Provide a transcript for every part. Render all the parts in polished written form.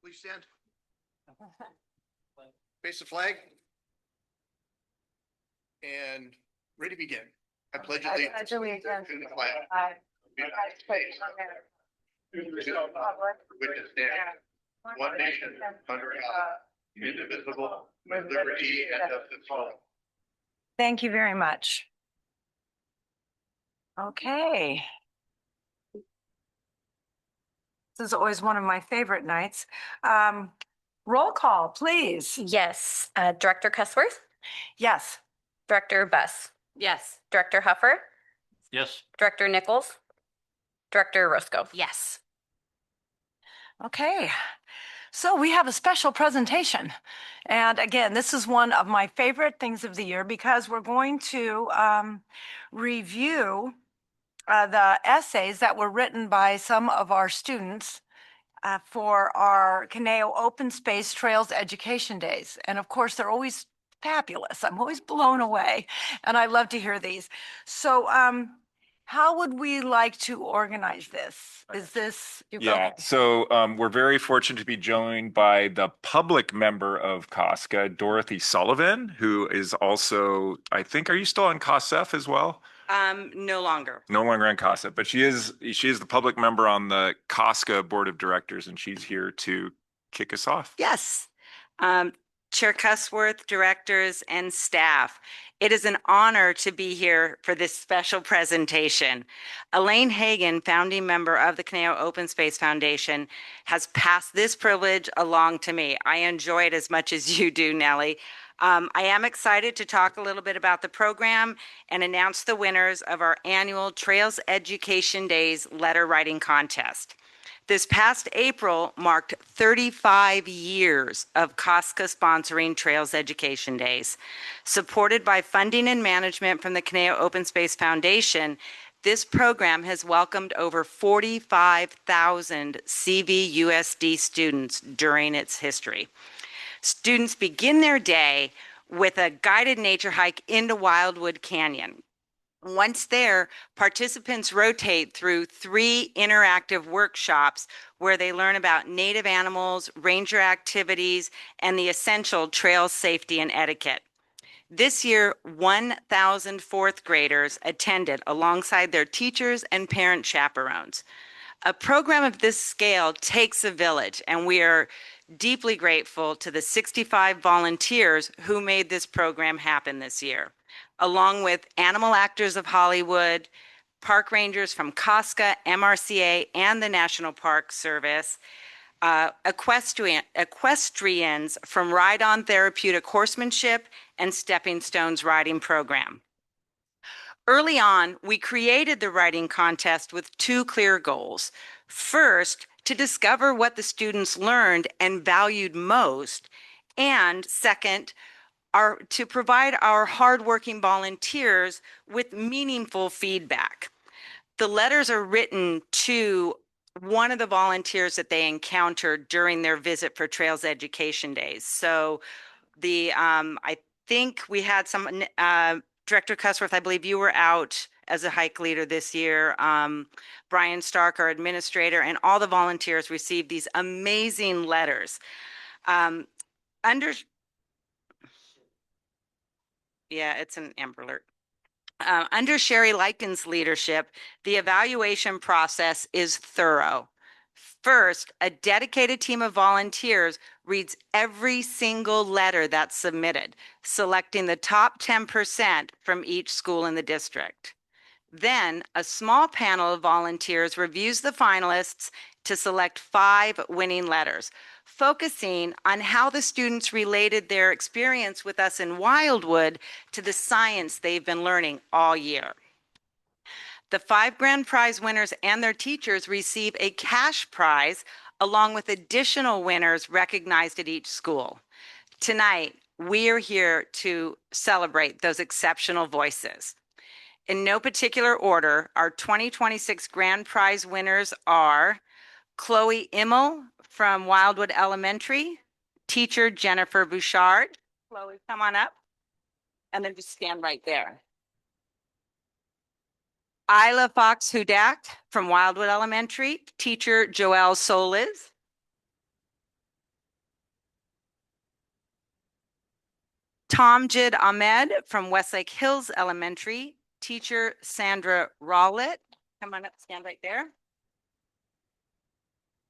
Please stand. Face the flag. And ready to begin. I pledge allegiance to the flag of the United States of America, to the republic which stands one nation under God, indivisible, with liberty and justice for all. Thank you very much. Okay. This is always one of my favorite nights. Roll call, please. Yes. Director Cussworth, Yes. Director Buss, Yes. Director Huffer, Yes. Director Nichols, Director Roscoe. Yes. Okay. So we have a special presentation. And again, this is one of my favorite things of the year because we're going to review the essays that were written by some of our students for our Conejo Open Space Trails Education Days. And of course, they're always fabulous. I'm always blown away, and I love to hear these. So how would we like to organize this? Is this? Yeah, so we're very fortunate to be joined by the public member of COSCA, Dorothy Sullivan, who is also, I think, are you still on COSF as well? No longer. No longer on COSF, but she is the public member on the COSCA board of directors, and she's here to kick us off. Yes. Chair Cussworth, directors, and staff, it is an honor to be here for this special presentation. Elaine Hagan, founding member of the Conejo Open Space Foundation, has passed this privilege along to me. I enjoy it as much as you do, Nellie. I am excited to talk a little bit about the program and announce the winners of our annual Trails Education Days letter writing contest. This past April marked 35 years of COSCA sponsoring Trails Education Days. Supported by funding and management from the Conejo Open Space Foundation, this program has welcomed over 45,000 CVUSD students during its history. Students begin their day with a guided nature hike into Wildwood Canyon. Once there, participants rotate through 3 interactive workshops where they learn about native animals, ranger activities, and the essential trail safety and etiquette. This year, 1,000 fourth graders attended alongside their teachers and parent chaperones. A program of this scale takes a village, and we are deeply grateful to the 65 volunteers who made this program happen this year, along with Animal Actors of Hollywood, park rangers from COSCA, MRCA, and the National Park Service, equestrians from Ride On Therapeutic Horsemanship and Stepping Stones Riding Program. Early on, we created the writing contest with 2 clear goals. First, to discover what the students learned and valued most, and second, to provide our hardworking volunteers with meaningful feedback. The letters are written to one of the volunteers that they encountered during their visit for Trails Education Days. So I think we had some, Director Cussworth, I believe you were out as a hike leader this year. Brian Stark, our administrator, and all the volunteers received these amazing letters. Yeah, it's an Amber Alert. Under Sherry Likens' leadership, the evaluation process is thorough. First, a dedicated team of volunteers reads every single letter that's submitted, selecting the top 10% from each school in the district. Then, a small panel of volunteers reviews the finalists to select 5 winning letters, focusing on how the students related their experience with us in Wildwood to the science they've been learning all year. The 5 grand prize winners and their teachers receive a cash prize along with additional winners recognized at each school. Tonight, we are here to celebrate those exceptional voices. In no particular order, our 2026 grand prize winners are Chloe Immel from Wildwood Elementary, teacher Jennifer Bouchard. Chloe, come on up, and then just stand right there. Isla Fox Hudak from Wildwood Elementary, teacher Joelle Solis. Tomjid Ahmed from Westlake Hills Elementary, teacher Sandra Rawlett. Come on up, stand right there.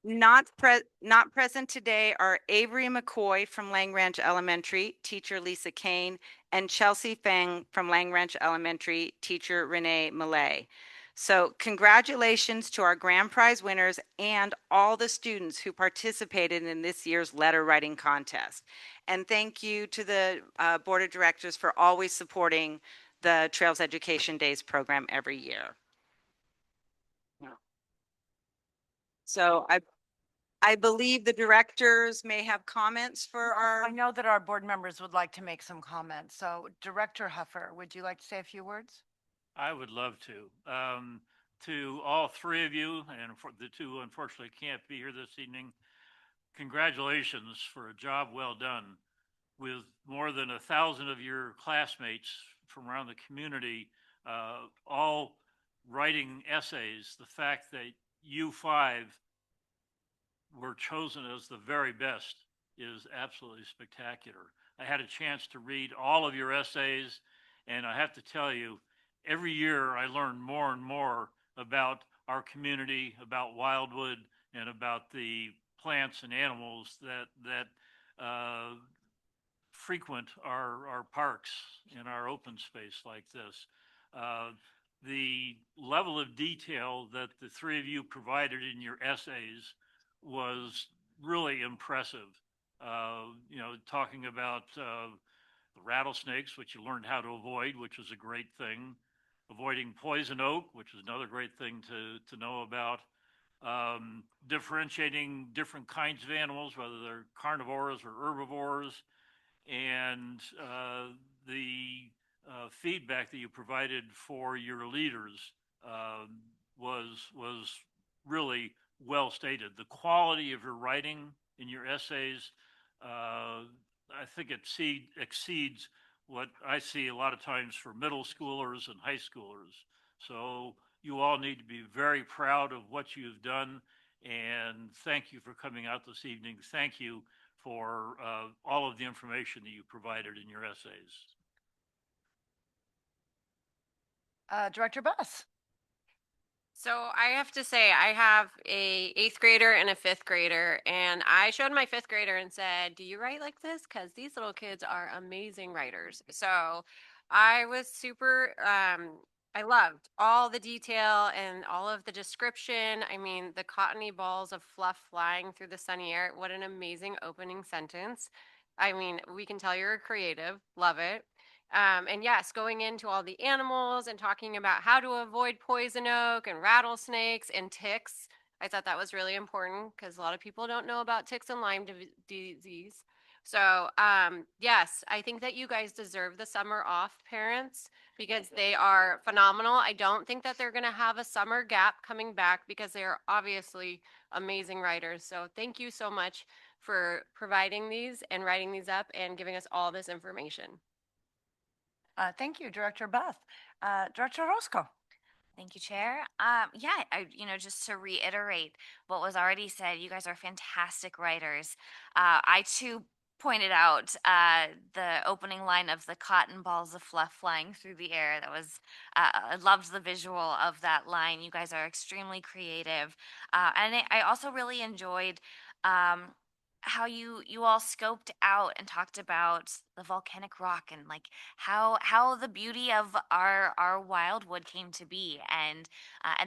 Not present today are Avery McCoy from Lang Ranch Elementary, teacher Lisa Kane, and Chelsea Feng from Lang Ranch Elementary, teacher Renee Millay. So congratulations to our grand prize winners and all the students who participated in this year's letter writing contest. And thank you to the Board of Directors for always supporting the Trails Education Days program every year. So I believe the directors may have comments for our. I know that our board members would like to make some comments. So Director Huffer, would you like to say a few words? I would love to. To all three of you, and for the two who unfortunately can't be here this evening, congratulations for a job well done. With more than 1,000 of your classmates from around the community, all writing essays, the fact that you five were chosen as the very best is absolutely spectacular. I had a chance to read all of your essays, and I have to tell you, every year I learn more and more about our community, about Wildwood, and about the plants and animals that frequent our parks and our open space like this. The level of detail that the three of you provided in your essays was really impressive. Talking about the rattlesnakes, which you learned how to avoid, which was a great thing. Avoiding poison oak, which is another great thing to know about. Differentiating different kinds of animals, whether they're carnivores or herbivores, and the feedback that you provided for your leaders was really well stated. The quality of your writing in your essays, I think it exceeds what I see a lot of times for middle schoolers and high schoolers. So you all need to be very proud of what you've done, and thank you for coming out this evening. Thank you for all of the information that you provided in your essays. Director Buss. So I have to say, I have a 8th grader and a 5th grader, and I showed my 5th grader and said, "Do you write like this? Because these little kids are amazing writers." So I was super, I loved all the detail and all of the description. I mean, the cottony balls of fluff flying through the sunny air. What an amazing opening sentence. I mean, we can tell you're creative. Love it. And yes, going into all the animals and talking about how to avoid poison oak and rattlesnakes and ticks. I thought that was really important because a lot of people don't know about ticks and Lyme disease. So, yes, I think that you guys deserve the summer off, parents, because they are phenomenal. I don't think that they're going to have a summer gap coming back because they are obviously amazing writers. So, thank you so much for providing these and writing these up and giving us all this information. Thank you, Director Buss. Director Roscoe. Thank you, Chair. Just to reiterate what was already said, you guys are fantastic writers. I too pointed out the opening line of the cotton balls of fluff flying through the air. That was, I loved the visual of that line. You guys are extremely creative. And I also really enjoyed how you all scoped out and talked about the volcanic rock and like how the beauty of our wildwood came to be, and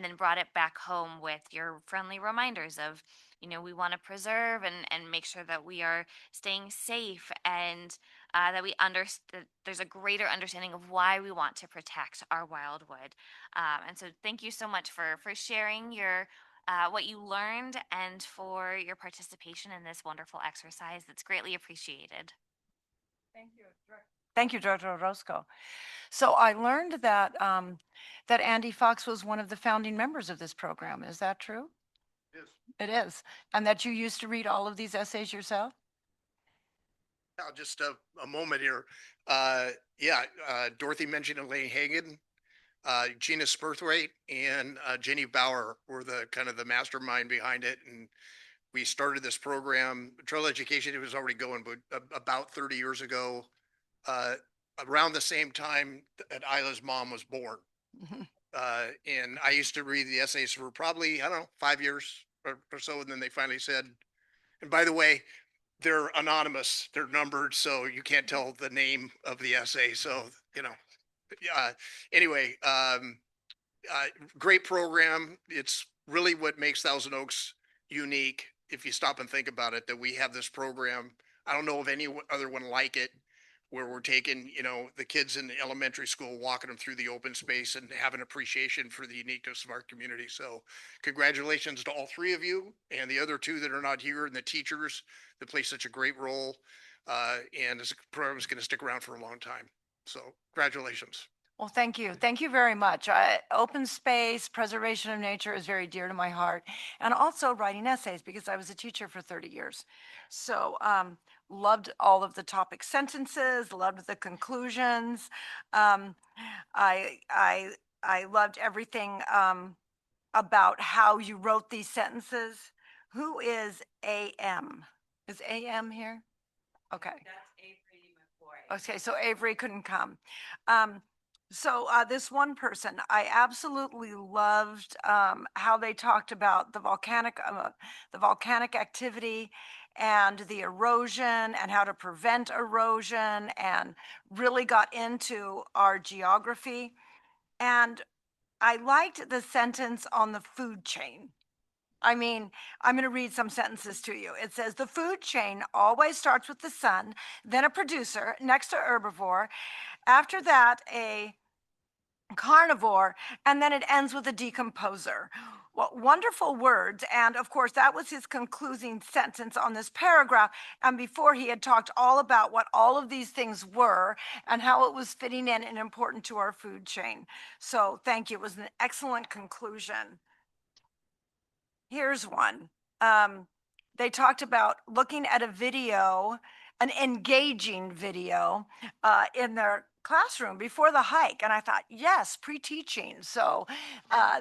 then brought it back home with your friendly reminders of, we want to preserve and make sure that we are staying safe, and that we understand there's a greater understanding of why we want to protect our wildwood. And so thank you so much for sharing your what you learned and for your participation in this wonderful exercise. That's greatly appreciated. Thank you. Thank you, Director Roscoe. So I learned that that Andy Fox was one of the founding members of this program. Is that true? Yes. It is. And that you used to read all of these essays yourself? Now, just a moment here. Dorothy mentioned Elaine Hagan, Gina Spurthwaite, and Jenny Bauer were the kind of the mastermind behind it. And we started this program, Trail Education, it was already going, but about 30 years ago, uh, around the same time that Isla's mom was born. Mhm. And I used to read the essays for probably, I don't know, 5 years or so. And then they finally said, and by the way, they're anonymous, they're numbered, so you can't tell the name of the essay. So, yeah. Anyway, uh, great program. It's really what makes Thousand Oaks unique. If you stop and think about it, that we have this program. I don't know of any other one like it, where we're taking, the kids in the elementary school, walking them through the open space and have an appreciation for the uniqueness of our community. So congratulations to all three of you and the other two that are not here, and the teachers that play such a great role. And this program is going to stick around for a long time. So congratulations. Well, thank you. Thank you very much. Open space, preservation of nature is very dear to my heart. And also writing essays because I was a teacher for 30 years. So loved all of the topic sentences, loved the conclusions. Um, I loved everything about how you wrote these sentences. Who is AM? Is AM here? Okay. Okay, so Avery couldn't come. This one person, I absolutely loved how they talked about the volcanic activity and the erosion and how to prevent erosion, and really got into our geography. And I liked the sentence on the food chain. I mean, I'm going to read some sentences to you. It says, the food chain always starts with the sun, then a producer, next to herbivore, after that, a carnivore, and then it ends with a decomposer. Well, wonderful words. And of course, that was his concluding sentence on this paragraph. And before, he had talked all about what all of these things were and how it was fitting in and important to our food chain. So thank you. It was an excellent conclusion. Here's one. They talked about looking at a video, an engaging video, in their classroom before the hike. And I thought, yes, pre-teaching. So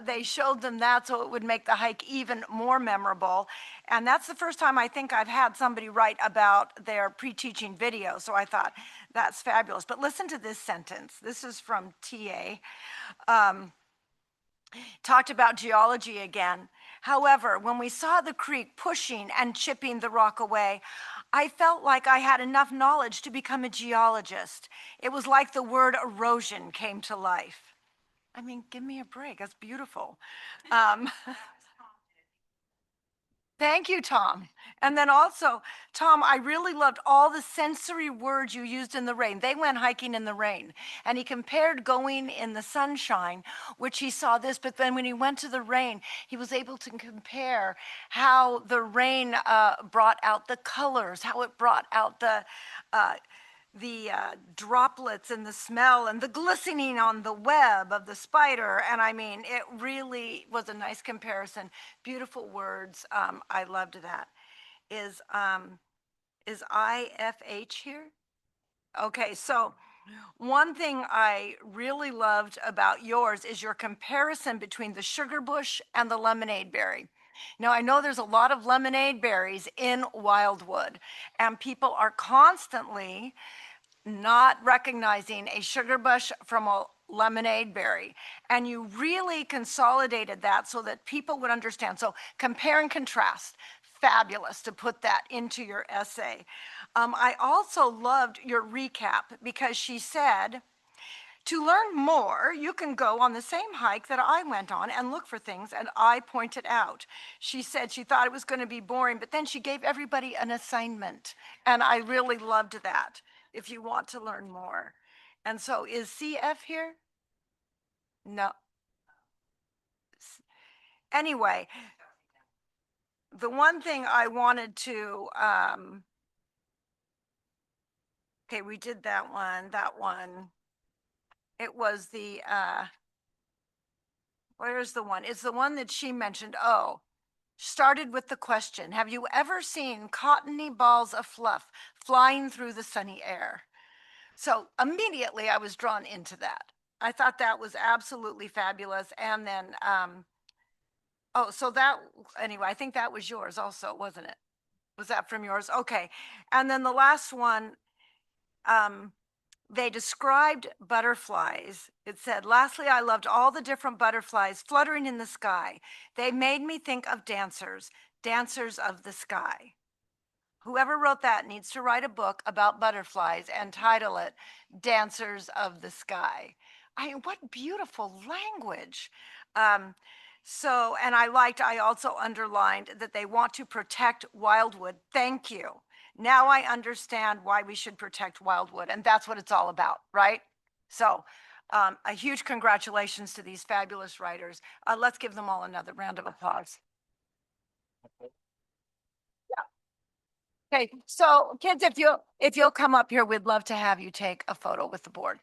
they showed them that so it would make the hike even more memorable. And that's the first time I think I've had somebody write about their pre-teaching video. So I thought, that's fabulous. But listen to this sentence. This is from TA. Talked about geology again. However, when we saw the creek pushing and chipping the rock away, I felt like I had enough knowledge to become a geologist. It was like the word erosion came to life. I mean, give me a break. That's beautiful. Thank you, Tom. And then also, Tom, I really loved all the sensory words you used in the rain. They went hiking in the rain. And he compared going in the sunshine, which he saw this, but then when he went to the rain, he was able to compare how the rain brought out the colors, how it brought out the droplets and the smell and the glistening on the web of the spider. And I mean, it really was a nice comparison. Beautiful words. I loved that. Is IFH here? Okay, so one thing I really loved about yours is your comparison between the sugar bush and the lemonade berry. Now, I know there's a lot of lemonade berries in Wildwood, and people are constantly not recognizing a sugar bush from a lemonade berry. And you really consolidated that so that people would understand. So compare and contrast. Fabulous to put that into your essay. I also loved your recap because she said, to learn more, you can go on the same hike that I went on and look for things, and I pointed out. She said she thought it was going to be boring, but then she gave everybody an assignment, and I really loved that, if you want to learn more. And so is CF here? No. Anyway, the one thing I wanted to, okay, we did that one. It was the, where's the one? It's the one that she mentioned. Oh, started with the question, have you ever seen cottony balls of fluff flying through the sunny air? So immediately I was drawn into that. I thought that was absolutely fabulous. And then, oh, so that, anyway, I think that was yours also, wasn't it? Was that from yours? Okay. And then the last one, they described butterflies. It said, lastly, I loved all the different butterflies fluttering in the sky. They made me think of dancers, dancers of the sky. Whoever wrote that needs to write a book about butterflies and title it Dancers of the Sky. I mean, what beautiful language. And I also underlined that they want to protect wildwood. Thank you. Now I understand why we should protect wildwood, and that's what it's all about, right? So a huge congratulations to these fabulous writers. Let's give them all another round of applause. Okay, so kids, if you'll come up here, we'd love to have you take a photo with the board.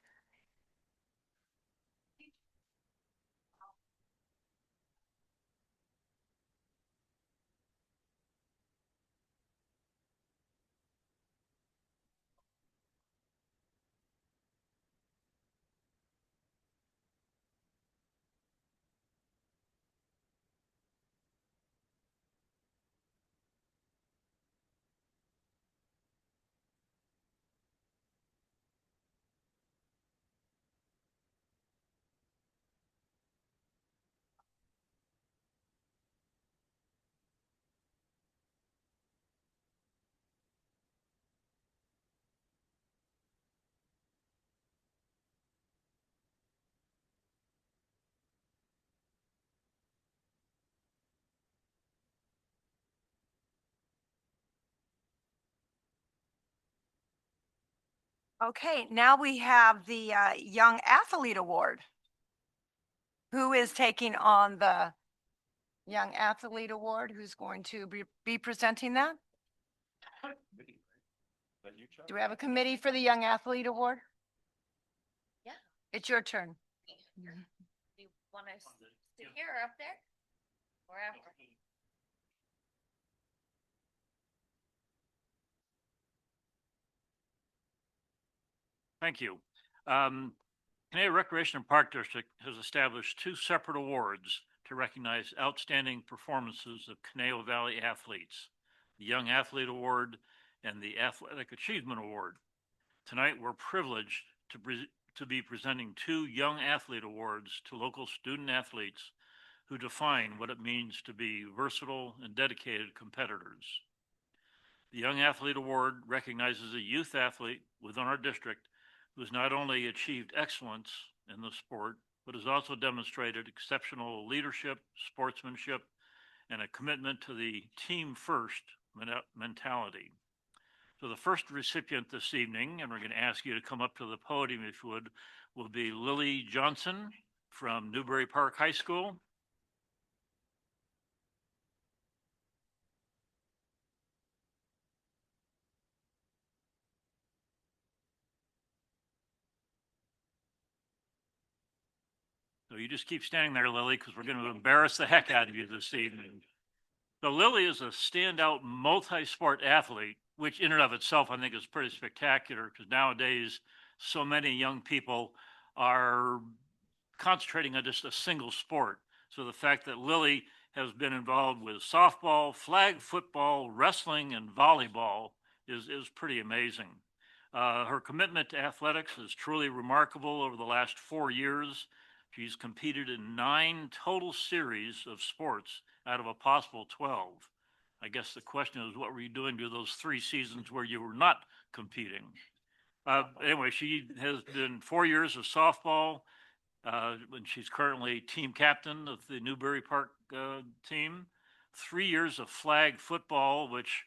Okay, now we have the Young Athlete Award. Who is taking on the Young Athlete Award? Who's going to be presenting that? Do we have a committee for the Young Athlete Award? Yeah. It's your turn. Do you want to sit here or up there? Wherever. Thank you. Conejo Recreation and Park District has established two separate awards to recognize outstanding performances of Conejo Valley athletes, the Young Athlete Award and the Athletic Achievement Award. Tonight, we're privileged to be presenting two Young Athlete Awards to local student athletes who define what it means to be versatile and dedicated competitors. The Young Athlete Award recognizes a youth athlete within our district who has not only achieved excellence in the sport, but has also demonstrated exceptional leadership, sportsmanship, and a commitment to the team first mentality. So the first recipient this evening, and we're going to ask you to come up to the podium if you would, will be Lily Johnson from Newbury Park High School. So you just keep standing there, Lily, because we're going to embarrass the heck out of you this evening. So Lily is a standout multi-sport athlete, which in and of itself I think is pretty spectacular because nowadays so many young people are concentrating on just a single sport. So the fact that Lily has been involved with softball, flag football, wrestling, and volleyball is pretty amazing. Her commitment to athletics is truly remarkable over the last 4 years. She's competed in 9 total series of sports out of a possible 12. I guess the question is, what were you doing to those 3 seasons where you were not competing? Anyway, she has been 4 years of softball, and she's currently team captain of the Newbury Park team. 3 years of flag football, which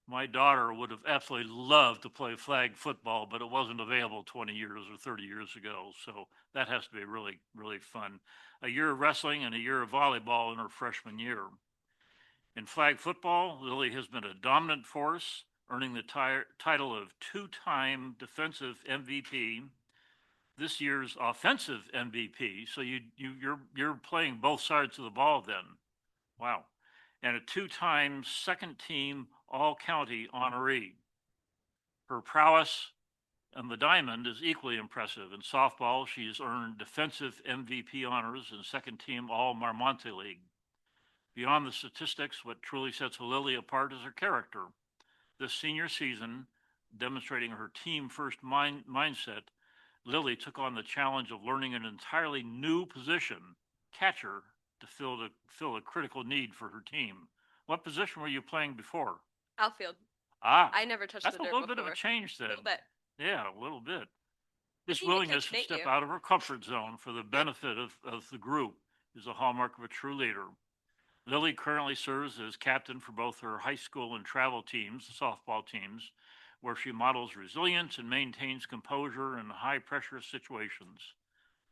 my daughter would have absolutely loved to play flag football, but it wasn't available 20 years or 30 years ago. So that has to be really, really fun. A year of wrestling and a year of volleyball in her freshman year. In flag football, Lily has been a dominant force, earning the title of 2-time defensive MVP, this year's offensive MVP. So you're playing both sides of the ball then. Wow. And a 2-time second team all-county honoree. Her prowess on the diamond is equally impressive. In softball, she's earned defensive MVP honors and second team all-Marmonte League. Beyond the statistics, what truly sets Lily apart is her character. This senior season, demonstrating her team-first mindset, Lily took on the challenge of learning an entirely new position, catcher, to fill a critical need for her team. What position were you playing before? Outfield. Ah, I never touched that's the a dirt little bit of a before. change then. Little bit. Yeah, a little bit. This can get willingness kicked, to ain't step you? out of her comfort zone for the benefit of the group is a hallmark of a true leader. Lily currently serves as captain for both her high school and travel teams, softball teams, where she models resilience and maintains composure in high pressure situations.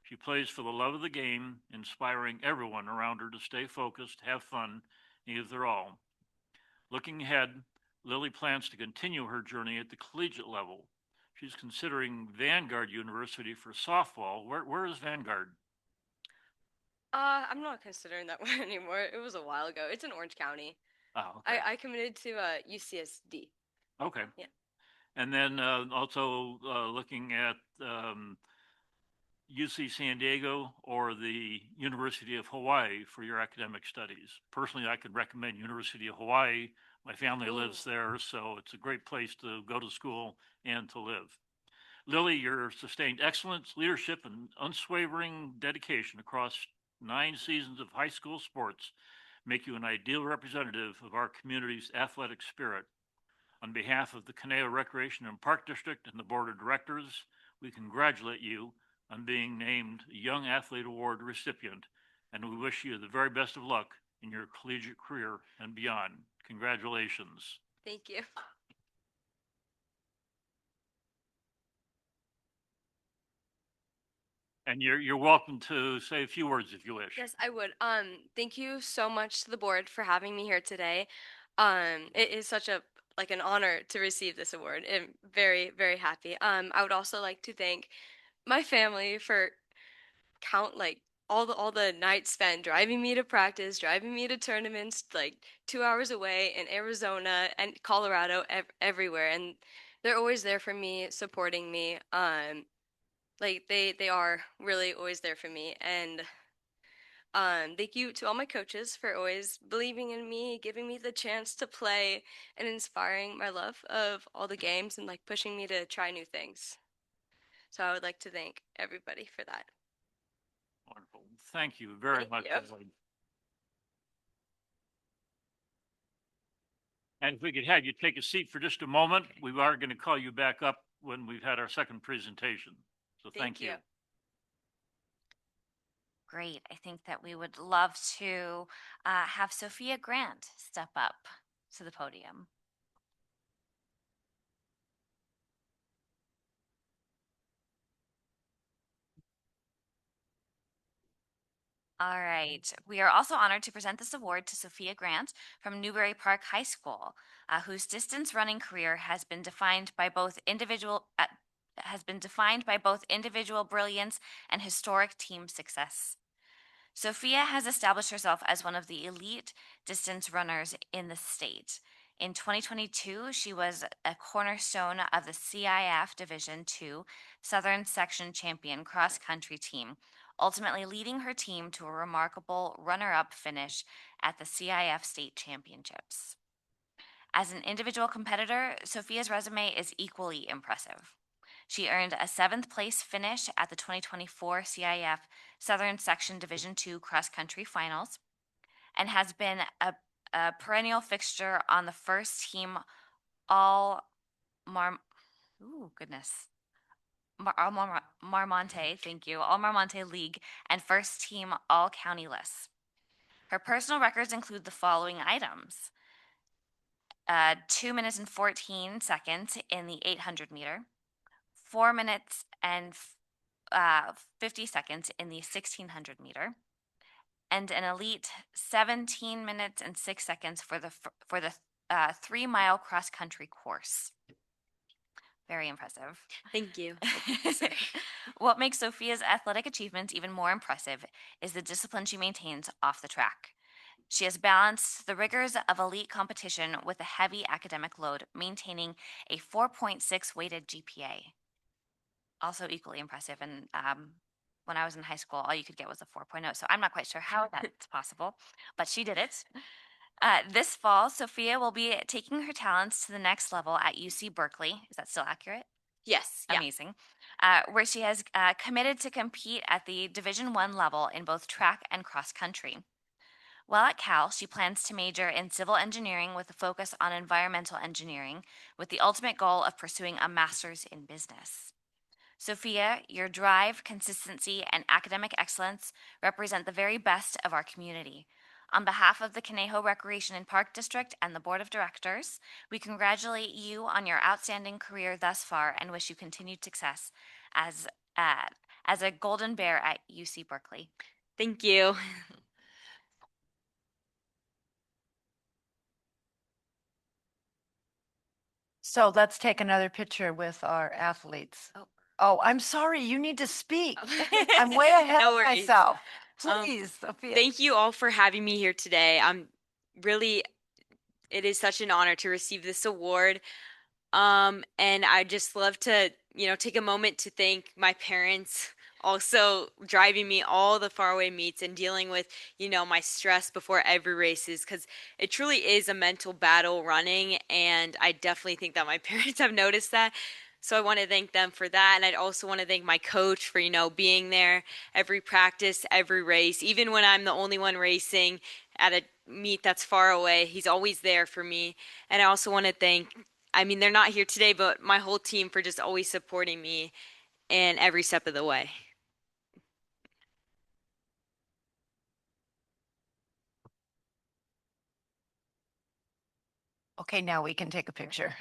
She plays for the love of the game, inspiring everyone around her to stay focused, have fun, and give their all. Looking ahead, Lily plans to continue her journey at the collegiate level. She's considering Vanguard University for softball. Where is Vanguard? I'm not considering that one anymore. It was a while ago. It's in Orange County. Oh, okay. I committed to UCSD. Okay. Yeah. And then also looking at UC San Diego or the University of Hawaii for your academic studies. Personally, I could recommend University of Hawaii. My family lives there, so it's a great place to go to school and to live. Lily, your sustained excellence, leadership, and unswavering dedication across 9 seasons of high school sports make you an ideal representative of our community's athletic spirit. On behalf of the Conejo Recreation and Park District and the Board of Directors, we congratulate you on being named Young Athlete Award recipient, and we wish you the very best of luck in your collegiate career and beyond. Congratulations. Thank you. And you're welcome to say a few words if you wish. Yes, I would. Thank you so much to the board for having me here today. It is such a like an honor to receive this award. I'm very, very happy. I would also like to thank my family for all the nights spent driving me to practice, driving me to tournaments, like 2 hours away in Arizona and Colorado, everywhere, and they're always there for me, supporting me. Like they are really always there for me, and thank you to all my coaches for always believing in me, giving me the chance to play, and inspiring my love of all the games and like pushing me to try new things. So I would like to thank everybody for that. Wonderful. Thank you very Thank much, you. Lily. And if we could have you take a seat for just a moment, we are going to call you back up when we've had our second presentation. So thank you. Great. I think that we would love to have Sophia Grant step up to the podium. All right. We are also honored to present this award to Sophia Grant from Newbury Park High School, whose distance running career has been defined by both individual brilliance and historic team success. Sophia has established herself as one of the elite distance runners in the state. In 2022, she was a cornerstone of the CIF Division II Southern Section Champion cross country team, ultimately leading her team to a remarkable runner-up finish at the CIF State Championships. As an individual competitor, Sophia's resume is equally impressive. She earned a 7th place finish at the 2024 CIF Southern Section Division II Cross Country Finals and has been a perennial fixture on the first team All Marmonte, thank you, All Marmonte League and first team All County lists. Her personal records include the following items: 2 minutes and 14 seconds in the 800 meter, 4 minutes and 50 seconds in the 1600 meter, and an elite 17 minutes and 6 seconds for the 3-mile cross country course. Very impressive. Thank you. What makes Sophia's athletic achievements even more impressive is the discipline she maintains off the track. She has balanced the rigors of elite competition with a heavy academic load, maintaining a 4.6 weighted GPA. Also equally impressive. And when I was in high school, all you could get was a 4.0. So I'm not quite sure how that's possible, but she did it. This fall, Sophia will be taking her talents to the next level at UC Berkeley. Is that still accurate? Yes. Yeah. Amazing. Where she has committed to compete at the Division I level in both track and cross country. While at Cal, she plans to major in civil engineering with a focus on environmental engineering, with the ultimate goal of pursuing a master's in business. Sophia, your drive, consistency, and academic excellence represent the very best of our community. On behalf of the Conejo Recreation and Park District and the Board of Directors, we congratulate you on your outstanding career thus far and wish you continued success as, uh, as a Golden Bear at UC Berkeley. Thank you. So let's take another picture with our athletes. Oh, I'm sorry, you need to speak. I'm way ahead No of worries. myself. Um, Please, Sophia. Thank you all for having me here today. It is such an honor to receive this award. And I just love to, take a moment to thank my parents also driving me all the faraway meets and dealing with, my stress before every races, because it truly is a mental battle running. And I definitely think that my parents have noticed that. So I want to thank them for that. And I'd also want to thank my coach for, being there every practice, every race, even when I'm the only one racing at a meet that's far away. He's always there for me. And I also want to thank, they're not here today, but my whole team for just always supporting me in every step of the way. Okay, now we can take a picture.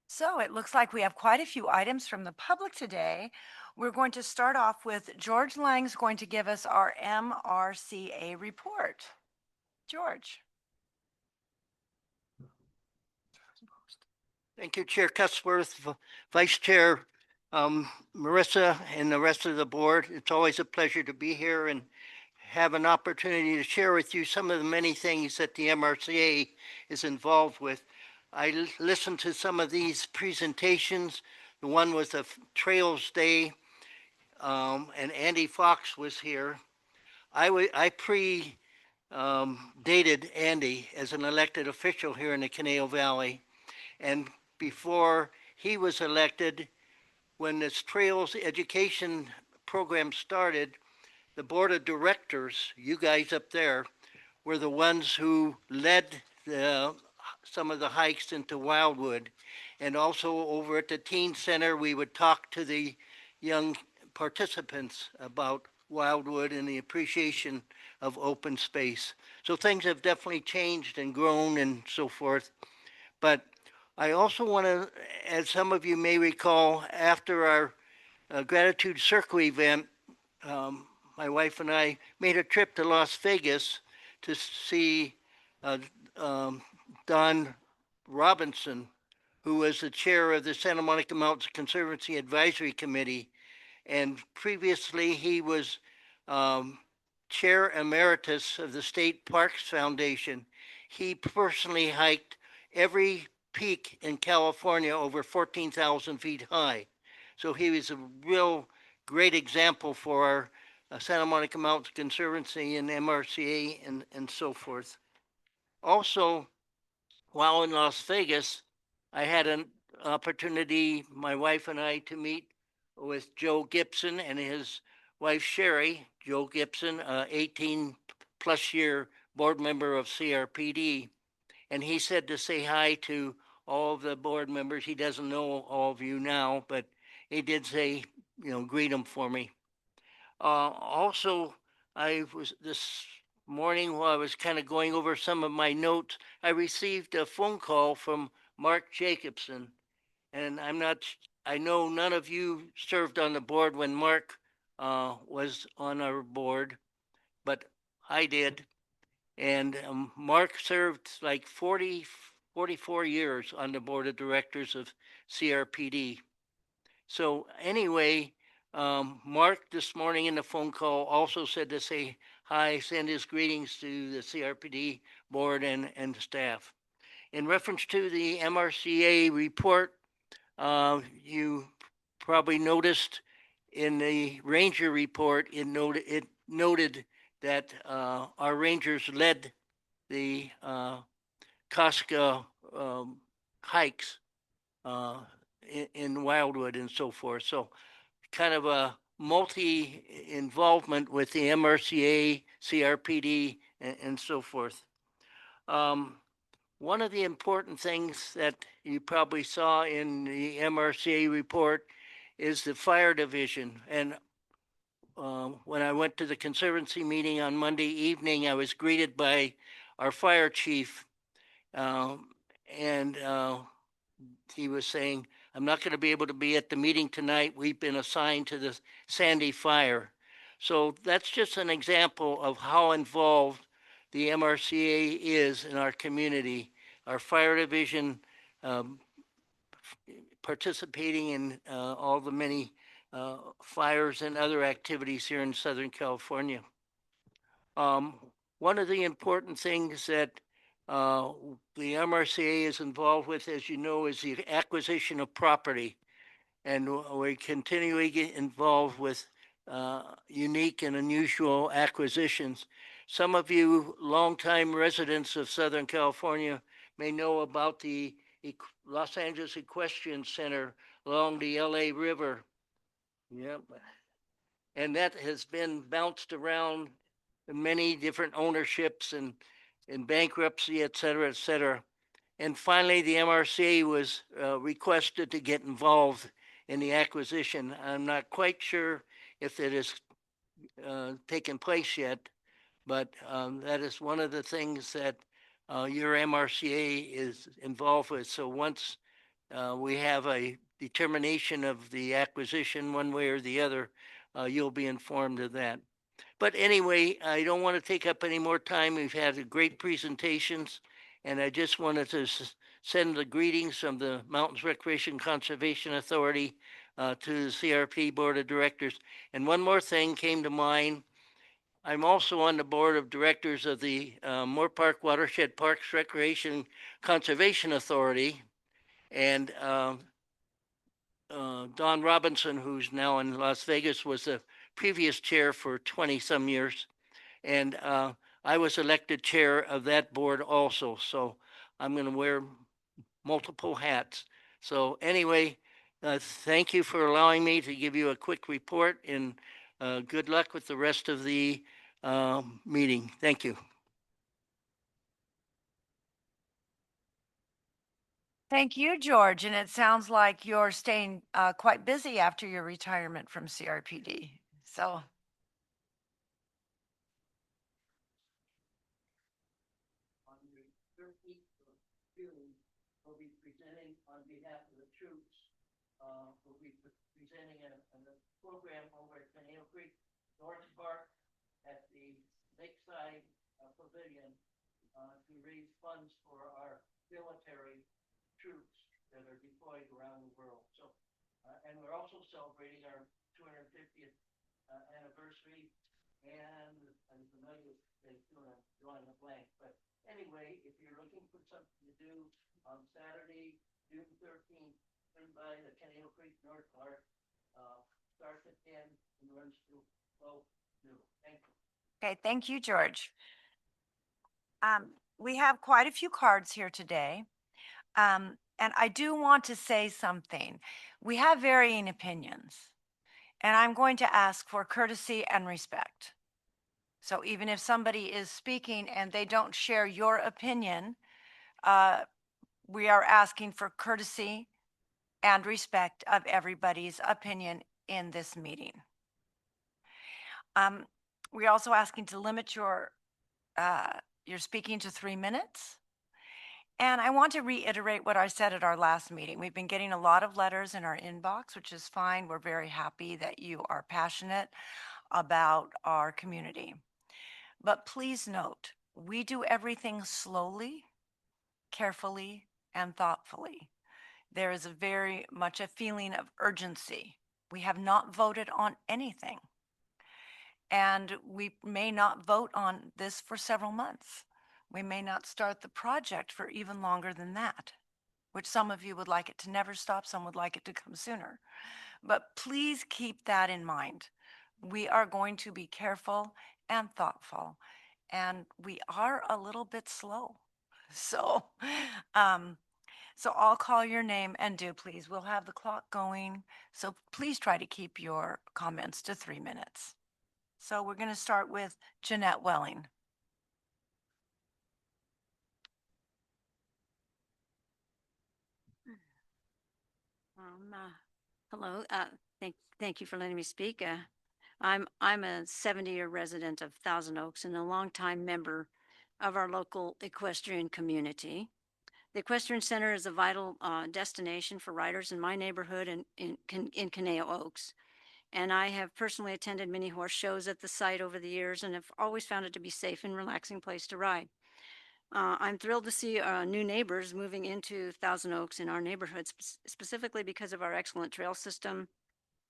So it looks like we have quite a few items from the public today. We're going to start off with George Lang's going to give us our MRCA report. George. Thank you, Chair Cusworth, Vice Chair Marissa, and the rest of the board. It's always a pleasure to be here and have an opportunity to share with you some of the many things that the MRCA is involved with. I listened to some of these presentations. The one was the Trails Day, and Andy Fox was here. I dated Andy as an elected official here in the Conejo Valley. And before he was elected, when this Trails Education program started, the board of directors, you guys up there, were the ones who led some of the hikes into Wildwood. And also over at the teen center, we would talk to the young participants about Wildwood and the appreciation of open space. So things have definitely changed and grown and so forth. But I also want to, as some of you may recall, after our Gratitude Circle event, my wife and I made a trip to Las Vegas to see Don Robinson, who was the chair of the Santa Monica Mountains Conservancy Advisory Committee. And previously, he was chair emeritus of the State Parks Foundation. He personally hiked every peak in California over 14,000 feet high. So he was a real great example for our Santa Monica Mountains Conservancy and MRCA and so forth. Also, while in Las Vegas, I had an opportunity, my wife and I, to meet with Joe Gibson and his wife Sherry. Joe Gibson, 18 plus year board member of CRPD. And he said to say hi to all of the board members. He doesn't know all of you now, but he did say, greet him for me. Also, I was this morning while I was kind of going over some of my notes, I received a phone call from Mark Jacobson. And I know none of you served on the board when Mark was on our board, but I did. And Mark served like 44 years on the board of directors of CRPD. So anyway, Mark this morning in the phone call also said to say hi, send his greetings to the CRPD board and staff. In reference to the MRCA report, you probably noticed in the ranger report, it noted that our rangers led the Casca hikes in Wildwood and so forth. So kind of a multi-involvement with the MRCA, CRPD, and so forth. One of the important things that you probably saw in the MRCA report is the fire division. And when I went to the Conservancy meeting on Monday evening, I was greeted by our fire chief. And he was saying, I'm not going to be able to be at the meeting tonight. We've been assigned to the Sandy fire. So that's just an example of how involved the MRCA is in our community. Our fire division participating in all the many fires and other activities here in Southern California. One of the important things that the MRCA is involved with, as you know, is the acquisition of property. And we continually get involved with unique and unusual acquisitions. Some of you longtime residents of Southern California may know about the Los Angeles Equestrian Center along the LA River. Yep. And that has been bounced around many different ownerships and bankruptcy, et cetera, et cetera. And finally, the MRCA was requested to get involved in the acquisition. I'm not quite sure if it has taken place yet, but that is one of the things that your MRCA is involved with. So once we have a determination of the acquisition one way or the other, you'll be informed of that. But anyway, I don't want to take up any more time. We've had great presentations, and I just wanted to send the greetings from the Mountains Recreation Conservation Authority to the CRP Board of Directors. And one more thing came to mind. I'm also on the board of directors of the Moore Park Watershed Parks Recreation Conservation Authority. And Don Robinson, who's now in Las Vegas, was the previous chair for 20 some years. And I was elected chair of that board also. So I'm going to wear multiple hats. So anyway, thank you for allowing me to give you a quick report, and good luck with the rest of the meeting. Thank you. Thank you, George. And it sounds like you're staying quite busy after your retirement from CRPD. So On the 13th of June, we'll be presenting on behalf of the troops. We'll be presenting a program over at Conejo Creek, North Park, at the Lakeside Pavilion to raise funds for our military troops that are deployed around the world. So, and we're also celebrating our 250th anniversary. And there's another thing too, I'm drawing a blank. But anyway, if you're looking for something to do on Saturday, June 13th, swing by the Conejo Creek North Park. Starts at 10 and runs through 12 noon. Thank you. okay, thank you, George. We have quite a few cards here today. And I do want to say something. We have varying opinions, and I'm going to ask for courtesy and respect. So even if somebody is speaking and they don't share your opinion, we are asking for courtesy and respect of everybody's opinion in this meeting. We're also asking to limit your speaking to 3 minutes. And I want to reiterate what I said at our last meeting. We've been getting a lot of letters in our inbox, which is fine. We're very happy that you are passionate about our community. But please note, we do everything slowly, carefully, and thoughtfully. There is very much a feeling of urgency. We have not voted on anything. And we may not vote on this for several months. We may not start the project for even longer than that, which some of you would like it to never stop, some would like it to come sooner. But please keep that in mind. We are going to be careful and thoughtful, and we are a little bit slow. So, so I'll call your name and do please. We'll have the clock going. So please try to keep your comments to 3 minutes. So we're going to start with Jeanette Welling. Hello. Thank you for letting me speak. I'm a 70-year resident of Thousand Oaks and a longtime member of our local equestrian community. The Equestrian Center is a vital destination for riders in my neighborhood and in Conejo Oaks. And I have personally attended many horse shows at the site over the years and have always found it to be a safe and relaxing place to ride. I'm thrilled to see new neighbors moving into Thousand Oaks in our neighborhood, specifically because of our excellent trail system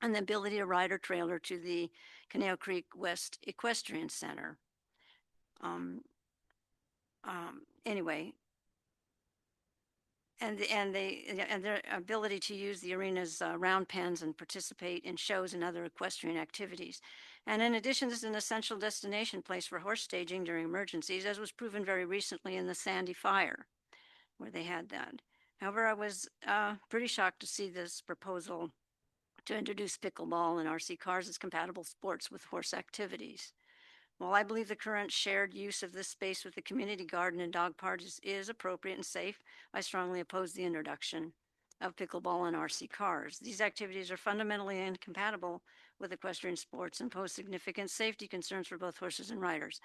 and the ability to ride or trailer to the Conejo Creek West Equestrian Center. Anyway, and their ability to use the arena's round pens and participate in shows and other equestrian activities. And in addition, this is an essential destination place for horse staging during emergencies, as was proven very recently in the Sandy Fire, where they had that. However, I was pretty shocked to see this proposal to introduce pickleball and RC cars as compatible sports with horse activities. While I believe the current shared use of this space with the community garden and dog park is appropriate and safe, I strongly oppose the introduction of pickleball and RC cars. These activities are fundamentally incompatible with equestrian sports and pose significant safety concerns for both horses and riders.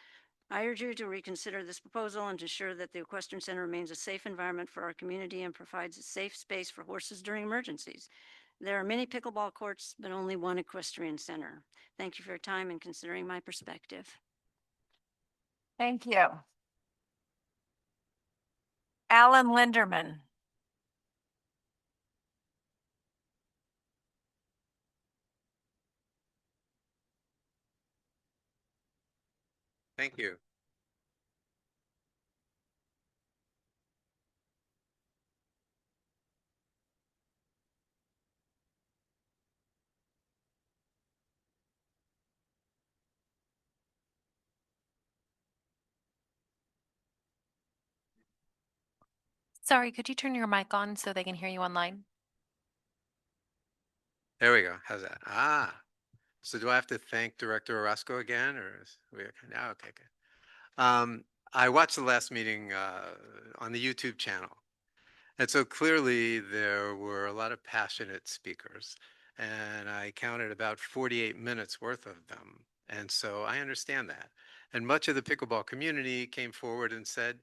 I urge you to reconsider this proposal and to ensure that the Equestrian Center remains a safe environment for our community and provides a safe space for horses during emergencies. There are many pickleball courts, but only one equestrian center. Thank you for your time and considering my perspective. Thank you. Alan Linderman. Thank you. Sorry, could you turn your mic on so they can hear you online? There we go. How's that? So do I have to thank Director Orozco again, or is we okay? Okay, good. I watched the last meeting on the YouTube channel. And so clearly there were a lot of passionate speakers, and I counted about 48 minutes worth of them. And so I understand that. And much of the pickleball community came forward and said,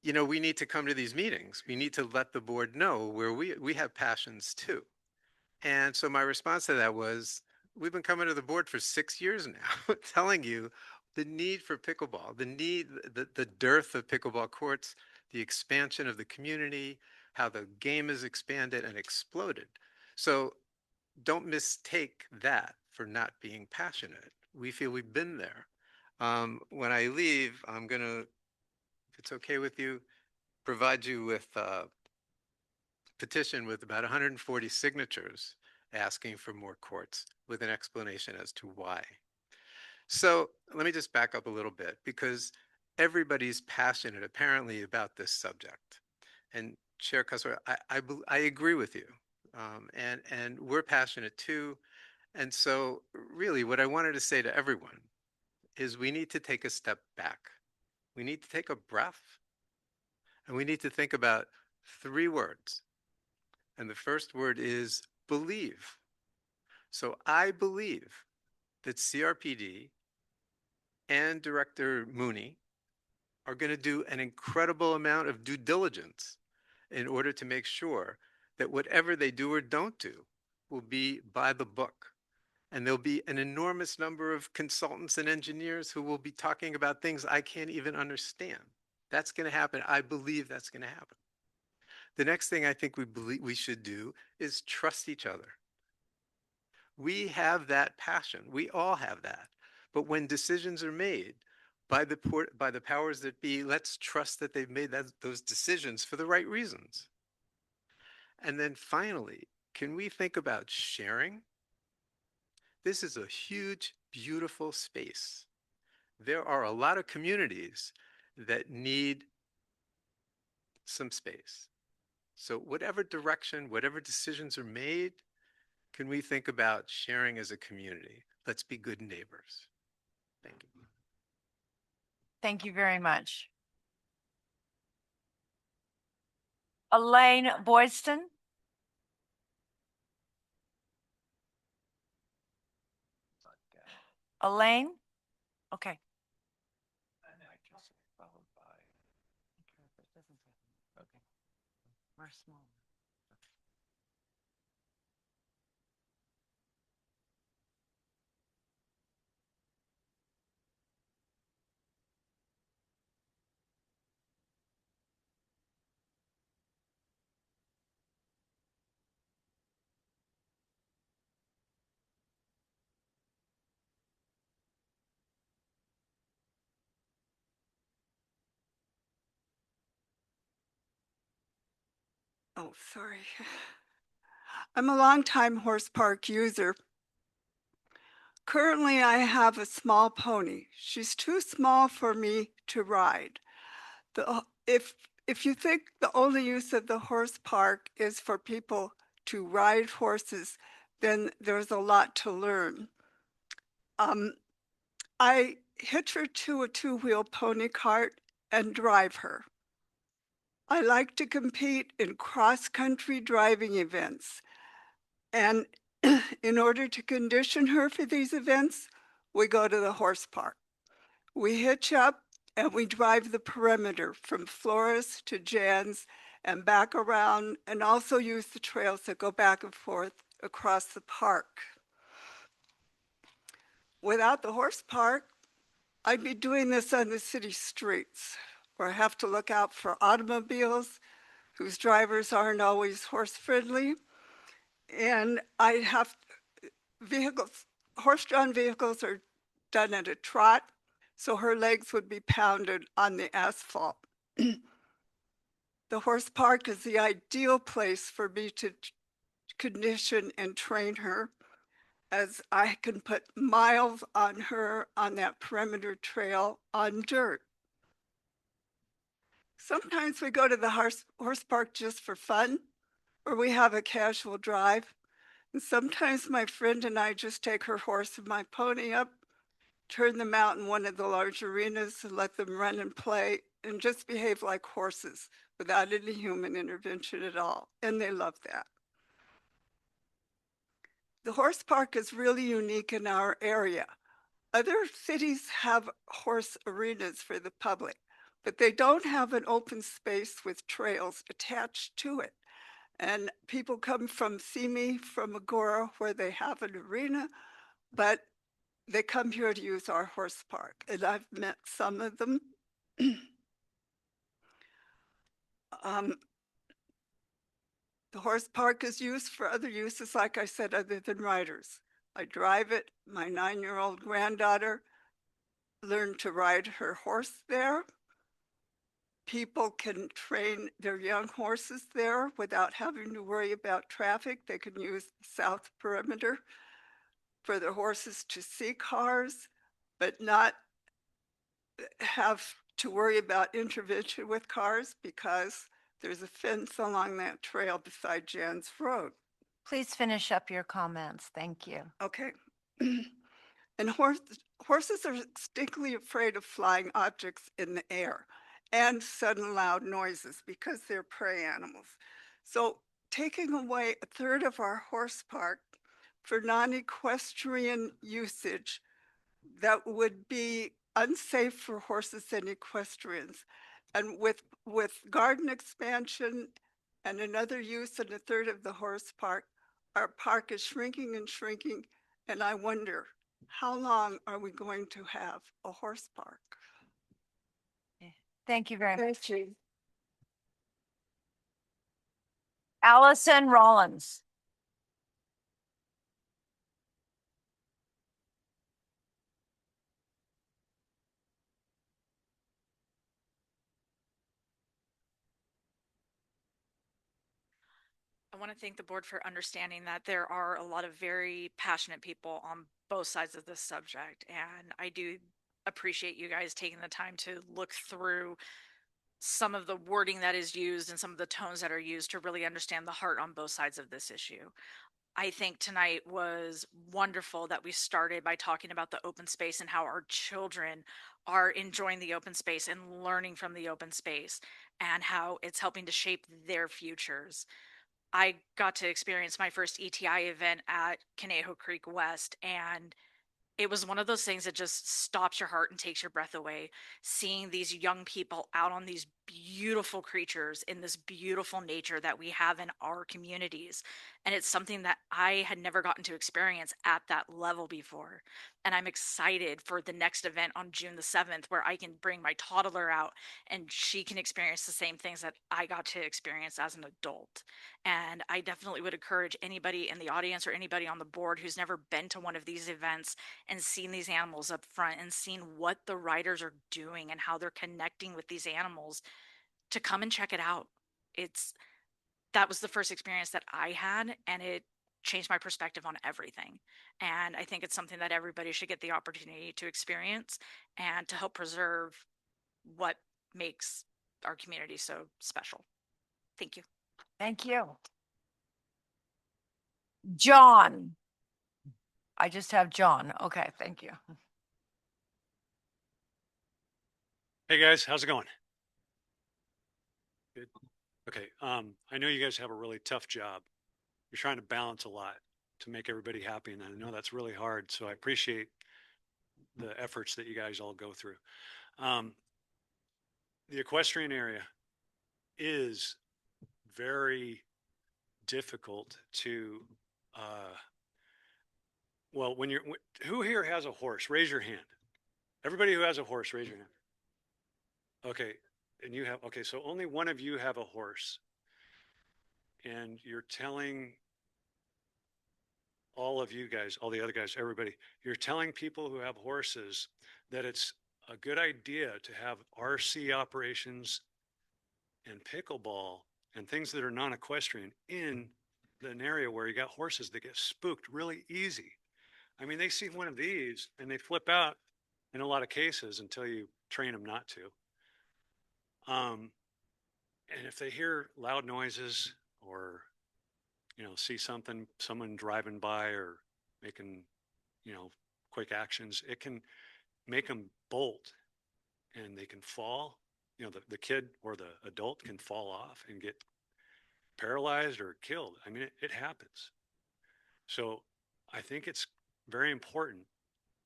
you know, we need to come to these meetings. We need to let the board know where we have passions too. And so my response to that was, we've been coming to the board for 6 years now, telling you the need for pickleball, the dearth of pickleball courts, the expansion of the community, how the game has expanded and exploded. So don't mistake that for not being passionate. We feel we've been there. When I leave, I'm going to, if it's okay with you, provide you with a petition with about 140 signatures asking for more courts with an explanation as to why. So let me just back up a little bit, because everybody's passionate apparently about this subject. And Chair Cussler, I agree with you. And we're passionate too. And so really what I wanted to say to everyone is we need to take a step back. We need to take a breath, and we need to think about 3 words. And the first word is believe. So I believe that CRPD and Director Mooney are going to do an incredible amount of due diligence in order to make sure that whatever they do or don't do will be by the book. And there'll be an enormous number of consultants and engineers who will be talking about things I can't even understand. That's going to happen. I believe that's going to happen. The next thing I think we should do is trust each other. We have that passion. We all have that. But when decisions are made by the powers that be, let's trust that they've made those decisions for the right reasons. And then finally, can we think about sharing? This is a huge, beautiful space. There are a lot of communities that need some space. So whatever direction, whatever decisions are made, can we think about sharing as a community? Let's be good neighbors. Thank you. Thank you very much. Elaine Boyston. Elaine? Okay. We're small. Oh, sorry. I'm a longtime horse park user. Currently, I have a small pony. She's too small for me to ride. If you think the only use of the horse park is for people to ride horses, then there's a lot to learn. I hitch her to a two-wheel pony cart and drive her. I like to compete in cross-country driving events. And in order to condition her for these events, we go to the horse park. We hitch up and we drive the perimeter from Flores to Jan's and back around, and also use the trails that go back and forth across the park. Without the horse park, I'd be doing this on the city streets, where I have to look out for automobiles whose drivers aren't always horse friendly. And I have vehicles, horse-drawn vehicles are done at a trot, so her legs would be pounded on the asphalt. The horse park is the ideal place for me to condition and train her, as I can put miles on her on that perimeter trail on dirt. Sometimes we go to the horse park just for fun, or we have a casual drive. And sometimes my friend and I just take her horse and my pony up, turn them out in one of the large arenas and let them run and play and just behave like horses without any human intervention at all. And they love that. The horse park is really unique in our area. Other cities have horse arenas for the public, but they don't have an open space with trails attached to it. And people come from Simi, from Agora, where they have an arena, but they come here to use our horse park. And I've met some of them. The horse park is used for other uses, like I said, other than riders. I drive it. My 9-year-old granddaughter learned to ride her horse there. People can train their young horses there without having to worry about traffic. They can use the south perimeter for their horses to see cars, but not have to worry about intervention with cars because there's a fence along that trail beside Jan's Road. Please finish up your comments. Thank you. Okay. And horses are distinctly afraid of flying objects in the air and sudden loud noises because they're prey animals. So taking away a third of our horse park for non-equestrian usage that would be unsafe for horses and equestrians. And with garden expansion and another use in a third of the horse park, our park is shrinking and shrinking. And I wonder, how long are we going to have a horse park? Thank you very much. Thank you. Allison Rollins. I want to thank the board for understanding that there are a lot of very passionate people on both sides of this subject. And I do appreciate you guys taking the time to look through some of the wording that is used and some of the tones that are used to really understand the heart on both sides of this issue. I think tonight was wonderful that we started by talking about the open space and how our children are enjoying the open space and learning from the open space and how it's helping to shape their futures. I got to experience my first ETI event at Conejo Creek West, and it was one of those things that just stops your heart and takes your breath away. Seeing these young people out on these beautiful creatures in this beautiful nature that we have in our communities. And it's something that I had never gotten to experience at that level before. And I'm excited for the next event on June the 7th, where I can bring my toddler out and she can experience the same things that I got to experience as an adult. And I definitely would encourage anybody in the audience or anybody on the board who's never been to one of these events and seen these animals up front and seen what the riders are doing and how they're connecting with these animals to come and check it out. That was the first experience that I had, and it changed my perspective on everything. And I think it's something that everybody should get the opportunity to experience and to help preserve what makes our community so special. Thank you. Thank you. John. I just have John. Okay, thank you. Hey guys, how's it going? Good. Okay, I know you guys have a really tough job. You're trying to balance a lot to make everybody happy, and I know that's really hard. So I appreciate the efforts that you guys all go through. The equestrian area is very difficult to, well, who here has a horse? Raise your hand. Everybody who has a horse, raise your hand. Okay, and you have, okay, so only one of you have a horse. And you're telling all of you guys, all the other guys, everybody, you're telling people who have horses that it's a good idea to have RC operations and pickleball and things that are non-equestrian in an area where you got horses that get spooked really easy. I mean, they see one of these and they flip out in a lot of cases until you train them not to. And if they hear loud noises or, see someone driving by or making, quick actions, it can make them bolt and they can fall. The kid or the adult can fall off and get paralyzed or killed. I mean, it happens. So I think it's very important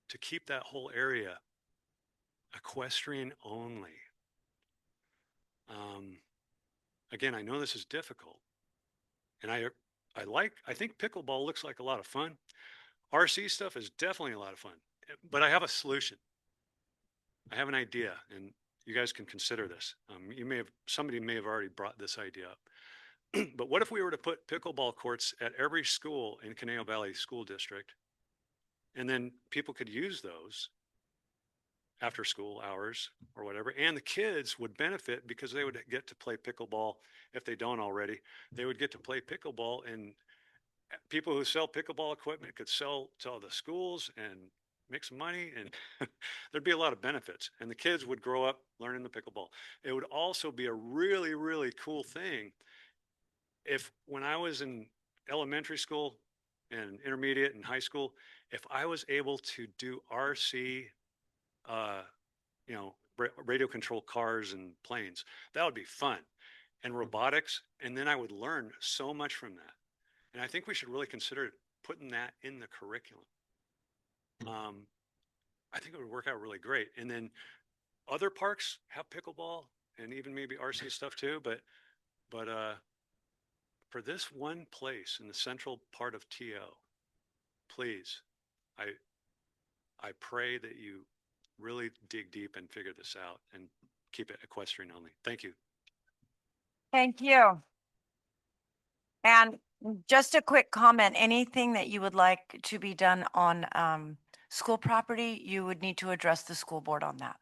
to keep that whole area equestrian only. Again, I know this is difficult, and I think pickleball looks like a lot of fun. RC stuff is definitely a lot of fun, but I have a solution. I have an idea, and you guys can consider this. Somebody may have already brought this idea up. But what if we were to put pickleball courts at every school in Conejo Valley School District, and then people could use those after school hours or whatever, and the kids would benefit because they would get to play pickleball if they don't already. They would get to play pickleball, and people who sell pickleball equipment could sell to all the schools and make some money, and there'd be a lot of benefits, and the kids would grow up learning the pickleball. It would also be a really, really cool thing if when I was in elementary school and intermediate and high school, if I was able to do RC, radio control cars and planes, that would be fun. and robotics, and then I would learn so much from that. And I think we should really consider putting that in the curriculum. I think it would work out really great. And then other parks have pickleball and even maybe RC stuff too, but for this one place in the central part of TO, please, I pray that you really dig deep and figure this out and keep it equestrian only. Thank you. Thank you. And just a quick comment, anything that you would like to be done on school property, you would need to address the school board on that.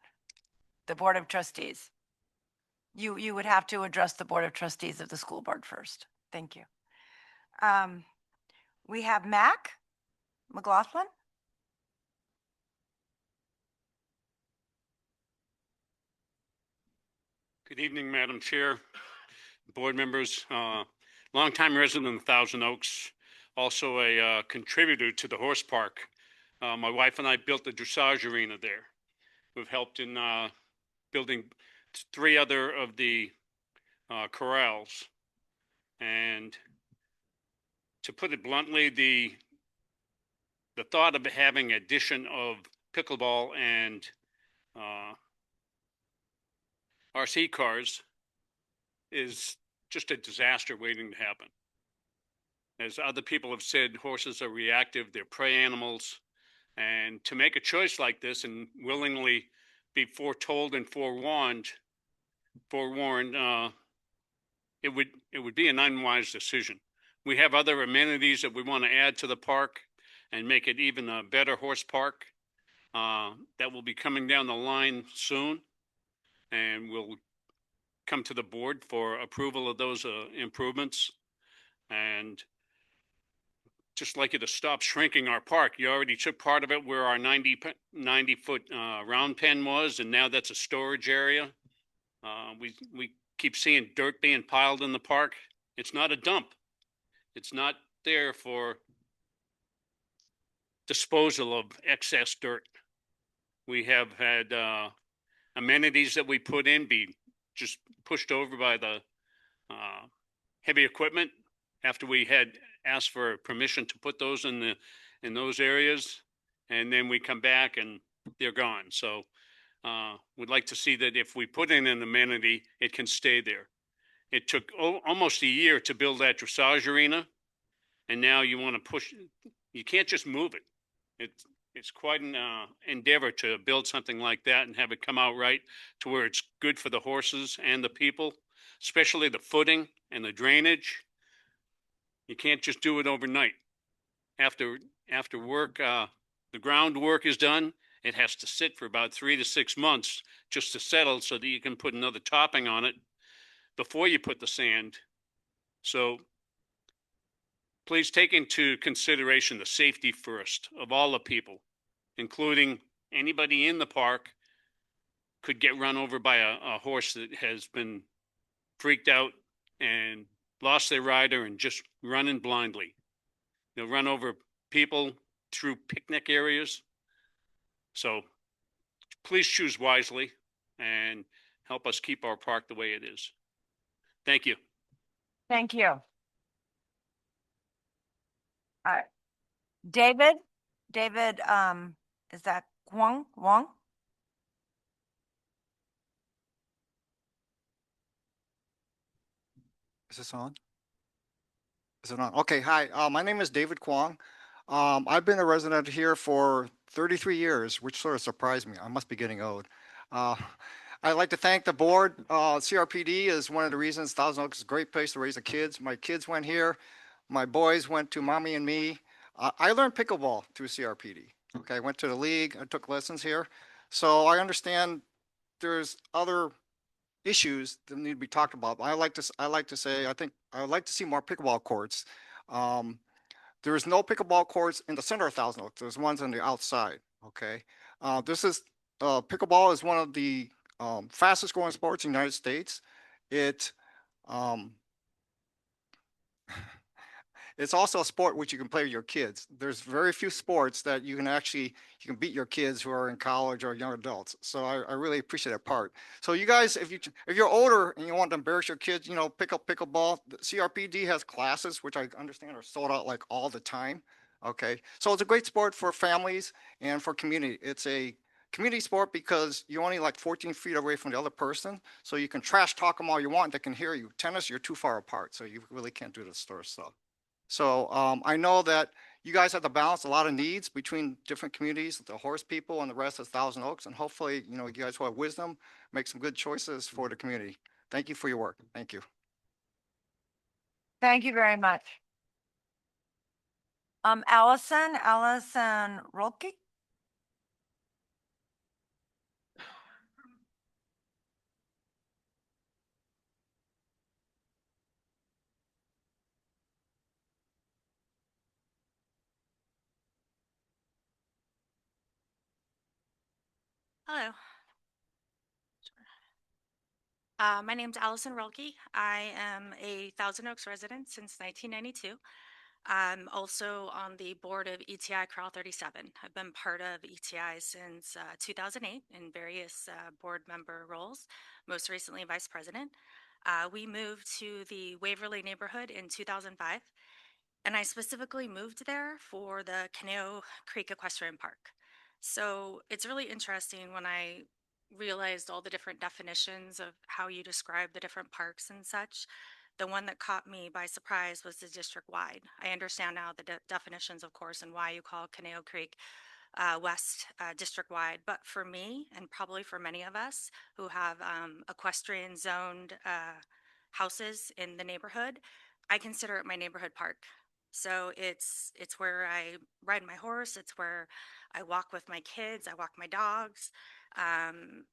The Board of Trustees. You would have to address the Board of Trustees of the school board first. Thank you. We have Mac McLaughlin. Good evening, Madam Chair, board members, longtime resident of Thousand Oaks, also a contributor to the horse park. My wife and I built the dressage arena there. We've helped in building 3 other of the corrals. And to put it bluntly, the thought of having addition of pickleball and RC cars is just a disaster waiting to happen. As other people have said, horses are reactive, they're prey animals. And to make a choice like this and willingly be foretold and forewarned, it would be an unwise decision. We have other amenities that we want to add to the park and make it even a better horse park that will be coming down the line soon. And we'll come to the board for approval of those improvements. And just like you to stop shrinking our park. You already took part of it where our 90-foot round pen was, and now that's a storage area. We keep seeing dirt being piled in the park. It's not a dump. It's not there for disposal of excess dirt. We have had amenities that we put in be just pushed over by the heavy equipment after we had asked for permission to put those in those areas, and then we come back and they're gone. So we'd like to see that if we put in an amenity, it can stay there. It took almost a year to build that dressage arena, and now you want to push. You can't just move it. It's quite an endeavor to build something like that and have it come out right to where it's good for the horses and the people, especially the footing and the drainage. You can't just do it overnight. After work, the groundwork is done. It has to sit for about 3 to 6 months just to settle so that you can put another topping on it before you put the sand. So please take into consideration the safety first of all the people, including anybody in the park could get run over by a horse that has been freaked out and lost their rider and just running blindly. They'll run over people through picnic areas. So please choose wisely and help us keep our park the way it is. Thank you. Thank you. All right. David, is that Wong? Is this on? Is it on? Okay, hi. My name is David Kwong. I've been a resident here for 33 years, which sort of surprised me. I must be getting old. I'd like to thank the board. CRPD is one of the reasons Thousand Oaks is a great place to raise the kids. My kids went here. My boys went to Mommy and Me. I learned pickleball through CRPD. Okay, I went to the league. I took lessons here. So I understand there's other issues that need to be talked about. I like to say, I think I would like to see more pickleball courts. There is no pickleball courts in the center of Thousand Oaks. There's ones on the outside. Okay, pickleball is one of the fastest growing sports in the United States. It It's also a sport which you can play with your kids. There's very few sports that you can beat your kids who are in college or young adults. So I really appreciate that part. So you guys, if you're older and you want to embarrass your kids, pick up pickleball. The CRPD has classes, which I understand are sold out like all the time. Okay, so it's a great sport for families and for community. It's a community sport because you're only like 14 feet away from the other person, so you can trash talk them all you want. They can hear you. Tennis, you're too far apart, so you really can't do this sort of stuff. So I know that you guys have to balance a lot of needs between different communities, the horse people and the rest of Thousand Oaks, and hopefully, you guys will have wisdom, make some good choices for the community. Thank you for your work. Thank you. Thank you very much. Allison Rolke? Hello. My name's Allison Rolke. I am a Thousand Oaks resident since 1992. I'm also on the board of ETI Corral 37. I've been part of ETI since 2008 in various board member roles, most recently vice president. We moved to the Waverly neighborhood in 2005, and I specifically moved there for the Conejo Creek Equestrian Park. So it's really interesting when I realized all the different definitions of how you describe the different parks and such. The one that caught me by surprise was the district wide. I understand now the definitions, of course, and why you call Conejo Creek West district wide. But for me, and probably for many of us who have equestrian zoned houses in the neighborhood, I consider it my neighborhood park. So it's where I ride my horse. It's where I walk with my kids. I walk my dogs.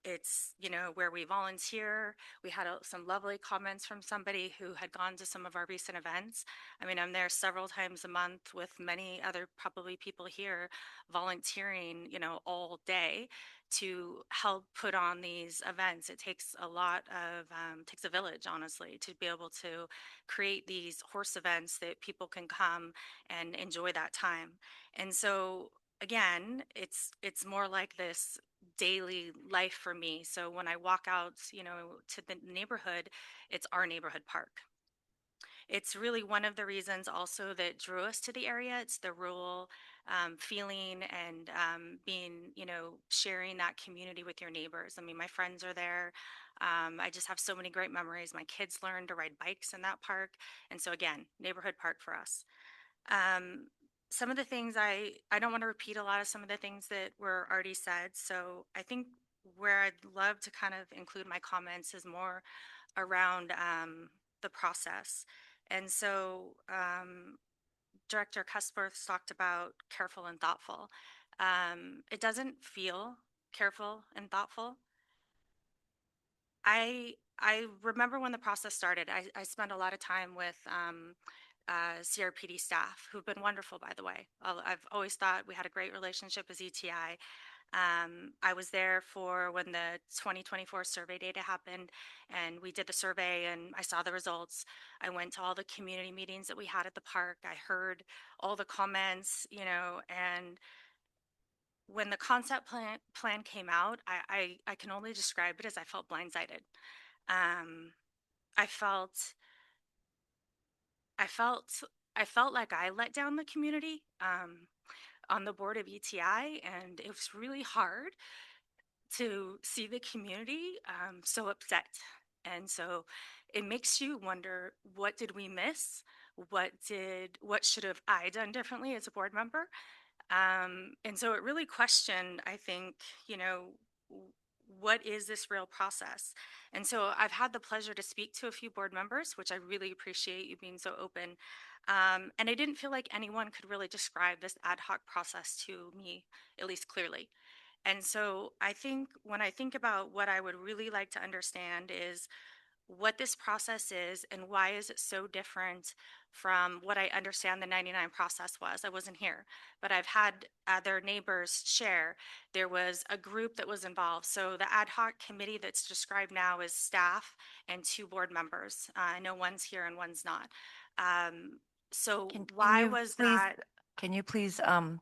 It's where we volunteer. We had some lovely comments from somebody who had gone to some of our recent events. I mean, I'm there several times a month with many other probably people here volunteering, all day to help put on these events. It takes a lot of takes a village, honestly, to be able to create these horse events that people can come and enjoy that time. And so again, it's more like this daily life for me. So when I walk out, to the neighborhood, it's our neighborhood park. It's really one of the reasons also that drew us to the area. It's the rural feeling and being, sharing that community with your neighbors. I mean, my friends are there. I just have so many great memories. My kids learned to ride bikes in that park. And so again, neighborhood park for us. Some of the things I don't want to repeat a lot of some of the things that were already said. So I think where I'd love to kind of include my comments is more around the process. And so Director Cuthbert's talked about careful and thoughtful. It doesn't feel careful and thoughtful. I remember when the process started, I spent a lot of time with CRPD staff who've been wonderful, by the way. I've always thought we had a great relationship as ETI. I was there for when the 2024 survey data happened, and we did the survey and I saw the results. I went to all the community meetings that we had at the park. I heard all the comments, and when the concept plan came out, I can only describe it as I felt blindsided. Um, I felt I felt I felt like I let down the community on the board of ETI, and it was really hard to see the community so upset. And so it makes you wonder, what did we miss? What should have I done differently as a board member? And so it really questioned, I think, what is this real process? And so I've had the pleasure to speak to a few board members, which I really appreciate you being so open. And I didn't feel like anyone could really describe this ad hoc process to me, at least clearly. And so I think when I think about what I would really like to understand is what this process is and why is it so different from what I understand the 99 process was. I wasn't here, but I've had other neighbors share. There was a group that was involved. So the ad hoc committee that's described now is staff and 2 board members. I know one's here and one's not. So Can why you was please- that? Can you please wrap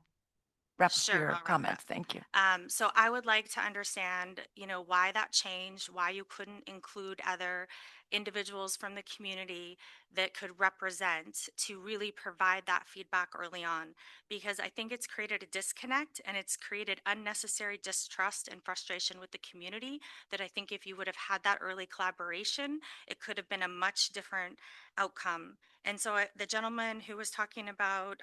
up Sure, your I'll wrap it comments? up. Thank you. So I would like to understand, why that changed, why you couldn't include other individuals from the community that could represent to really provide that feedback early on. Because I think it's created a disconnect and it's created unnecessary distrust and frustration with the community that I think if you would have had that early collaboration, it could have been a much different outcome. And so the gentleman who was talking about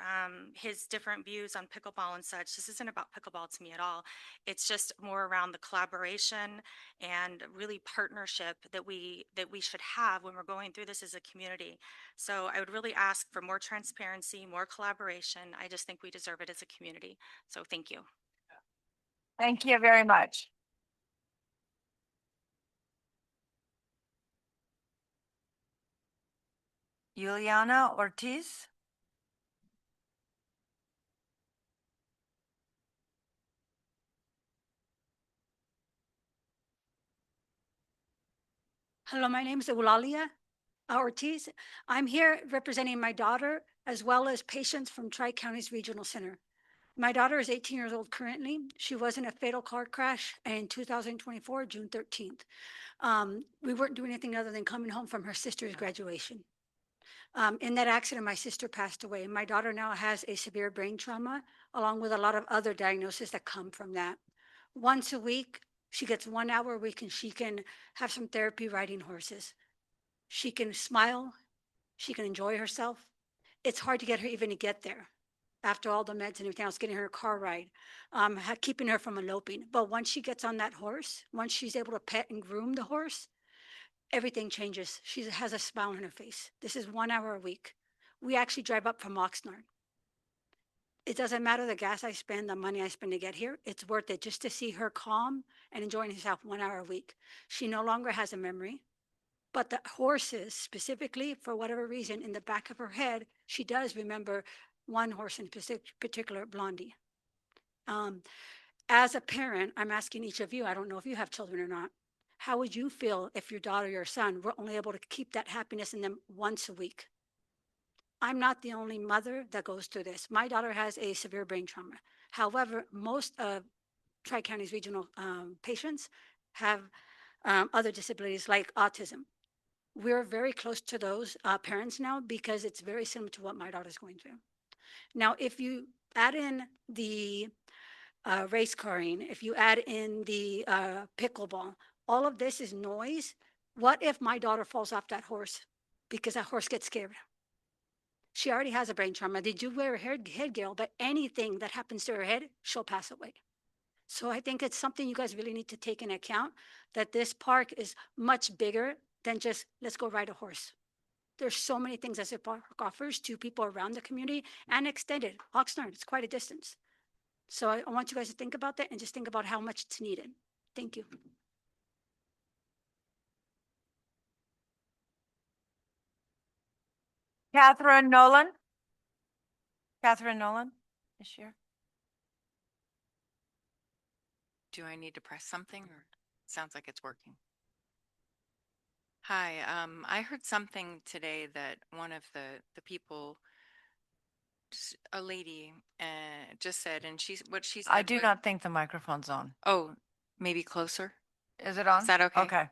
his different views on pickleball and such, this isn't about pickleball to me at all. It's just more around the collaboration and really partnership that we should have when we're going through this as a community. So I would really ask for more transparency, more collaboration. I just think we deserve it as a community. So thank you. Thank you very much. Juliana Ortiz. Hello, my name is Eulalia Ortiz. I'm here representing my daughter as well as patients from Tri-Counties Regional Center. My daughter is 18 years old currently. She was in a fatal car crash in 2024, June 13th. We weren't doing anything other than coming home from her sister's graduation. In that accident, my sister passed away. My daughter now has a severe brain trauma, along with a lot of other diagnoses that come from that. Once a week, she gets 1 hour a week and she can have some therapy riding horses. She can smile. She can enjoy herself. It's hard to get her even to get there after all the meds and everything else, getting her a car ride, keeping her from eloping. But once she gets on that horse, once she's able to pet and groom the horse, everything changes. She has a smile on her face. This is 1 hour a week. We actually drive up from Oxnard. It doesn't matter the gas I spend, the money I spend to get here. It's worth it just to see her calm and enjoying herself 1 hour a week. She no longer has a memory, but the horses specifically, for whatever reason, in the back of her head, she does remember one horse in particular, Blondie. As a parent, I'm asking each of you, I don't know if you have children or not, how would you feel if your daughter or your son were only able to keep that happiness in them once a week? I'm not the only mother that goes through this. My daughter has a severe brain trauma. However, most of Tri-Counties regional patients have other disabilities like autism. We're very close to those parents now because it's very similar to what my daughter's going through. Now, if you add in the race carring, if you add in the pickleball, all of this is noise. What if my daughter falls off that horse because that horse gets scared? She already has a brain trauma. They do wear a headgear, but anything that happens to her head, she'll pass away. So I think it's something you guys really need to take into account, that this park is much bigger than just, let's go ride a horse. There's so many things that this park offers to people around the community and extended. Oxnard, it's quite a distance. So I want you guys to think about that and just think about how much it's needed. Thank you. Catherine Nolan. Catherine Nolan is here. Do I need to press something or sounds like it's working? Hi, I heard something today that one of the people, a lady, just said, and what she said. I do not think the microphone's on. Oh, maybe closer. Is it on? Is that okay? Okay.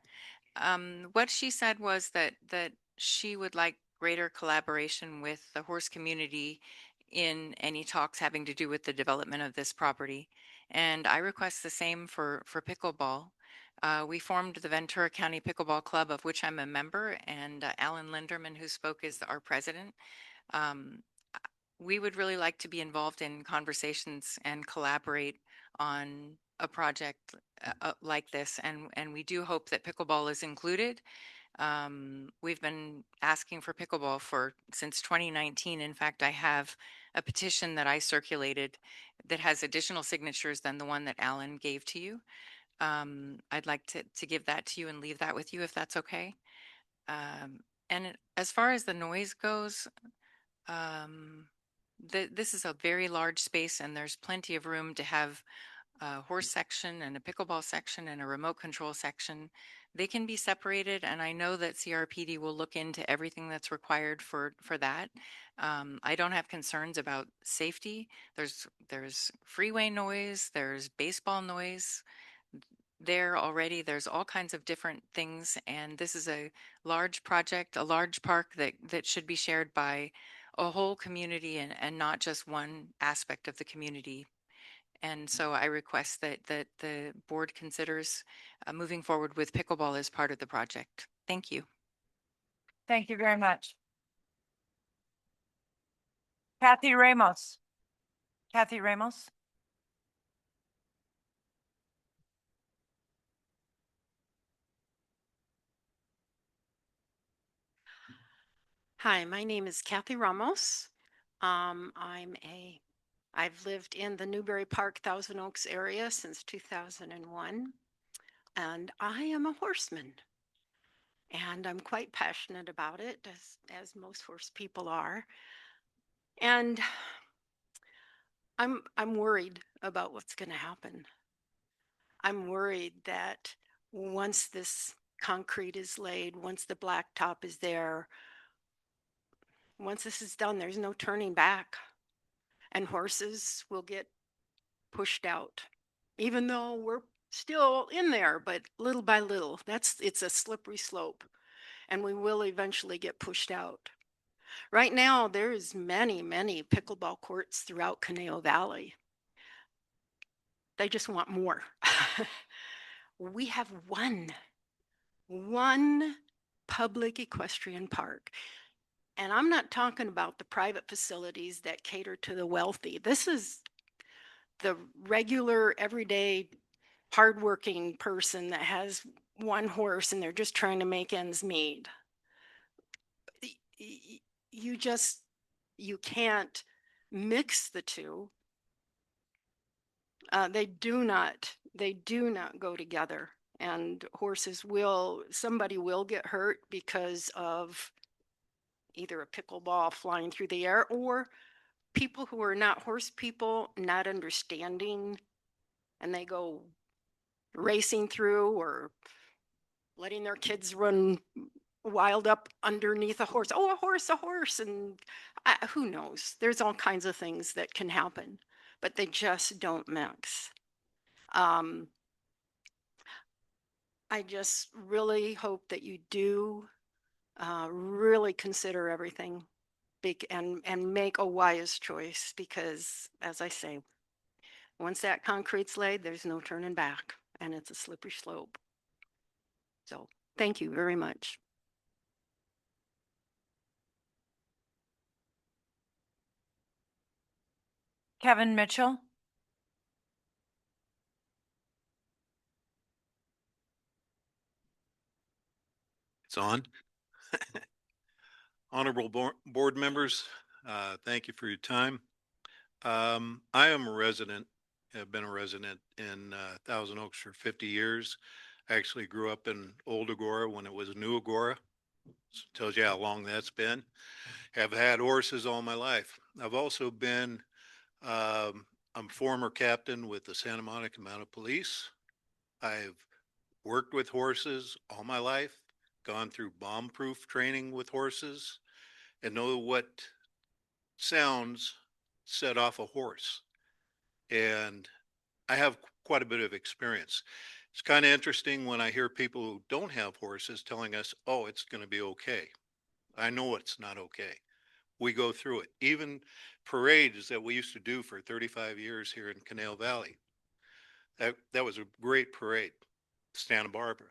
What she said was that she would like greater collaboration with the horse community in any talks having to do with the development of this property. And I request the same for pickleball. We formed the Ventura County Pickleball Club, of which I'm a member, and Alan Linderman, who spoke, is our president. We would really like to be involved in conversations and collaborate on a project like this, and we do hope that pickleball is included. We've been asking for pickleball since 2019. In fact, I have a petition that I circulated that has additional signatures than the one that Alan gave to you. I'd like to give that to you and leave that with you if that's okay. And as far as the noise goes, this is a very large space and there's plenty of room to have a horse section and a pickleball section and a remote control section. they can be separated, and I know that CRPD will look into everything that's required for that. I don't have concerns about safety. There's freeway noise, there's baseball noise there already. There's all kinds of different things, and this is a large project, a large park that should be shared by a whole community and not just one aspect of the community. And so I request that the board considers moving forward with pickleball as part of the project. Thank you. Thank you very much. Kathy Ramos. Kathy Ramos. Hi, my name is Kathy Ramos. I've lived in the Newberry Park, Thousand Oaks area since 2001, and I am a horseman. And I'm quite passionate about it, as most horse people are. And I'm worried about what's going to happen. I'm worried that once this concrete is laid, once the blacktop is there, once this is done, there's no turning back. And horses will get pushed out, even though we're still in there, but little by little. It's a slippery slope, and we will eventually get pushed out. Right now, there's many pickleball courts throughout Conejo Valley. They just want more. We have one public equestrian park. And I'm not talking about the private facilities that cater to the wealthy. This is the regular, everyday, hardworking person that has one horse and they're just trying to make ends meet. You can't mix the two. They do not go together. And somebody will get hurt because of either a pickleball flying through the air or people who are not horse people not understanding, and they go racing through or letting their kids run wild up underneath a horse. Oh, a horse. And who knows? There's all kinds of things that can happen, but they just don't mix. I just really hope that you do really consider everything and make a wise choice, because, as I say, once that concrete's laid, there's no turning back, and it's a slippery slope. So thank you very much. Kevin Mitchell. It's on. Honorable board members, thank you for your time. I am a resident, have been a resident in Thousand Oaks for 50 years. I actually grew up in Old Agora when it was New Agora. So tells you how long that's been. Have had horses all my life. I've also been, I'm former captain with the Santa Monica Mounted Police. I've worked with horses all my life, gone through bomb-proof training with horses, and know what sounds set off a horse. And I have quite a bit of experience. It's kind of interesting when I hear people who don't have horses telling us, oh, it's going to be okay. I know it's not okay. We go through it. Even parades that we used to do for 35 years here in Conejo Valley. That was a great parade. Santa Barbara,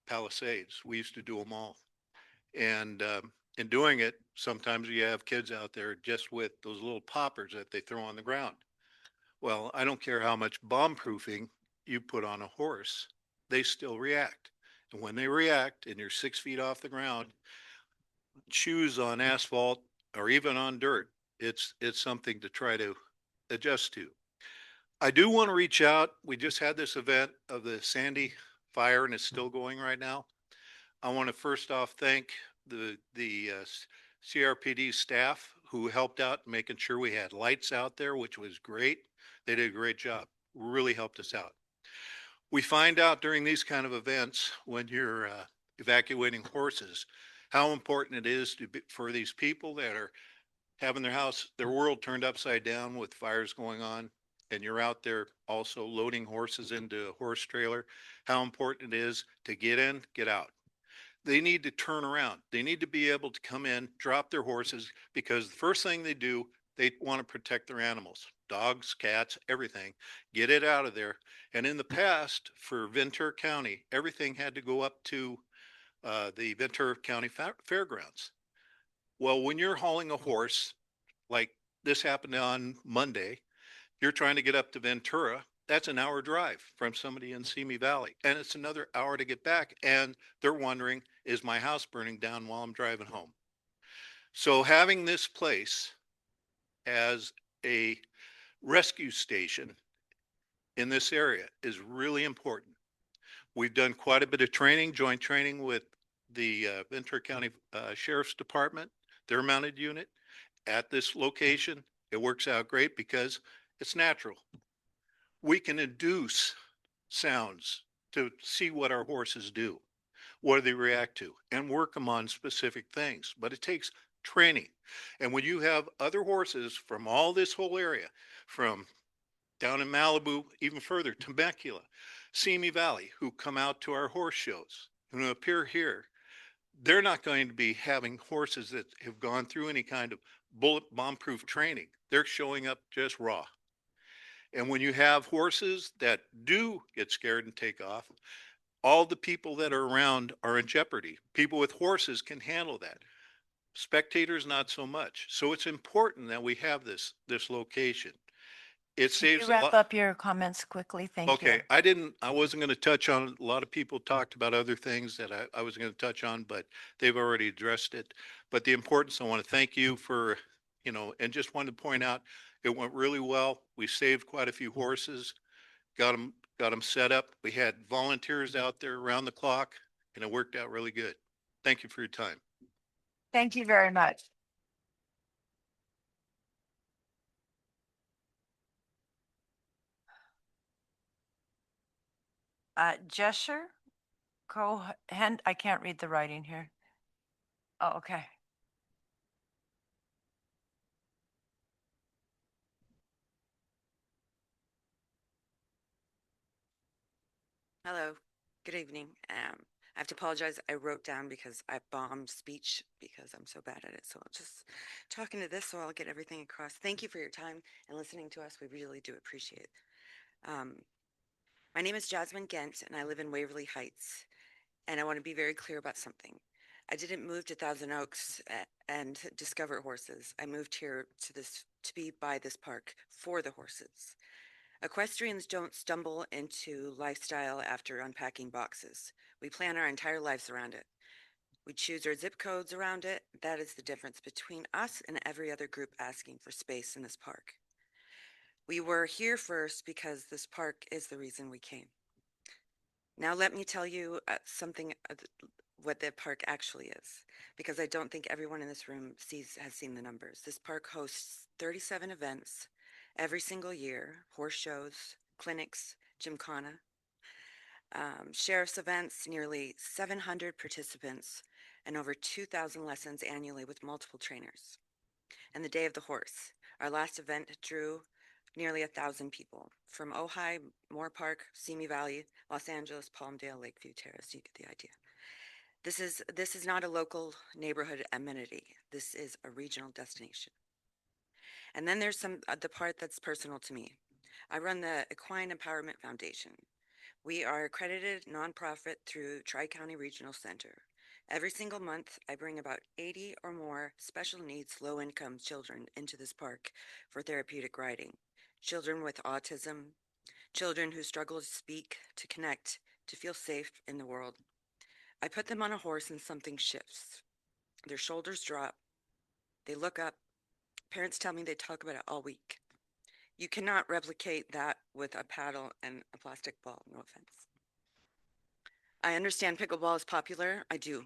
Palisades, we used to do them all. And in doing it, sometimes you have kids out there just with those little poppers that they throw on the ground. Well, I don't care how much bomb proofing you put on a horse, they still react. And when they react and you're 6 feet off the ground, shoes on asphalt or even on dirt, it's something to try to adjust to. I do want to reach out. We just had this event of the Sandy fire and it's still going right now. I want to first off thank the CRPD staff who helped out making sure we had lights out there, which was great. They did a great job, really helped us out. We find out during these kind of events, when you're evacuating horses, how important it is for these people that are having their house, their world turned upside down with fires going on, and you're out there also loading horses into a horse trailer, how important it is to get in, get out. They need to turn around. They need to be able to come in, drop their horses, because the first thing they do, they want to protect their animals, dogs, cats, everything, get it out of there. And in the past, for Ventura County, everything had to go up to the Ventura County Fairgrounds. Well, when you're hauling a horse, like this happened on Monday, you're trying to get up to Ventura. That's an hour drive from somebody in Simi Valley, and it's another hour to get back. And they're wondering, is my house burning down while I'm driving home? So having this place as a rescue station in this area is really important. We've done quite a bit of training, joint training with the Ventura County Sheriff's Department, their mounted unit at this location. It works out great because it's natural. We can induce sounds to see what our horses do, what do they react to, and work them on specific things. But it takes training. And when you have other horses from all this whole area, from down in Malibu, even further, Temecula, Simi Valley, who come out to our horse shows, who appear here, they're not going to be having horses that have gone through any kind of bullet bomb proof training. They're showing up just raw. And when you have horses that do get scared and take off, all the people that are around are in jeopardy. People with horses can handle that. Spectators, not so much. So it's important that we have this location. It Could saves you a wrap lot. up your comments quickly? Thank you. Okay, I wasn't going to touch on, a lot of people talked about other things that I was going to touch on, but they've already addressed it. But the importance, I want to thank you for, and just wanted to point out, it went really well. We saved quite a few horses, got them set up. We had volunteers out there around the clock, and it worked out really good. Thank you for your time. Thank you very much. Jesher Cohen, I can't read the writing here. Oh, okay. Hello, good evening. I have to apologize. I wrote down because I bombed speech because I'm so bad at it. So I'll just talking to this so I'll get everything across. Thank you for your time and listening to us. We really do appreciate it. My name is Jasmine Gent and I live in Waverly Heights. And I want to be very clear about something. I didn't move to Thousand Oaks and discover horses. I moved here to be by this park for the horses. Equestrians don't stumble into lifestyle after unpacking boxes. We plan our entire lives around it. We choose our zip codes around it. That is the difference between us and every other group asking for space in this park. We were here first because this park is the reason we came. Now let me tell you something what the park actually is, because I don't think everyone in this room has seen the numbers. This park hosts 37 events every single year: horse shows, clinics, gymkhana, sheriff's events, nearly 700 participants, and over 2,000 lessons annually with multiple trainers. And the Day of the Horse, our last event, drew nearly 1,000 people from Ojai, Moore Park, Simi Valley, Los Angeles, Palmdale, Lakeview Terrace. You get the idea. This is not a local neighborhood amenity. This is a regional destination. And then there's the part that's personal to me. I run the Equine Empowerment Foundation. We are accredited nonprofit through Tri-County Regional Center. Every single month, I bring about 80 or more special needs, low-income children into this park for therapeutic riding. Children with autism, children who struggle to speak, to connect, to feel safe in the world. I put them on a horse and something shifts. Their shoulders drop. They look up. Parents tell me they talk about it all week. You cannot replicate that with a paddle and a plastic ball, no offense. I understand pickleball is popular. I do.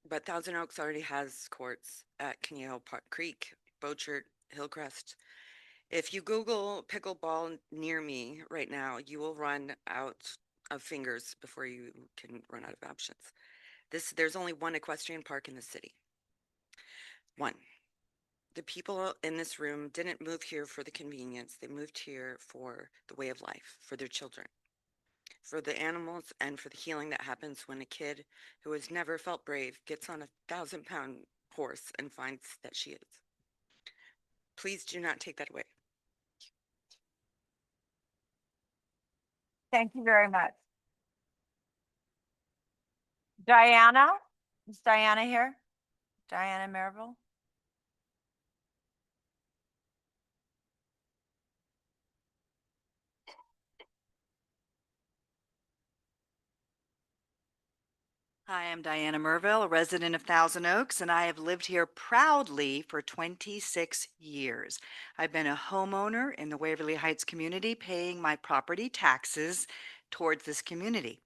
But Thousand Oaks already has courts at Conejo Creek, Bochert, Hillcrest. If you Google pickleball near me right now, you will run out of fingers before you can run out of options. There's only one equestrian park in the city. One. The people in this room didn't move here for the convenience. They moved here for the way of life, for their children, for the animals, and for the healing that happens when a kid who has never felt brave gets on a 1,000-pound horse and finds that she is. Please do not take that away. Thank you very much. Diana? Is Diana here? Diana Marable? Hi, I'm Diana Merville, a resident of Thousand Oaks, and I have lived here proudly for 26 years. I've been a homeowner in the Waverly Heights community, paying my property taxes towards this community.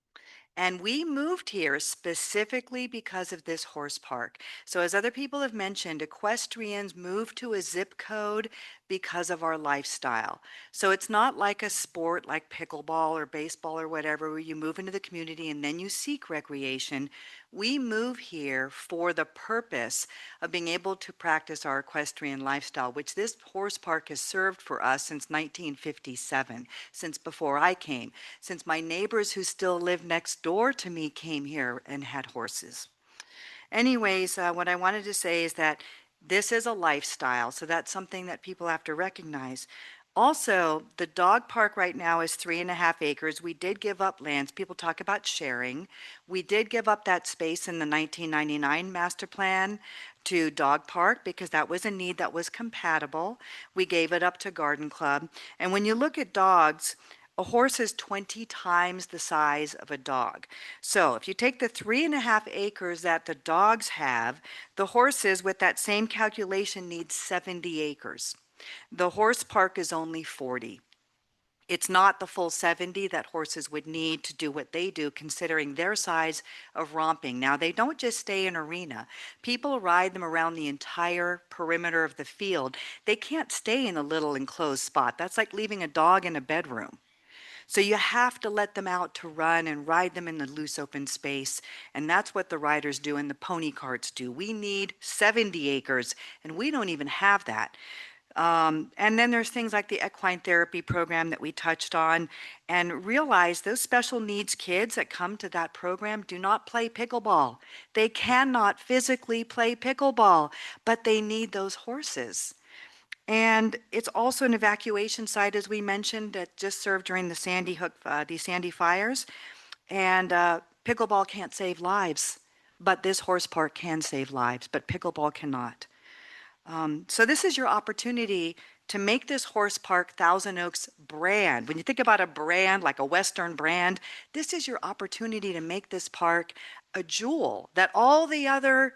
And we moved here specifically because of this horse park. So as other people have mentioned, equestrians move to a zip code because of our lifestyle. So it's not like a sport like pickleball or baseball or whatever, where you move into the community and then you seek recreation. We move here for the purpose of being able to practice our equestrian lifestyle, which this horse park has served for us since 1957, since before I came, since my neighbors who still live next door to me came here and had horses. Anyways, what I wanted to say is that this is a lifestyle, so that's something that people have to recognize. Also, the dog park right now is 3.5 acres. We did give up lands. People talk about sharing. We did give up that space in the 1999 master plan to dog park because that was a need that was compatible. We gave it up to garden club. And when you look at dogs, a horse is 20 times the size of a dog. So if you take the 3.5 acres that the dogs have, the horses with that same calculation need 70 acres. The horse park is only 40. It's not the full 70 that horses would need to do what they do, considering their size of romping. Now, they don't just stay in arena. People ride them around the entire perimeter of the field. They can't stay in a little enclosed spot. That's like leaving a dog in a bedroom. So you have to let them out to run and ride them in the loose open space. And that's what the riders do and the pony carts do. We need 70 acres, and we don't even have that. And then there's things like the equine therapy program that we touched on, and realize those special needs kids that come to that program do not play pickleball. They cannot physically play pickleball, but they need those horses. And it's also an evacuation site, as we mentioned, that just served during the Sandy fires. And pickleball can't save lives, but this horse park can save lives, but pickleball cannot. So this is your opportunity to make this horse park Thousand Oaks brand. When you think about a brand, like a Western brand, this is your opportunity to make this park a jewel that all the other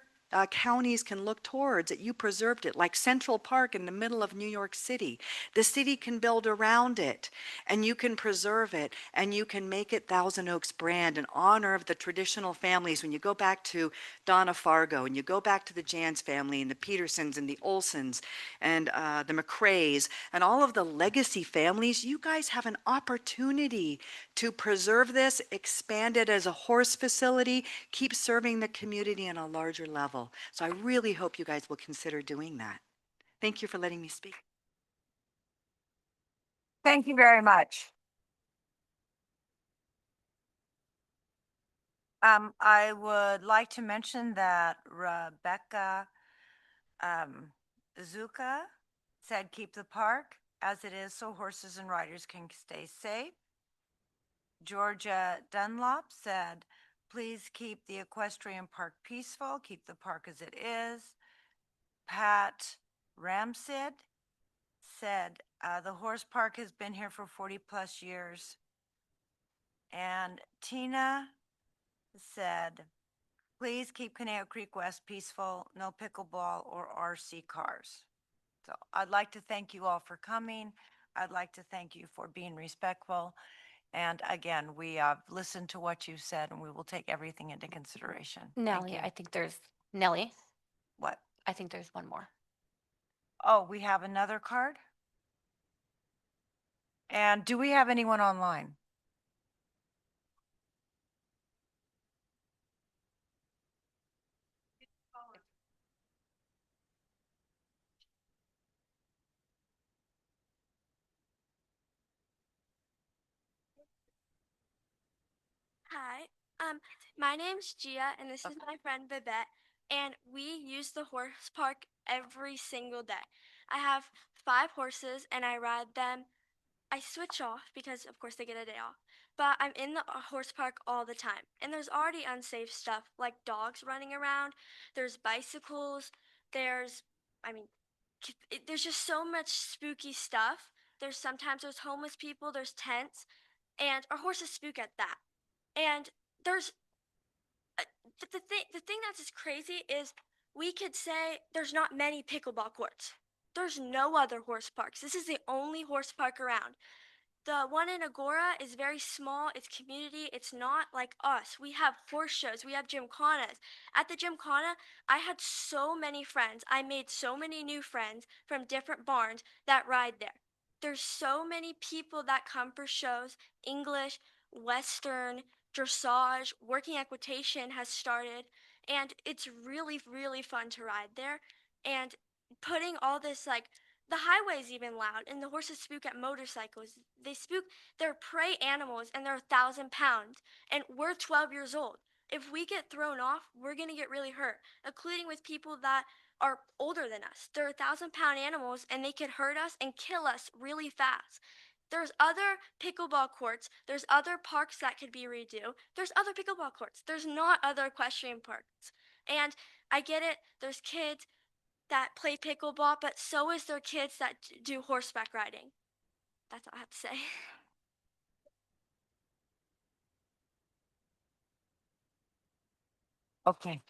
counties can look towards, that you preserved it, like Central Park in the middle of New York City. The city can build around it, and you can preserve it, and you can make it Thousand Oaks brand in honor of the traditional families. When you go back to Donna Fargo, and you go back to the Jans family, and the Petersons, and the Olsons, and the McRaes, and all of the legacy families, you guys have an opportunity to preserve this, expand it as a horse facility, keep serving the community on a larger level. So I really hope you guys will consider doing that. Thank you for letting me speak. Thank you very much. I would like to mention that Rebecca Zuka said, keep the park as it is so horses and riders can stay safe. Georgia Dunlop said, please keep the equestrian park peaceful, keep the park as it is. Pat Ramsid said, the horse park has been here for 40 plus years. And Tina said, please keep Conejo Creek West peaceful, no pickleball or RC cars. So I'd like to thank you all for coming. I'd like to thank you for being respectful. And again, we listened to what you said, and we will take everything into consideration. Thank Nellie, you. I think there's Nellie. What? I think there's one more. Oh, we have another card? And do we have anyone online? Hi, my name's Gia, and this is my friend Babette, and we use the horse park every single day. I have 5 horses, and I ride them. I switch off because, of course, they get a day off, but I'm in the horse park all the time. And there's already unsafe stuff like dogs running around, there's bicycles, there's, I mean, there's just so much spooky stuff. There's homeless people, there's tents, and our horses spook at that. And there's the thing that's just crazy is we could say there's not many pickleball courts. There's no other horse parks. This is the only horse park around. The one in Agora is very small. It's community. It's not like us. We have horse shows. We have gymkhanas. At the gymkhana, I had so many friends. I made so many new friends from different barns that ride there. There's so many people that come for shows. English, Western, dressage, working equitation has started. And it's really, really fun to ride there. And putting all this like the highway's even loud, and the horses spook at motorcycles. They spook their prey animals, and they're 1,000 pounds, and we're 12 years old. If we get thrown off, we're gonna get really hurt, including with people that are older than us. They're 1,000 pound animals, and they could hurt us and kill us really fast. There's other pickleball courts. There's other parks that could be redo. There's other pickleball courts. There's not other equestrian parks. And I get it. There's kids that play pickleball, but so is there kids that do horseback riding. That's all I have to say. Okay.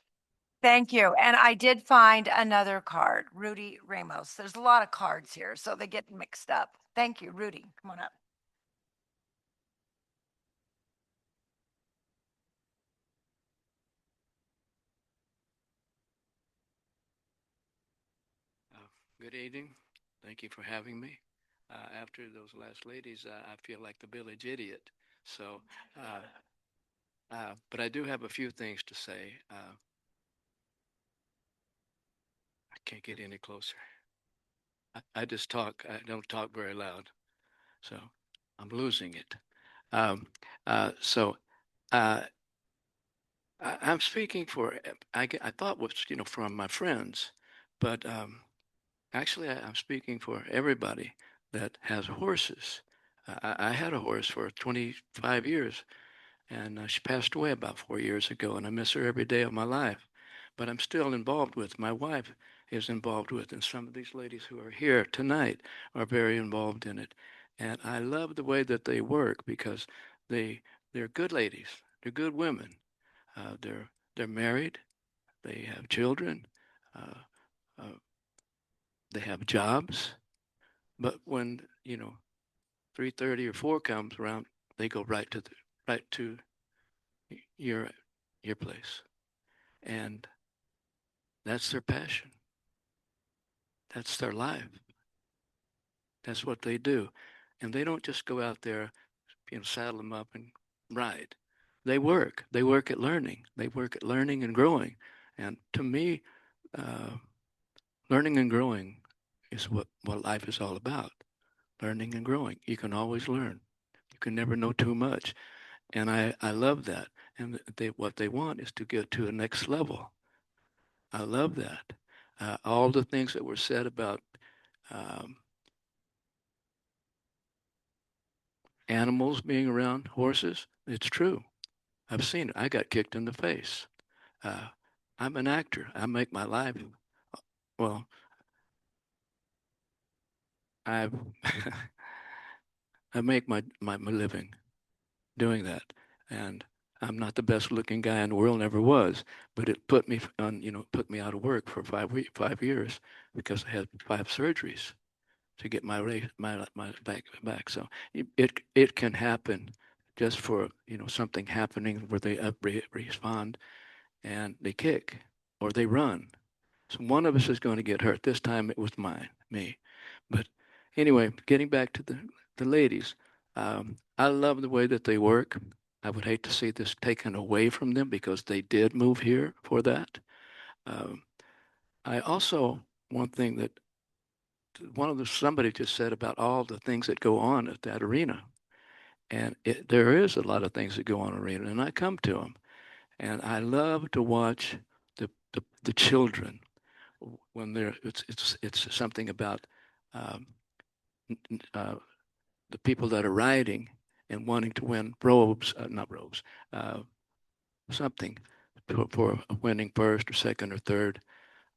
Thank you. And I did find another card, Rudy Ramos. There's a lot of cards here, so they get mixed up. Thank you, Rudy. Come on up. Good evening. Thank you for having me. After those last ladies, I feel like the village idiot. So, but I do have a few things to say. I can't get any closer. I just talk. I don't talk very loud, so I'm losing it. Um, so I'm speaking for. I thought was from my friends, but actually I'm speaking for everybody that has horses. I had a horse for 25 years, and she passed away about 4 years ago, and I miss her every day of my life. But I'm still involved with. My wife is involved with, and some of these ladies who are here tonight are very involved in it. And I love the way that they work because they they're good ladies. They're good women. They're married. They have children. Uh, uh, they have jobs. But when 3:30 or 4 comes around, they go right to your your place, and that's their passion. That's their life. That's what they do, and they don't just go out there, saddle them up and ride. They work. They work at learning. They work at learning and growing. And to me, uh, learning and growing is what life is all about. Learning and growing. You can always learn. You can never know too much. And I love that. And what they want is to get to a next level. I love that. All the things that were said about um, animals being around horses, it's true. I've seen it. I got kicked in the face. Uh, I'm an actor. I make my life. Well, I I make my living doing that, and I'm not the best looking guy in the world, never was, but it put me out of work for 5 years because I had 5 surgeries to get my back. So it can happen just for something happening where they respond and they kick or they run. So one of us is going to get hurt. This time it was me. But anyway, getting back to the ladies, I love the way that they work. I would hate to see this taken away from them because they did move here for that. Um, I also, one thing that somebody just said about all the things that go on at that arena. And there is a lot of things that go on in arena, and I come to them. And I love to watch the children when it's something about um, the people that are riding and wanting to win robes, not robes, something for winning first or second or third.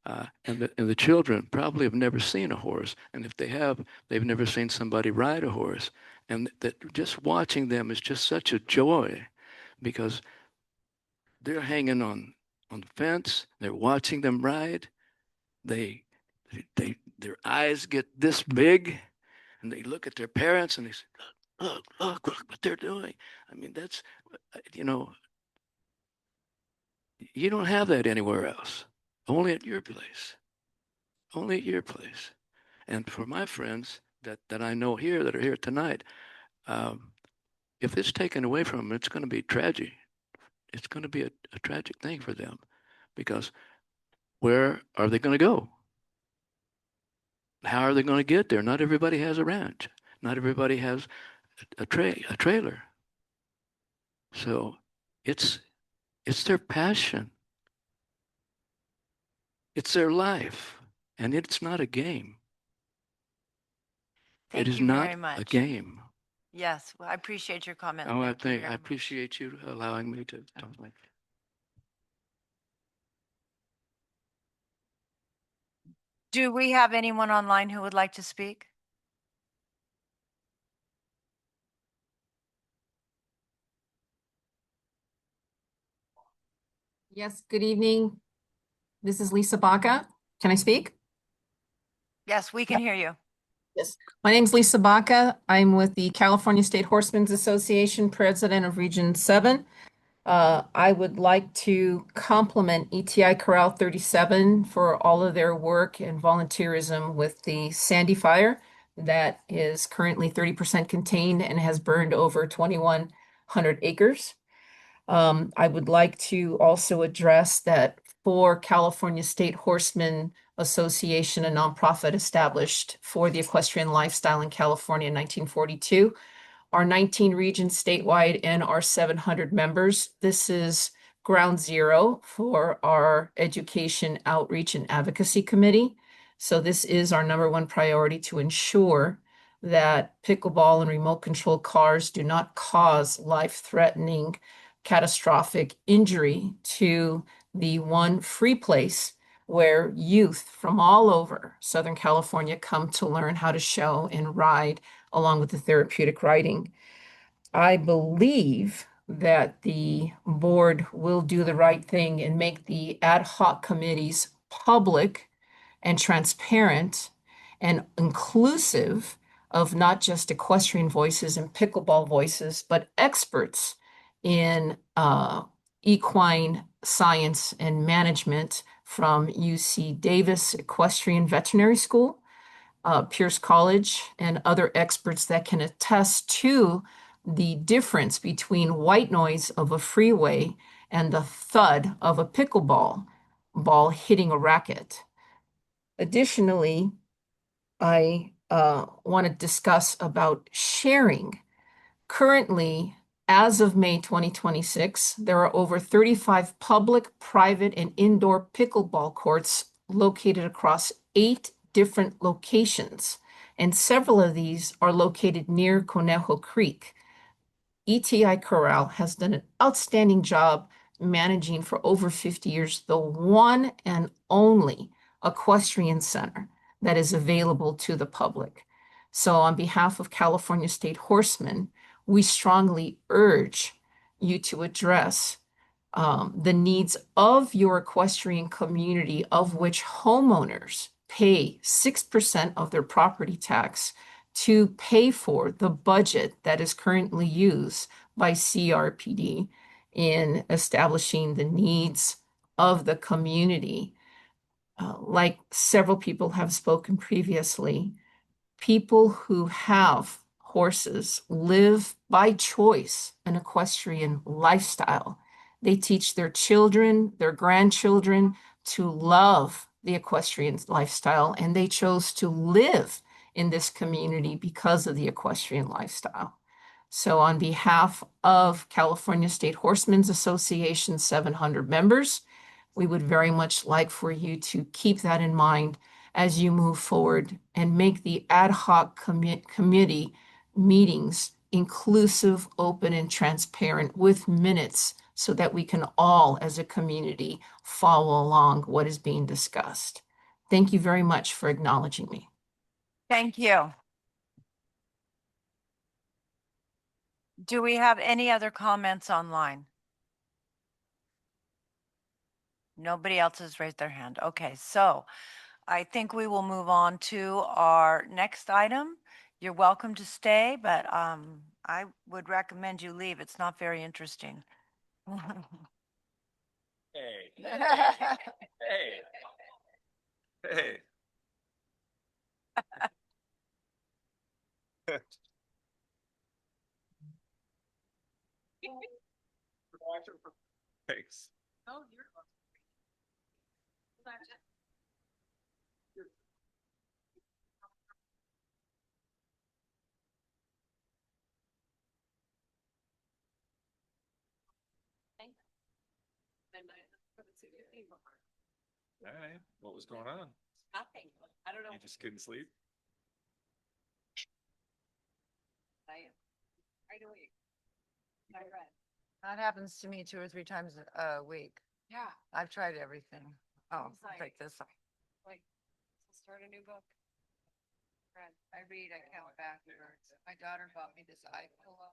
And the children probably have never seen a horse. And if they have, they've never seen somebody ride a horse. And that just watching them is just such a joy because they're hanging on the fence. They're watching them ride. They, their eyes get this big and they look at their parents and they say, look what they're doing. I mean, that's, you know, you don't have that anywhere else. Only at your place. Only at your place. And for my friends that I know here that are here tonight, if it's taken away from them, it's going to be tragic. It's going to be a tragic thing for them because where are they going to go? How are they going to get there? Not everybody has a ranch. Not everybody has a trailer. So it's their passion. It's their life. And it's not a game. Thank It is you not very much. a game. Yes, well, I appreciate your comment. Oh, Thank you very I much. appreciate you allowing me to talk like that. Do we have anyone online who would like to speak? Yes, good evening. This is Lisa Baca. Can I speak? Yes, we can hear you. Yes. My name is Lisa Baca. I'm with the California State Horsemen's Association, president of Region 7. I would like to compliment ETI Corral 37 for all of their work and volunteerism with the Sandy Fire that is currently 30% contained and has burned over 2,100 acres. I would like to also address that for California State Horsemen Association, a nonprofit established for the equestrian lifestyle in California in 1942, our 19 regions statewide and our 700 members. This is ground zero for our education, outreach, and advocacy committee. So this is our number one priority to ensure that pickleball and remote control cars do not cause life-threatening catastrophic injury to the one free place where youth from all over Southern California come to learn how to show and ride along with the therapeutic riding. I believe that the board will do the right thing and make the ad hoc committees public and transparent and inclusive of not just equestrian voices and pickleball voices, but experts in equine science and management from UC Davis Equestrian Veterinary School, Pierce College, and other experts that can attest to the difference between white noise of a freeway and the thud of a pickleball ball hitting a racket. Additionally, I want to discuss about sharing. Currently, as of May 2026, there are over 35 public, private, and indoor pickleball courts located across 8 different locations, and several of these are located near Conejo Creek. ETI Corral has done an outstanding job managing for over 50 years the one and only equestrian center that is available to the public. So on behalf of California State Horsemen, we strongly urge you to address the needs of your equestrian community, of which homeowners pay 6% of their property tax to pay for the budget that is currently used by CRPD in establishing the needs of the community. Like several people have spoken previously, people who have horses live by choice an equestrian lifestyle. They teach their children, their grandchildren to love the equestrian lifestyle, and they chose to live in this community because of the equestrian lifestyle. So on behalf of California State Horsemen's Association 700 members, we would very much like for you to keep that in mind as you move forward and make the ad hoc committee meetings inclusive, open, and transparent with minutes so that we can all, as a community, follow along what is being discussed. Thank you very much for acknowledging me. Thank you. Do we have any other comments online? Nobody else has raised their hand. Okay, so I think we will move on to our next item. You're welcome to stay, but I would recommend you leave. It's not very interesting. Hey. Hey. Hey. Thanks. Oh, you're. All right. What was going on? Nothing. I don't know. You just couldn't sleep? Right away. That happens to me 2 or 3 times a week. Yeah. I've tried everything. Oh, It's take this. Like, start a new book. I read, I count backwards. My daughter bought me this eye pillow.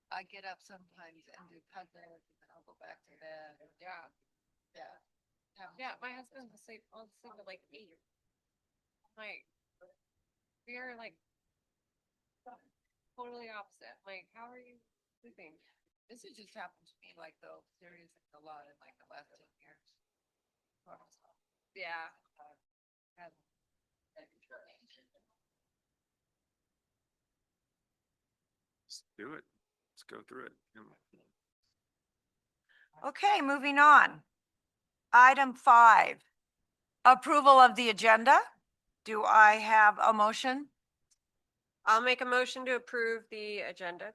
I get up sometimes and do puzzles and then I'll go back to bed. Yeah. Yeah. Yeah, my husband's asleep. I'll sleep at like 8. Like, we are like totally opposite. Like, how are you sleeping? This has just happened to me like though seriously a lot in like the last 10 years. Yeah. Let's do it. Let's go through it. Okay, moving on. Item 5, approval of the agenda. Do I have a motion? I'll make a motion to approve the agenda.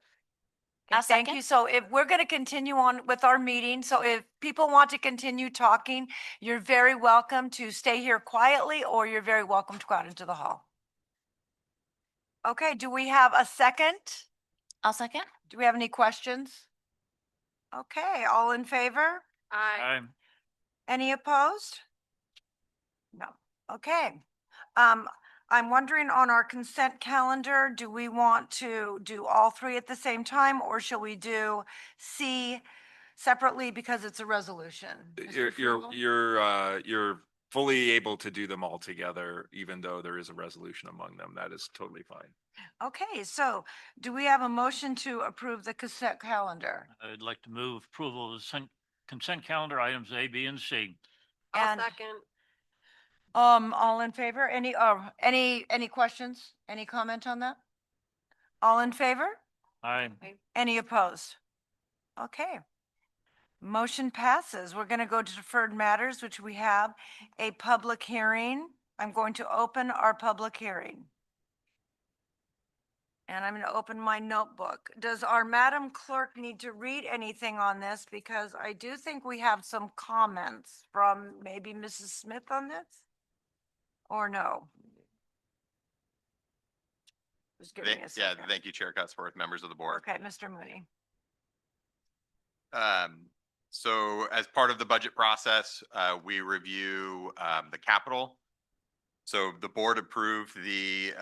Okay, thank you. So if we're going to continue on with our meeting, so if people want to continue talking, you're very welcome to stay here quietly or you're very welcome to go out into the hall. Okay, do we have a second? I'll second. Do we have any questions? Okay, all in favor? Aye. Any opposed? No. Okay. I'm wondering on our consent calendar, do we want to do all 3 at the same time or shall we do C separately because it's a resolution? You're fully able to do them all together, even though there is a resolution among them. That is totally fine. Okay, so do we have a motion to approve the consent calendar? I'd like to move approval of the consent calendar items A, B, and C. I'll second. All in favor? Any questions? Any comment on that? All in favor? Aye. Any opposed? Okay. Motion passes. We're going to go to deferred matters, which we have a public hearing. I'm going to open our public hearing. And I'm going to open my notebook. Does our Madam Clerk need to read anything on this? Because I do think we have some comments from maybe Mrs. Smith on this? Or no? Just give me a second. Thank you, Chair Cutsworth, members of the board. Okay, Mr. Mooney. So as part of the budget process, we review the capital. So the board approved the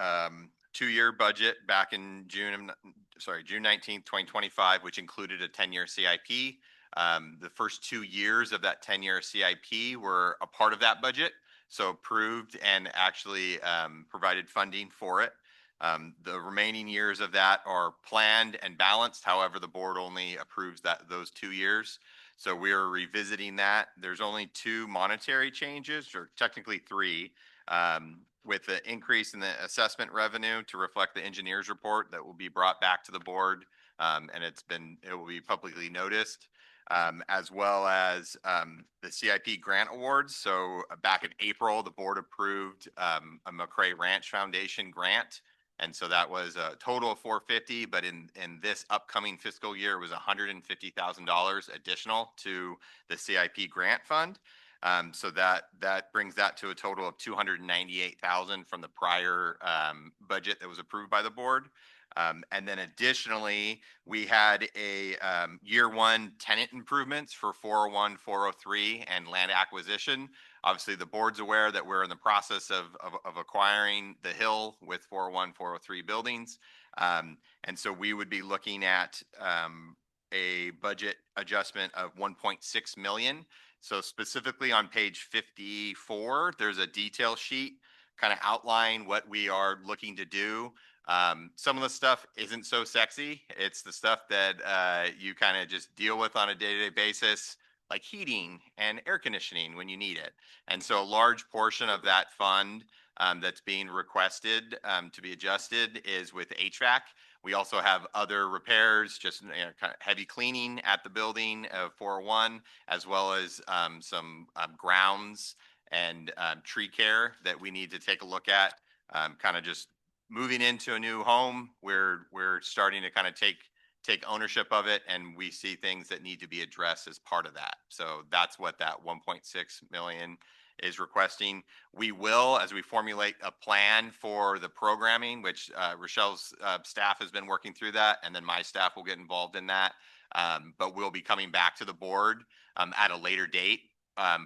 2-year budget back in June 19th, 2025, which included a 10-year CIP. The first 2 years of that 10-year CIP were a part of that budget, so approved and actually provided funding for it. The remaining years of that are planned and balanced. However, the board only approves those 2 years. So we are revisiting that. There's only 2 monetary changes, or technically 3, with the increase in the assessment revenue to reflect the engineer's report that will be brought back to the board, and it will be publicly noticed, as well as the CIP grant awards. So back in April, the board approved a McCrae Ranch Foundation grant And so that was a total of 450, but in this upcoming fiscal year, it was $150,000 additional to the CIP grant fund. So that brings that to a total of 298,000 from the prior budget that was approved by the board. And then additionally, we had a year one tenant improvements for 401, 403 and land acquisition. Obviously, the board's aware that we're in the process of acquiring the Hill with 401, 403 buildings. And so we would be looking at a budget adjustment of 1.6 million. So specifically on page 54, there's a detail sheet kind of outline what we are looking to do. Some of the stuff isn't so sexy. It's the stuff that you kind of just deal with on a day-to-day basis, like heating and air conditioning when you need it. And so a large portion of that fund that's being requested to be adjusted is with HVAC. We also have other repairs, just kind of heavy cleaning at the building of 401, as well as some grounds and tree care that we need to take a look at. Kind of just moving into a new home, we're starting to kind of take ownership of it, and we see things that need to be addressed as part of that. So that's what that 1.6 million is requesting. We will, as we formulate a plan for the programming, which Rochelle's staff has been working through that, and then my staff will get involved in that. But we'll be coming back to the board at a later date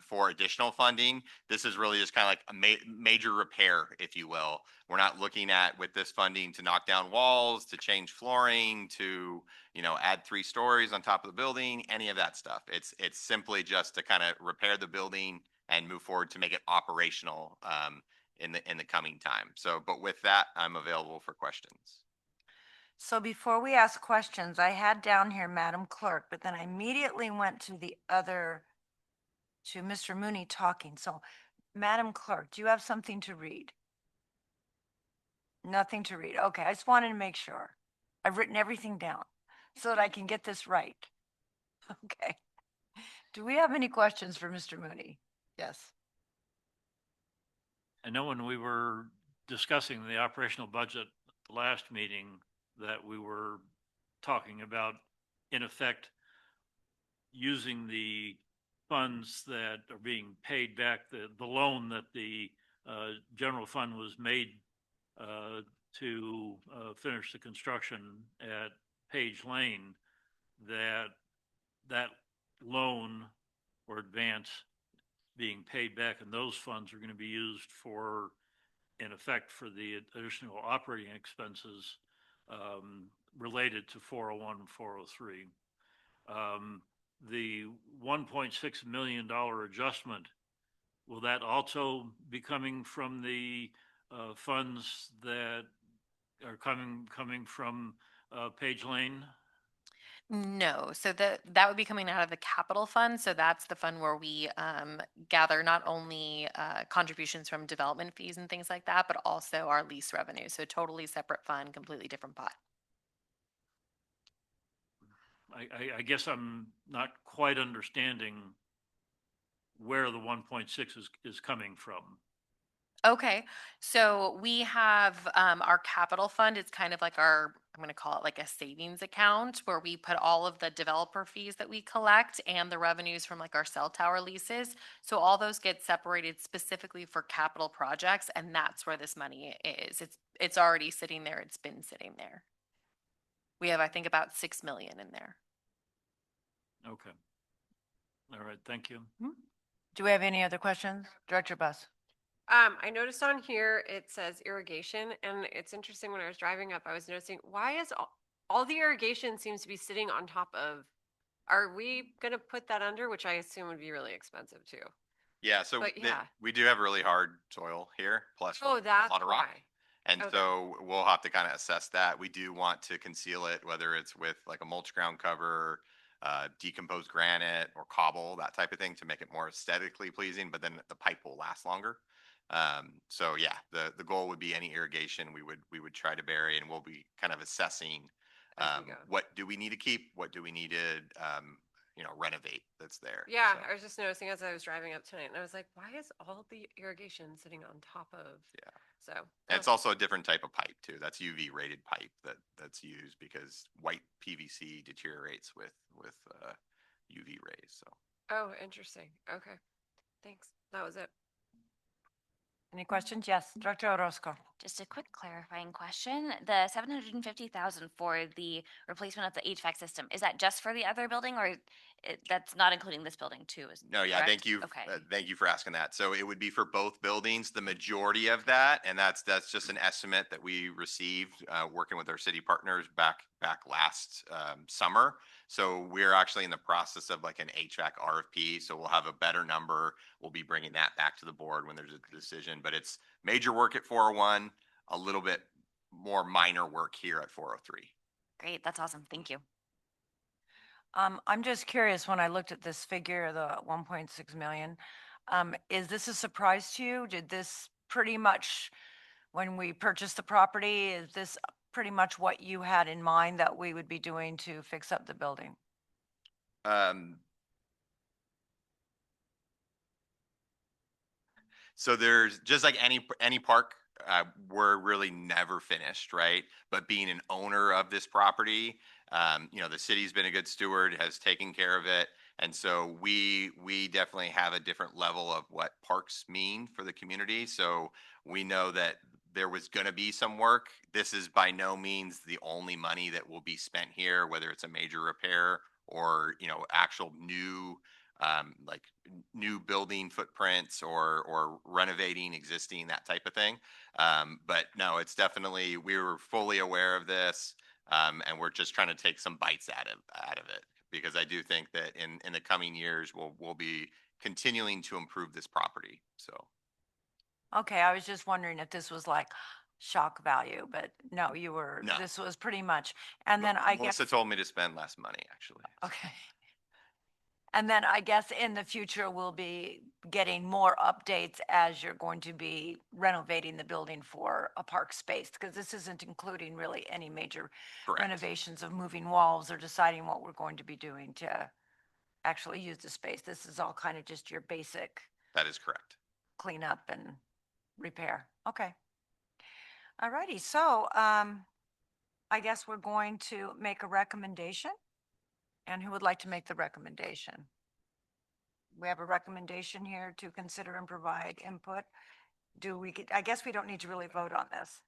for additional funding. This is really just kind of like a major repair, if you will. We're not looking at with this funding to knock down walls, to change flooring, to add 3 stories on top of the building, any of that stuff. It's simply just to kind of repair the building and move forward to make it operational in the coming time. So, but with that, I'm available for questions. So before we ask questions, I had down here Madam Clerk, but then I immediately went to Mr. Mooney talking. So Madam Clerk, do you have something to read? Nothing to read. Okay, I just wanted to make sure. I've written everything down so that I can get this right. Okay. Do we have any questions for Mr. Mooney? Yes. I know when we were discussing the operational budget at the last meeting that we were talking about, in effect, using the funds that are being paid back, the loan that the general fund was made to finish the construction at Page Lane, that loan or advance being paid back, and those funds are going to be used for, in effect, for the additional operating expenses related to 401 and 403. The $1.6 million adjustment, will that also be coming from the funds that are coming from Page Lane? No, so that would be coming out of the capital fund. So that's the fund where we gather not only contributions from development fees and things like that, but also our lease revenue. So totally separate fund, completely different pot. I guess I'm not quite understanding where the 1.6 is coming from. Okay, so we have our capital fund. It's kind of like I'm going to call it like a savings account where we put all of the developer fees that we collect and the revenues from like our cell tower leases. So all those get separated specifically for capital projects, and that's where this money is. It's already sitting there. It's been sitting there. We have, I think, about 6 million in there. Okay. All right. Thank you. Do we have any other questions? Director Buss. I noticed on here it says irrigation, and it's interesting. When I was driving up, I was noticing, why is all the irrigation seems to be sitting on top of? Are we gonna put that under, which I assume would be really expensive too? Yeah, so But yeah. we do have really hard soil here, plus Oh, that's a lot of rock. why. And Okay. so we'll have to kind of assess that. We do want to conceal it, whether it's with like a mulch ground cover, decomposed granite or cobble, that type of thing, to make it more aesthetically pleasing, but then the pipe will last longer. So yeah, the goal would be any irrigation we would try to bury, and we'll be kind of assessing what do we need to keep, what do we need to renovate that's there. Yeah, So, I was just noticing as I was driving up tonight, and I was like, why is all the irrigation sitting on top of? yeah. So. And it's also a different type of pipe too. That's UV rated pipe that's used because white PVC deteriorates with UV rays. So. Oh, interesting. Okay. Thanks. That was it. Any questions? Yes, Director Orozco. Just a quick clarifying question. The 750,000 for the replacement of the HVAC system, is that just for the other building or that's not including this building too? No, yeah, correct? thank you. Okay. Thank you for asking that. So it would be for both buildings, the majority of that, and that's just an estimate that we received working with our city partners back last summer. So we're actually in the process of like an HVAC RFP. So we'll have a better number. We'll be bringing that back to the board when there's a decision. But it's major work at 401, a little bit more minor work here at 403. Great, that's awesome. Thank you. I'm just curious, when I looked at this figure, the 1.6 million, is this a surprise to you? Did this pretty much, when we purchased the property, is this pretty much what you had in mind that we would be doing to fix up the building? So there's just like any park, we're really never finished, right? But being an owner of this property, the city's been a good steward, has taken care of it. And so we definitely have a different level of what parks mean for the community. So we know that there was going to be some work. This is by no means the only money that will be spent here, whether it's a major repair or, actual new like new building footprints or renovating existing, that type of thing. But no, it's definitely, we were fully aware of this, and we're just trying to take some bites out of it, because I do think that in the coming years we'll be continuing to improve this property. So. Okay, I was just wondering if this was like shock value, but no, No. this was pretty much. And then I guess. Melissa told me to spend less money, actually. Okay. And then I guess in the future, we'll be getting more updates as you're going to be renovating the building for a park space, because this isn't including really any major Correct. renovations of moving walls or deciding what we're going to be doing to actually use the space. This is all kind of just your basic That is correct. cleanup and repair. Okay. All righty. So I guess we're going to make a recommendation. And who would like to make the recommendation? We have a recommendation here to consider and provide input. I guess we don't need to really vote on this.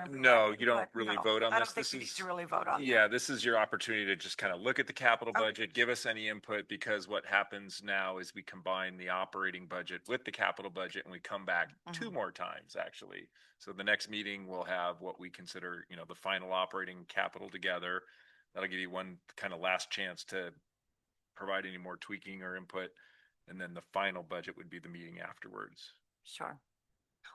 No, you don't really vote on I this. don't think This we need is, to really vote on. yeah, this is your opportunity to just kind of look at the capital Okay. budget, give us any input, because what happens now is we combine the operating budget with the capital budget and we come back two more times, actually. So the next meeting we'll have what we consider, the final operating capital together. That'll give you one kind of last chance to provide any more tweaking or input. And then the final budget would be the meeting afterwards. Sure.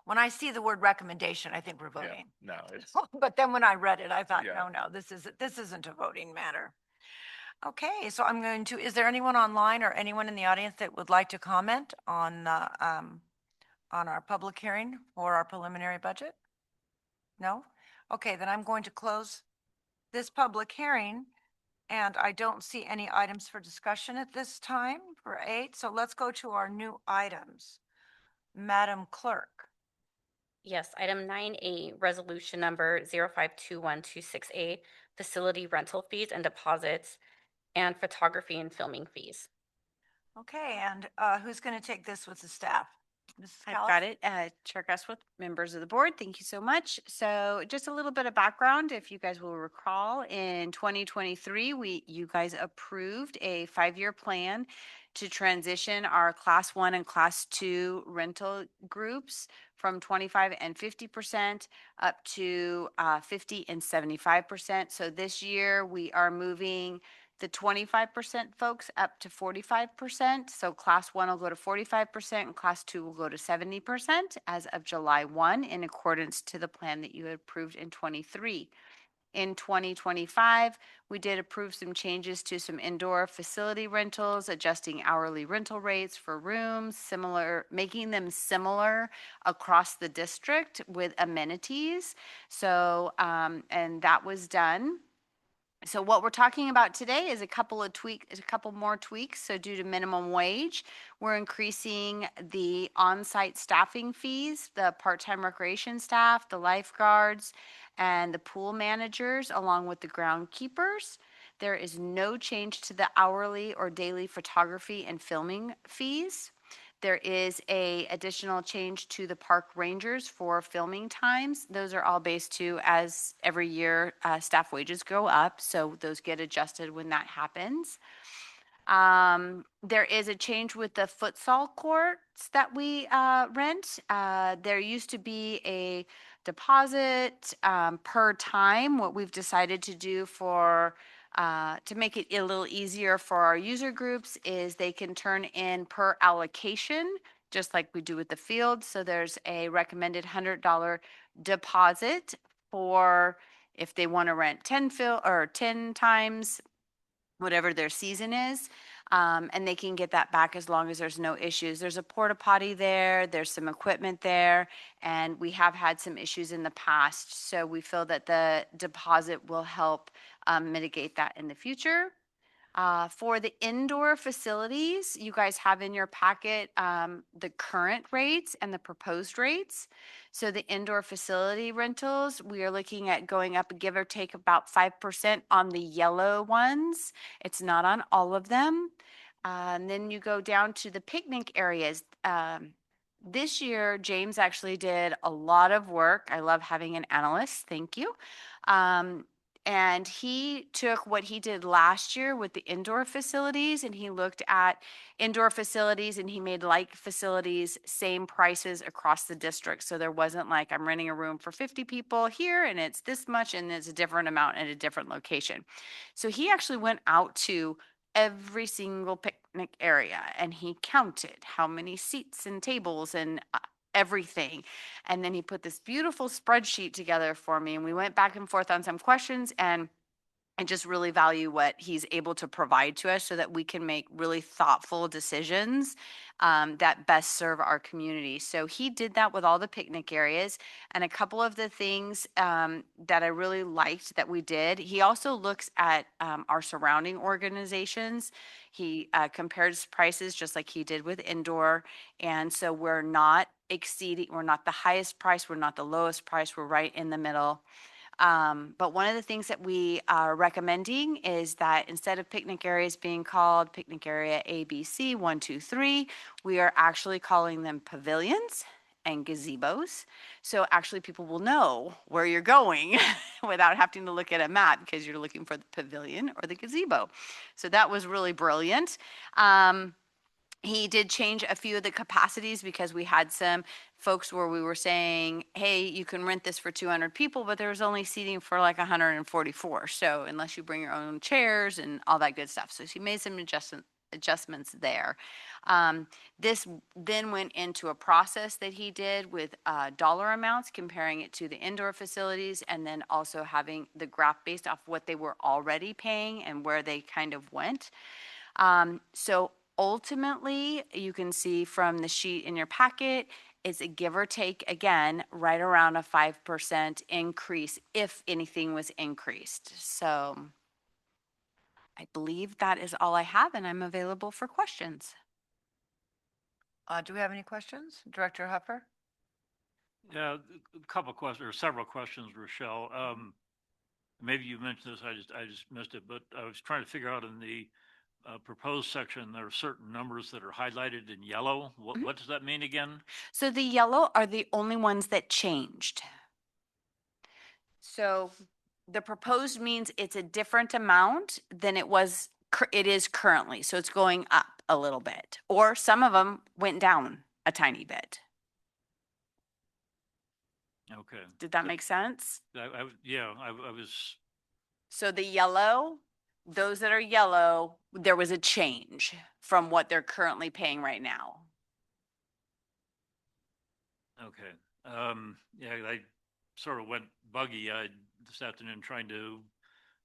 When I see the word recommendation, I think we're Yeah, voting. no, it's, But then when I read it, I thought, Yeah. no, this isn't a voting matter. Okay, so is there anyone online or anyone in the audience that would like to comment on our public hearing for our preliminary budget? No? Okay, then I'm going to close this public hearing, and I don't see any items for discussion at this time for 8. So let's go to our new items. Madam Clerk. Yes, item 9A, resolution number 052126A, facility rental fees and deposits and photography and filming fees. Okay, and who's going to take this with the staff? Mrs. I've Callis? got it. Chair Gusworth, members of the board, thank you so much. So just a little bit of background, if you guys will recall, in 2023, you guys approved a 5-year plan to transition our Class 1 and Class 2 rental groups from 25 and 50% up to 50 and 75%. So this year, we are moving the 25% folks up to 45%. So class 1 will go to 45% and class 2 will go to 70% as of July 1 in accordance to the plan that you had approved in 23. In 2025, we did approve some changes to some indoor facility rentals, adjusting hourly rental rates for rooms, making them similar across the district with amenities. So, and that was done. So what we're talking about today is a couple more tweaks. So due to minimum wage, we're increasing the on-site staffing fees, the part-time recreation staff, the lifeguards, and the pool managers, along with the groundkeepers. There is no change to the hourly or daily photography and filming fees. There is a additional change to the park rangers for filming times. Those are all based to, as every year, staff wages go up, so those get adjusted when that happens. There is a change with the futsal courts that we rent. There used to be a deposit per time. What we've decided to do to make it a little easier for our user groups is they can turn in per allocation, just like we do with the field. So there's a recommended $100 deposit for if they want to rent 10 times, whatever their season is. And they can get that back as long as there's no issues. There's a porta potty there, there's some equipment there, and we have had some issues in the past. So we feel that the deposit will help mitigate that in the future. For the indoor facilities, you guys have in your packet the current rates and the proposed rates. So the indoor facility rentals, we are looking at going up, give or take about 5% on the yellow ones. It's not on all of them. And then you go down to the picnic areas. This year, James actually did a lot of work. I love having an analyst. Thank you. And he took what he did last year with the indoor facilities and he looked at indoor facilities and he made like facilities, same prices across the district. So there wasn't like I'm renting a room for 50 people here and it's this much and it's a different amount at a different location. So he actually went out to every single picnic area and he counted how many seats and tables and everything. And then he put this beautiful spreadsheet together for me and we went back and forth on some questions and I just really value what he's able to provide to us so that we can make really thoughtful decisions that best serve our community. So he did that with all the picnic areas. And a couple of the things that I really liked that we did, he also looks at our surrounding organizations. He compares prices just like he did with indoor. And so we're not the highest price, we're not the lowest price, we're right in the middle. But one of the things that we are recommending is that instead of picnic areas being called picnic area ABC 1, 2, 3, we are actually calling them pavilions and gazebos. So actually people will know where you're going without having to look at a map because you're looking for the pavilion or the gazebo. So that was really brilliant. He did change a few of the capacities because we had some folks where we were saying, hey, you can rent this for 200 people, but there was only seating for like 144. So unless you bring your own chairs and all that good stuff. So he made some adjustments there. This then went into a process that he did with dollar amounts, comparing it to the indoor facilities, and then also having the graph based off what they were already paying and where they kind of went. So ultimately, you can see from the sheet in your packet, it's a give or take, again, right around a 5% increase if anything was increased. So I believe that is all I have, and I'm available for questions. Do we have any questions? Director Huffer? Yeah, a couple of questions or several questions, Rochelle. Maybe you mentioned this, I just missed it, but I was trying to figure out in the proposed section, there are certain numbers that are highlighted in yellow. What does that mean again? So the yellow are the only ones that changed. So the proposed means it's a different amount than it is currently. So it's going up a little bit, or some of them went down a tiny bit. Okay. Did that make sense? I was. So the yellow, those that are yellow, there was a change from what they're currently paying right now. Okay. Yeah, I sort of went buggy-eyed this afternoon trying to,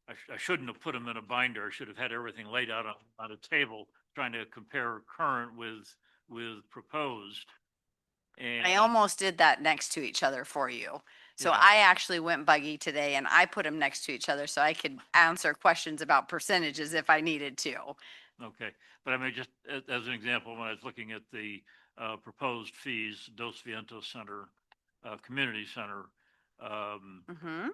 I shouldn't have put them in a binder. I should have had everything laid out on a table, trying to compare current with proposed. And I almost did that next to each other for you. So Yeah. I actually went buggy today and I put them next to each other so I could answer questions about percentages if I needed to. Okay, but I mean, just as an example, when I was looking at the proposed fees, Dos Vientos Center, Community Center, Mm-hmm.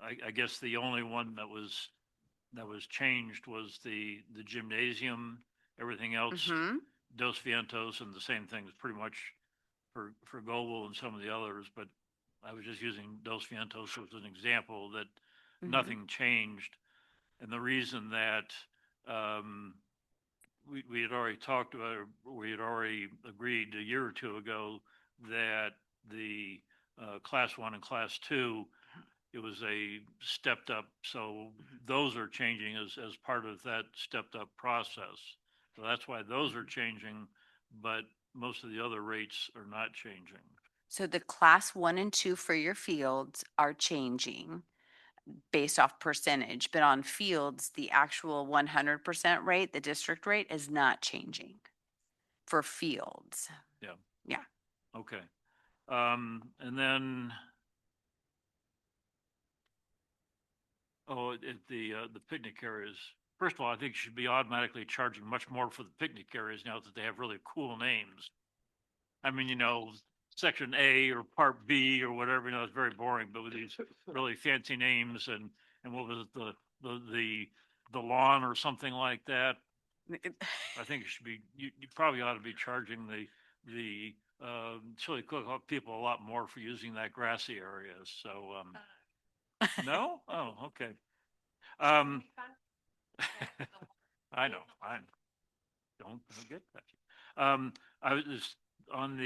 I guess the only one that was changed was the gymnasium. Everything else, Mm-hmm. Dos Vientos, and the same thing is pretty much for Global and some of the others. But I was just using Dos Vientos as an example that Mhm. nothing changed, and the reason that we had already talked about, or we had already agreed a year or two ago that the class one and class two, it was a stepped up. So those are changing as part of that stepped up process. So that's why those are changing, but most of the other rates are not changing. So the class 1 and 2 for your fields are changing based off percentage, but on fields, the actual 100% rate, the district rate is not changing for fields. Yeah. Yeah. Okay. And then, the picnic areas. First of all, I think you should be automatically charging much more for the picnic areas now that they have really cool names. I mean, section A or part B or whatever, it's very boring, but with these really fancy names and what was it, the lawn or something like that. I think it should be, you probably ought to be charging the chili cook people a lot more for using that grassy area. So, no? Oh, okay. I know, I don't get that. I was just on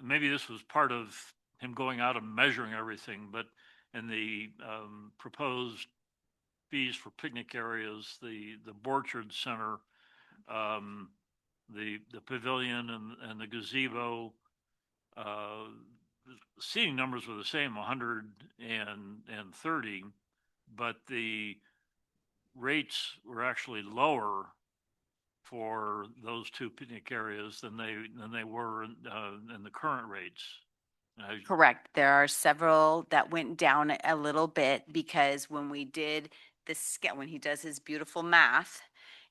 maybe this was part of him going out and measuring everything, but in the proposed fees for picnic areas, the Borchard Center, the pavilion and the gazebo, seating numbers were the same, 130, but the rates were actually lower for those two picnic areas than they were in the current rates. Correct. There are several that went down a little bit because when we did when he does his beautiful math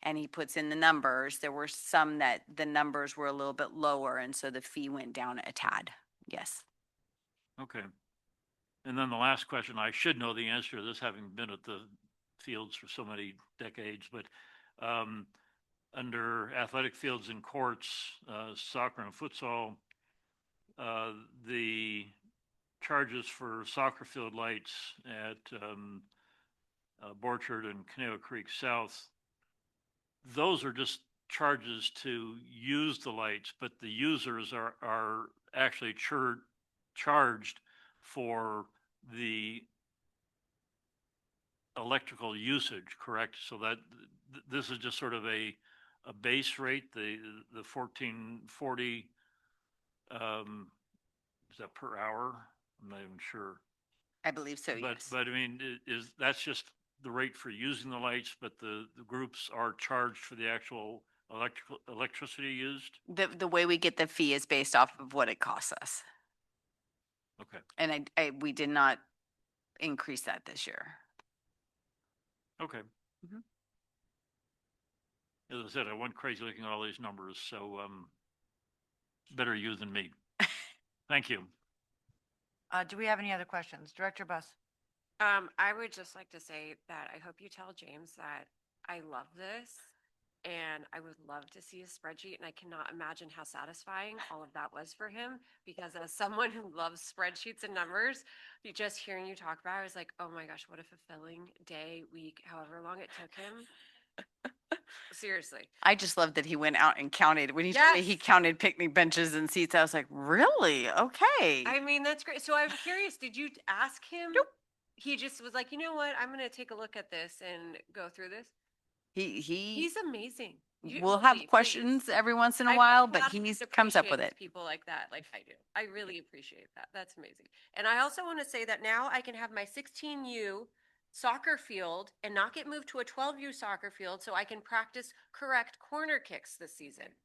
and he puts in the numbers, there were some that the numbers were a little bit lower and so the fee went down a tad. Yes. Okay. And then the last question, I should know the answer to this, having been at the fields for so many decades, but under athletic fields and courts, soccer and futsal, the charges for soccer field lights at Borchard and Conejo Creek South, those are just charges to use the lights, but the users are actually charged for the electrical usage, correct? So that this is just sort of a base rate, the 1440, is that per hour? I'm not even sure. I believe so, But, yes. but I mean, that's just the rate for using the lights, but the groups are charged for the actual electricity used? The way we get the fee is based off of what it costs us. Okay. And we did not increase that this year. Okay. Mhm. As I said, I went crazy looking at all these numbers, so better you than me. Thank you. Do we have any other questions? Director Buss? I would just like to say that I hope you tell James that I love this and I would love to see a spreadsheet, and I cannot imagine how satisfying all of that was for him, because as someone who loves spreadsheets and numbers, just hearing you talk about it, I was like, oh my gosh, what a fulfilling day, week, however long it took him. Seriously. I just love that he went out and counted. When he told me he Yes. counted picnic benches and seats, I was like, really? Okay. I mean, that's great. So I'm curious, did you ask him? Nope. He just was like, you know what? I'm going to take a look at this and go through this. He's amazing. We'll have questions every once in a while, but he comes up with it. People like that, like I do. I really appreciate that. That's amazing. And I also want to say that now I can have my 16U soccer field and not get moved to a 12U soccer field, so I can practice correct corner kicks this season.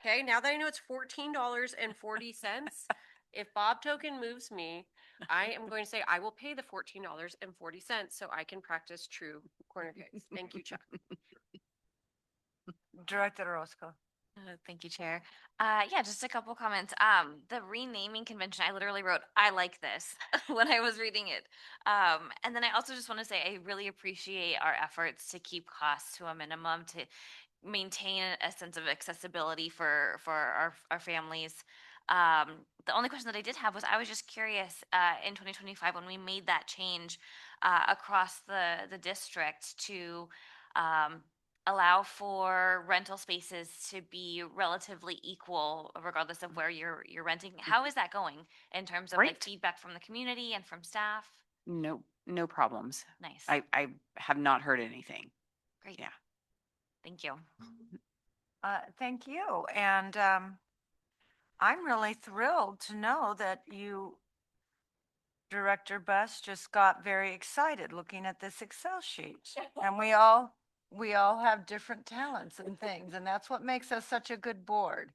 Okay, now that I know it's $14.40, if Bob Token moves me, I am going to say I will pay the $14.40 so I can practice true corner case. Thank you, Chuck. Director Orozco. Thank you, Chair. Yeah, just a couple comments. The renaming convention, I literally wrote, I like this when I was reading it. And then I also just want to say I really appreciate our efforts to keep costs to a minimum to maintain a sense of accessibility for our families. The only question that I did have was I was just curious in 2025 when we made that change across the district to allow for rental spaces to be relatively equal regardless of where you're renting. How is that going in terms of like Great. feedback from the community and from staff? No problems. Nice. I have not heard anything. Great. Yeah. Thank you. Thank you. And I'm really thrilled to know that you, Director Buss, just got very excited looking at this Excel sheet. And we all have different talents and things, and that's what makes us such a good board,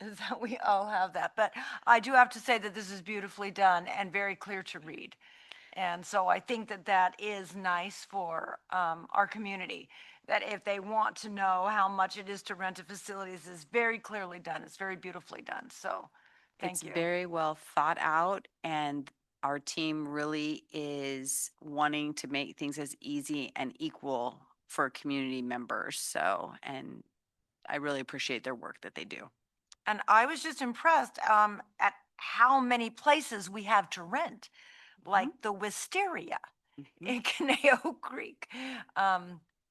is that we all have that. But I do have to say that this is beautifully done and very clear to read. And so I think that that is nice for our community, that if they want to know how much it is to rent a facility, this is very clearly done. It's very beautifully done. So thank It's you. very well thought out, and our team really is wanting to make things as easy and equal for community members. So, and I really appreciate their work that they do. And I was just impressed at how many places we have to rent, like the Wisteria in Conejo Creek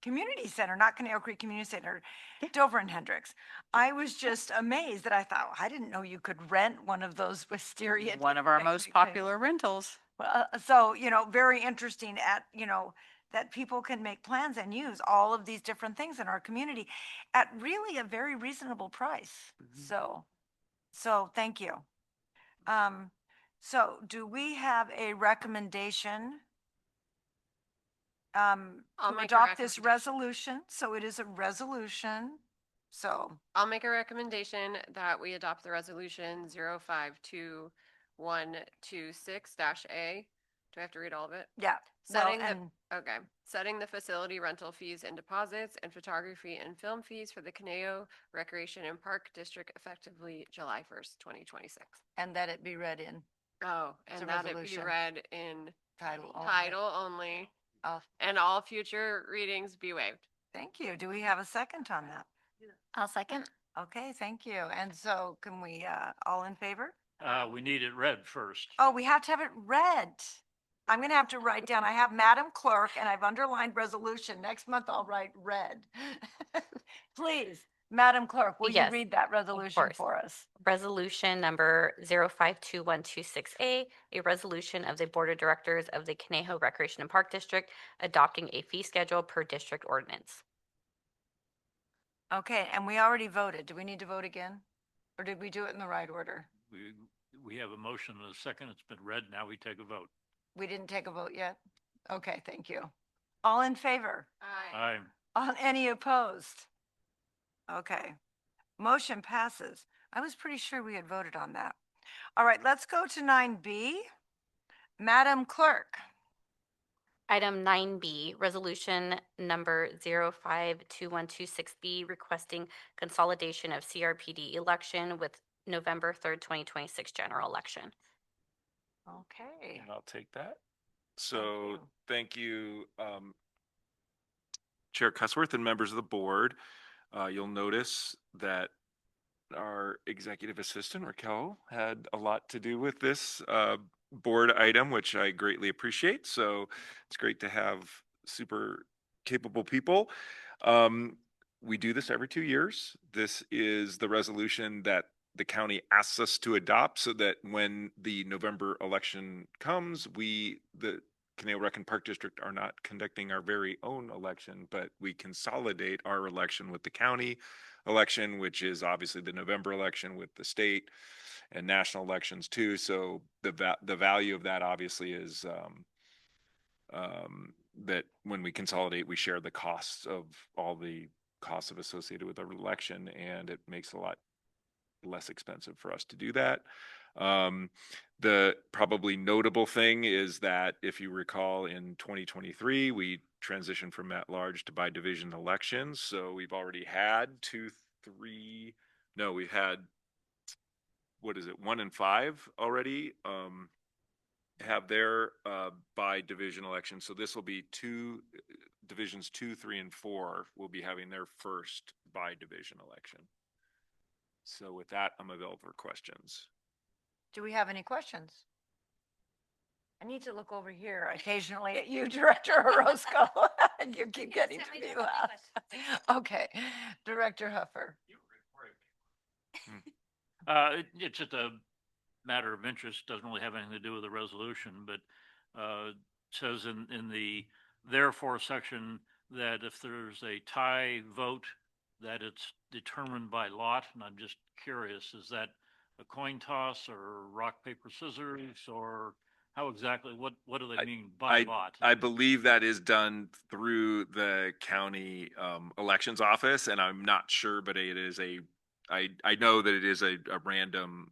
Community Center, not Conejo Creek Community Center, Dover and Hendricks. I was just amazed that I thought, I didn't know you could rent one of those Wisteria. One of our most popular rentals. So, very interesting that people can make plans and use all of these different things in our community at really a very reasonable price. So thank you. So do we have a recommendation I'll to make a adopt this recommendation. resolution? So it is a resolution. So I'll make a recommendation that we adopt the resolution 052126-A. Do I have to read all of it? yeah. Setting Well, okay. Setting the facility rental fees and deposits and photography and film fees for the Conejo Recreation and Park District effectively July 1st, 2026. and that it be read in Oh, It's a and that it be resolution. read in title only. title only, Oh, and all future readings be waived. thank you. Do we have a second on that? I'll second. Okay, thank you. And so can we, all in favor? We need it read first. Oh, we have to have it read. I'm gonna have to write down, I have Madam Clerk and I've underlined resolution. Next month I'll write red. Please, Madam Clerk, will you Yes, read that resolution course. for us? Resolution number 052126A, a resolution of the Board of Directors of the Conejo Recreation and Park District adopting a fee schedule per district ordinance. Okay, and we already voted. Do we need to vote again? Or did we do it in the right order? We have a motion and a second. It's been read. Now we take a vote. We didn't take a vote yet? Okay, thank you. All in favor? Aye. On any opposed? Okay, motion passes. I was pretty sure we had voted on that. All right, let's go to 9B. Madam Clerk. Item 9B, resolution number 052126B, requesting consolidation of CRPD election with November 3rd, 2026 general election. Okay. And I'll take that. So thank you, Chair Cusworth and members of the board. You'll notice that our executive assistant, Raquel, had a lot to do with this board item, which I greatly appreciate. So it's great to have super capable people. We do this every 2 years. This is the resolution that the county asks us to adopt so that when the November election comes, the Conejo Rec and Park District are not conducting our very own election, but we consolidate our election with the county election, which is obviously the November election with the state and national elections too. So the value of that obviously is that when we consolidate, we share the costs of all the costs associated with our election, and it makes a lot less expensive for us to do that. The probably notable thing is that if you recall in 2023, we transitioned from at-large to by-division elections. So we've already had we've had, what is it, 1 and 5 already have their by-division election. So this will be divisions 2, 3, and 4 will be having their first by-division election. So with that, I'm available for questions. Do we have any questions? I need to look over here occasionally at you, Director Orozco. And you keep getting to me last. Okay, Director Huffer. It's just a matter of interest, doesn't really have anything to do with the resolution, but it says in the therefore section that if there's a tie vote, that it's determined by lot, and I'm just curious, is that a coin toss or rock, paper, scissors, or how exactly, what do they mean by lot? I believe that is done through the county elections office, and I'm not sure, but it is I know that it is a random,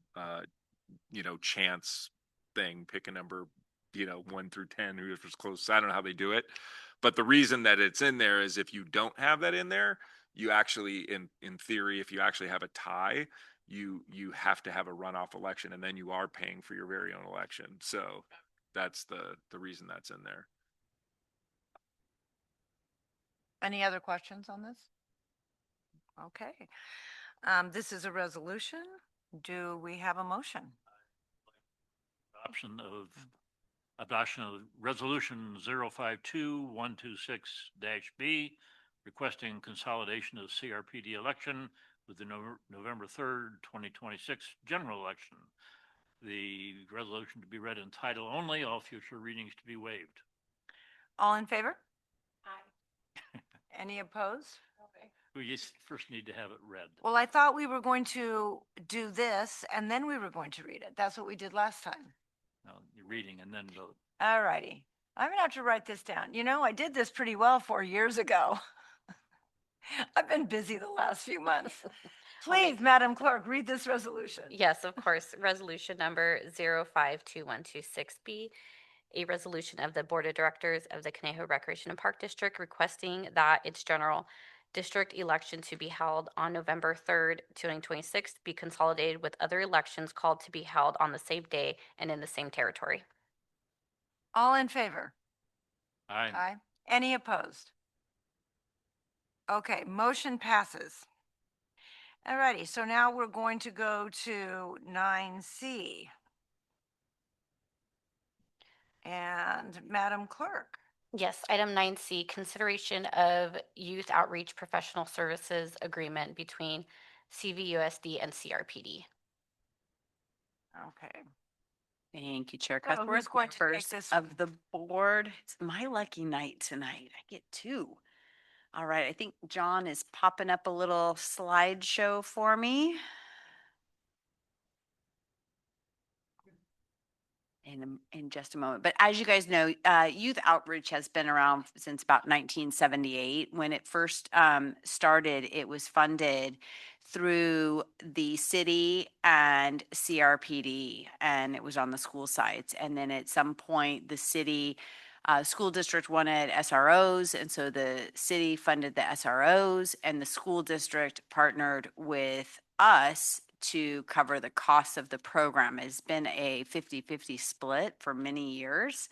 chance thing. Pick a number, 1 through 10, whoever's close. I don't know how they do it, but the reason that it's in there is if you don't have that in there, you actually, in theory, if you actually have a tie, you have to have a runoff election, and then you are paying for your very own election. So that's the reason that's in there. Any other questions on this? Okay. This is a resolution. Do we have a motion? Adoption of resolution 052126-B, requesting consolidation of CRPD election with the November 3rd, 2026 general election. The resolution to be read in title only, all future readings to be waived. All in favor? Aye. Any opposed? We just first need to have it read. Well, I thought we were going to do this and then we were going to read it. That's what we did last time. No, you're reading and then vote. All righty. I'm gonna have to write this down. I did this pretty well 4 years ago. I've been busy the last few months. Please, Madam Clerk, read this resolution. Yes, of course. Resolution number 052126B, a resolution of the Board of Directors of the Conejo Recreation and Park District requesting that its general district election to be held on November 3rd, 2026 be consolidated with other elections called to be held on the same day and in the same territory. All in favor? Aye. Aye. Any opposed? Okay, motion passes. All righty, so now we're going to go to 9C. And Madam Clerk. Yes, item 9C, consideration of youth outreach professional services agreement between CVUSD and CRPD. Okay. Thank you, Chair So who's Cuthbert. going to take Members this of the board, it's my lucky night tonight. I get 2. All right, I think John is popping up a little slideshow for me. In just a moment. But as you guys know, youth outreach has been around since about 1978. When it first started, it was funded through the city and CRPD, and it was on the school sites. And then at some point, the city school district wanted SROs, and so the city funded the SROs, and the school district partnered with us to cover the costs of the program. It's been a 50-50 split for many years.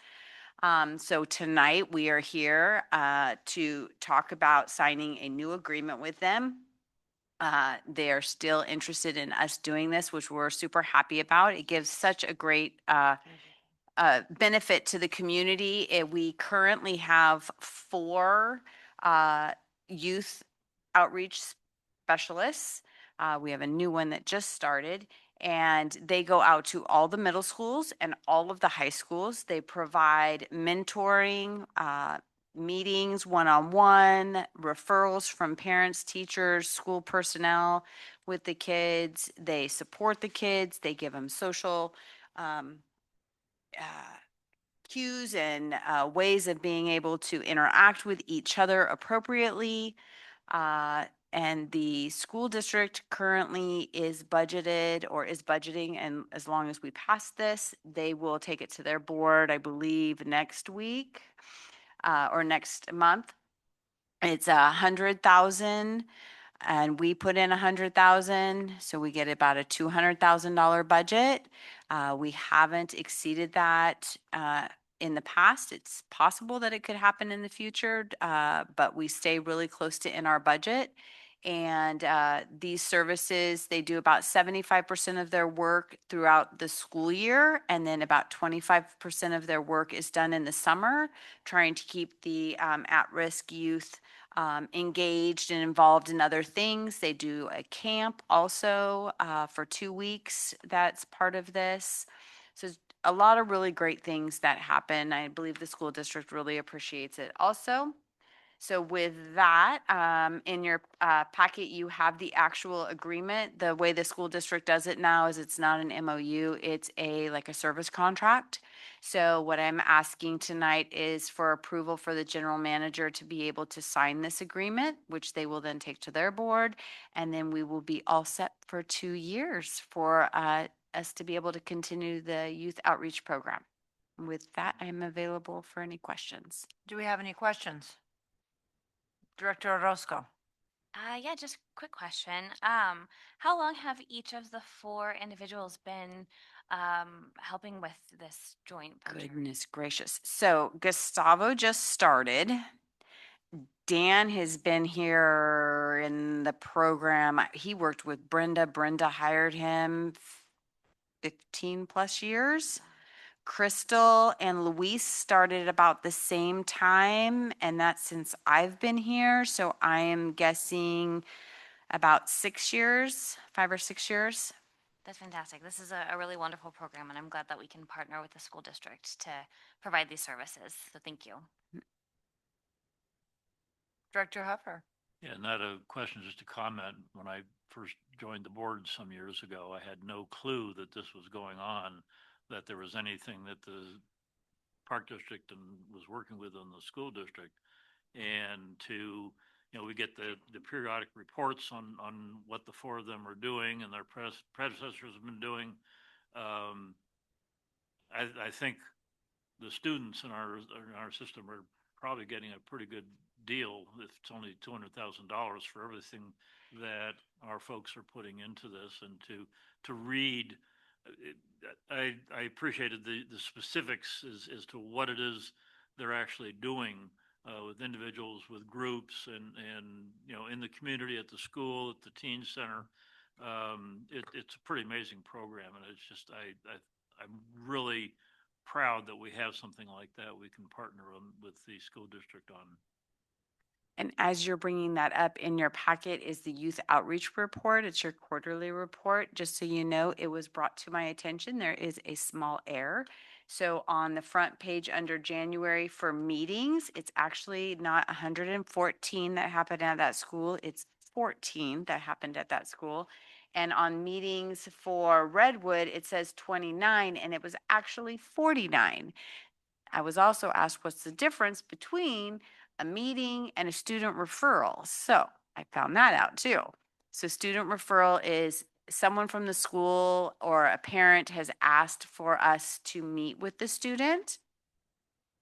So tonight we are here to talk about signing a new agreement with them. They are still interested in us doing this, which we're super happy about. It gives such a great benefit to the community. We currently have 4 youth outreach specialists. We have a new one that just started, and they go out to all the middle schools and all of the high schools. They provide mentoring, meetings, one-on-one, referrals from parents, teachers, school personnel with the kids. They support the kids. They give them social cues and ways of being able to interact with each other appropriately. And the school district currently is budgeted or is budgeting, and as long as we pass this, they will take it to their board, I believe, next week or next month. It's 100,000 and we put in 100,000, so we get about a $200,000 budget. We haven't exceeded that in the past. It's possible that it could happen in the future, but we stay really close to in our budget. And these services, they do about 75% of their work throughout the school year, and then about 25% of their work is done in the summer, trying to keep the at-risk youth engaged and involved in other things. They do a camp also for 2 weeks. That's part of this. So a lot of really great things that happen. I believe the school district really appreciates it also. So with that, in your packet, you have the actual agreement. The way the school district does it now is it's not an MOU, it's like a service contract. So what I'm asking tonight is for approval for the general manager to be able to sign this agreement, which they will then take to their board. And then we will be all set for 2 years for us to be able to continue the youth outreach program. With that, I'm available for any questions. Do we have any questions? Director Orozco. Yeah, just quick question. How long have each of the 4 individuals been helping with this joint project? Goodness gracious. So Gustavo just started. Dan has been here in the program. He worked with Brenda. Brenda hired him 15 plus years. Crystal and Luis started about the same time, and that's since I've been here. So I am guessing about 6 years, 5 or 6 years. That's fantastic. This is a really wonderful program, and I'm glad that we can partner with the school district to provide these services. So thank you. Director Huffer. Yeah, not a question, just a comment. When I first joined the board some years ago, I had no clue that this was going on, that there was anything that the park district and was working with in the school district. And we get the periodic reports on what the 4 of them are doing and their predecessors have been doing. I think the students in our system are probably getting a pretty good deal if it's only $200,000 for everything that our folks are putting into this. And to read, I appreciated the specifics as to what it is they're actually doing with individuals, with groups, and in the community, at the school, at the teen center. It's a pretty amazing program, and it's just I'm really proud that we have something like that we can partner with the school district on. And as you're bringing that up, in your packet is the youth outreach report. It's your quarterly report. Just so you know, it was brought to my attention. There is a small error. So on the front page under January for meetings, it's actually not 114 that happened at that school. It's 14 that happened at that school. And on meetings for Redwood, it says 29, and it was actually 49. I was also asked what's the difference between a meeting and a student referral. So I found that out too. So student referral is someone from the school or a parent has asked for us to meet with the student.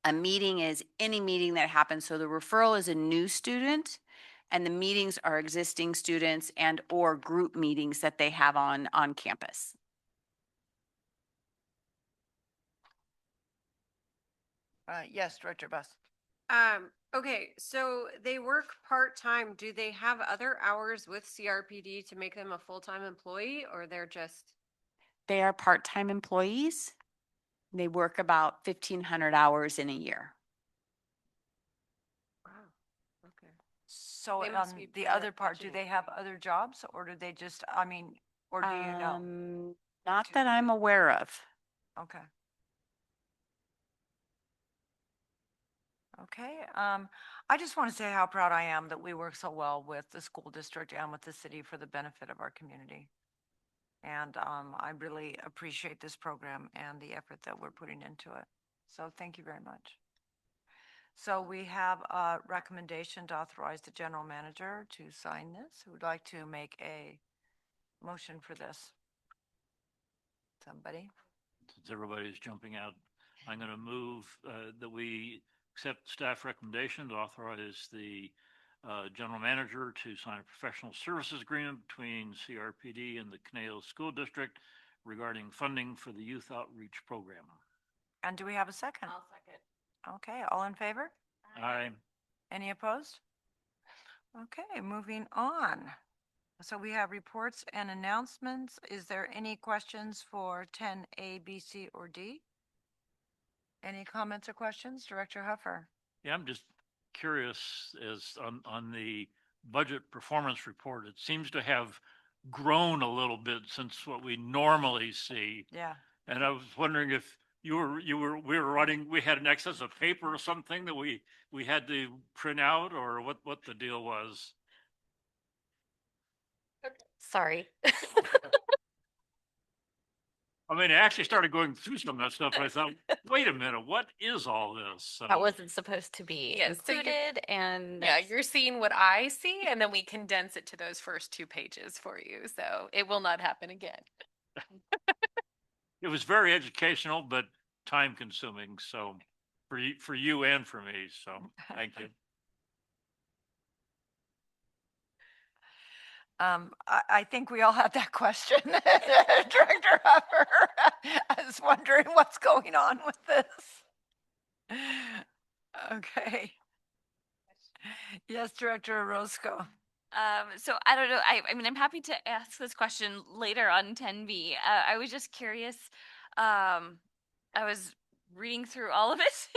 A meeting is any meeting that happens. So the referral is a new student, and the meetings are existing students and or group meetings that they have on campus. Yes, Director Buss. Okay, so they work part-time. Do they have other hours with CRPD to make them a full-time employee, or they're just? They are part-time employees. They work about 1,500 hours in a year. Wow. Okay. So They must on be the better other at part, do budgeting. they have other jobs or do they just, or do you know? Not that I'm aware of. Okay. Okay, I just want to say how proud I am that we work so well with the school district and with the city for the benefit of our community. And I really appreciate this program and the effort that we're putting into it. So thank you very much. So we have a recommendation to authorize the general manager to sign this. Who would like to make a motion for this? Somebody? Since everybody's jumping out, I'm going to move that we accept staff recommendation to authorize the general manager to sign a professional services agreement between CRPD and the Conejo School District regarding funding for the youth outreach program. And do we have a second? I'll second. Okay, all in favor? Aye. Any opposed? Okay, moving on. So we have reports and announcements. Is there any questions for 10A, B, C, or D? Any comments or questions? Director Huffer? Yeah, I'm just curious as on the budget performance report, it seems to have grown a little bit since what we normally see. Yeah. And I was wondering if we were running, we had an excess of paper or something that we had to print out, or what the deal was. Sorry. I mean, I actually started going through some of that stuff and I thought, wait a minute, what is all this? So, That wasn't supposed to be Yes, so you're- included, and Yeah, you're seeing what I see, and then we condense it to those first 2 pages for you. So it will not happen again. it was very educational, but time consuming. So for you and for me. So thank you. I think we all had that question. Director Huffer, I was wondering what's going on with this. Okay. Yes, Director Orozco. So I don't know. I mean, I'm happy to ask this question later on 10B. I was just curious. I was reading through all of it.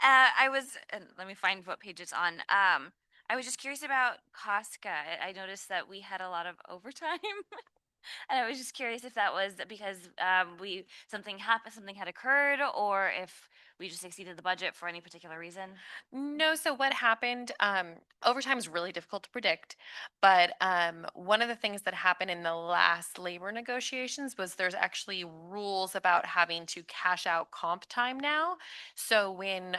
I was, and let me find what page it's on. I was just curious about Casca. I noticed that we had a lot of overtime. And I was just curious if that was because something happened, something had occurred, or if we just exceeded the budget for any particular reason. No, so what happened, overtime is really difficult to predict, but one of the things that happened in the last labor negotiations was there's actually rules about having to cash out comp time now. So when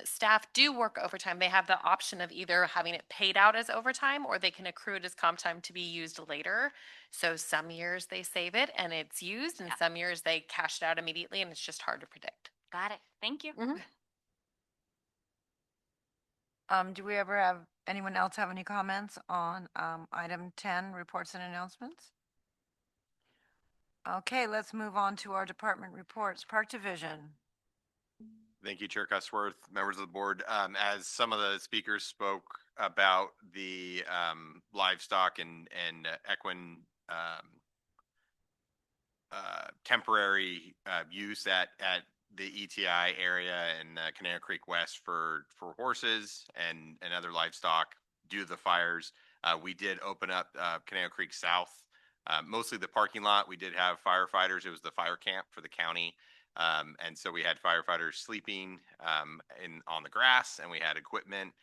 staff do work overtime, they have the option of either having it paid out as overtime or they can accrue it as comp time to be used later. So some years they save it and it's used, and some years they cash it out immediately, and it's just hard to predict. Got it. Thank you. Do we ever have, anyone else have any comments on item 10, reports and announcements? Okay, let's move on to our department reports. Park Division. Thank you, Chair Cusworth, members of the board. As some of the speakers spoke about the livestock and equine temporary use at the ETI area and Conejo Creek West for horses and other livestock due to the fires. We did open up Conejo Creek South, mostly the parking lot. We did have firefighters. It was the fire camp for the county. And so we had firefighters sleeping on the grass, and we had equipment.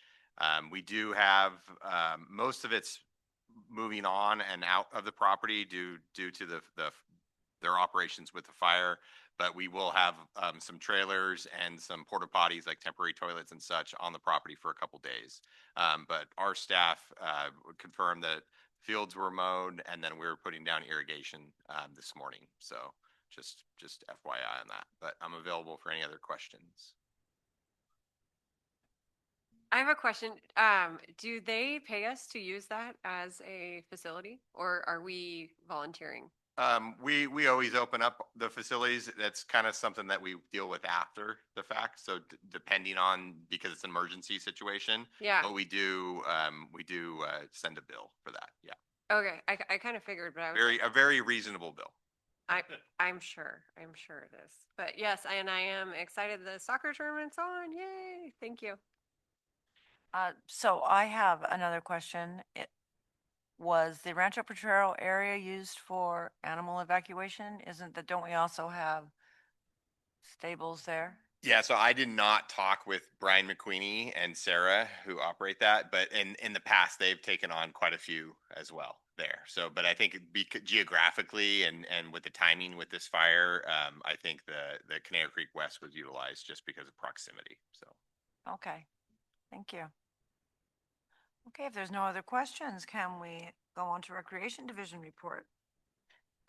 We do have most of it's moving on and out of the property due to their operations with the fire. But we will have some trailers and some porta potties, like temporary toilets and such, on the property for a couple days. But our staff would confirm that fields were mowed, and then we were putting down irrigation this morning. So just FYI on that. But I'm available for any other questions. I have a question. Do they pay us to use that as a facility, or are we volunteering? We always open up the facilities. That's kind of something that we deal with after the fact. So depending on, because it's an emergency situation. Yeah. But we do send a bill for that. Yeah. Okay, I kind of figured, but I was A very reasonable bill. I'm sure it is. But yes, I am excited the soccer tournament's on. Yay! Thank you. So I have another question. Was the Rancho Potrero area used for animal evacuation? Don't we also have stables there? Yeah, so I did not talk with Brian McQueenie and Sarah, who operate that, but in the past they've taken on quite a few as well. there. So, but I think geographically and with the timing with this fire, I think the Conejo Creek West was utilized just because of proximity. So. Okay, thank you. Okay, if there's no other questions, can we go on to Recreation Division report?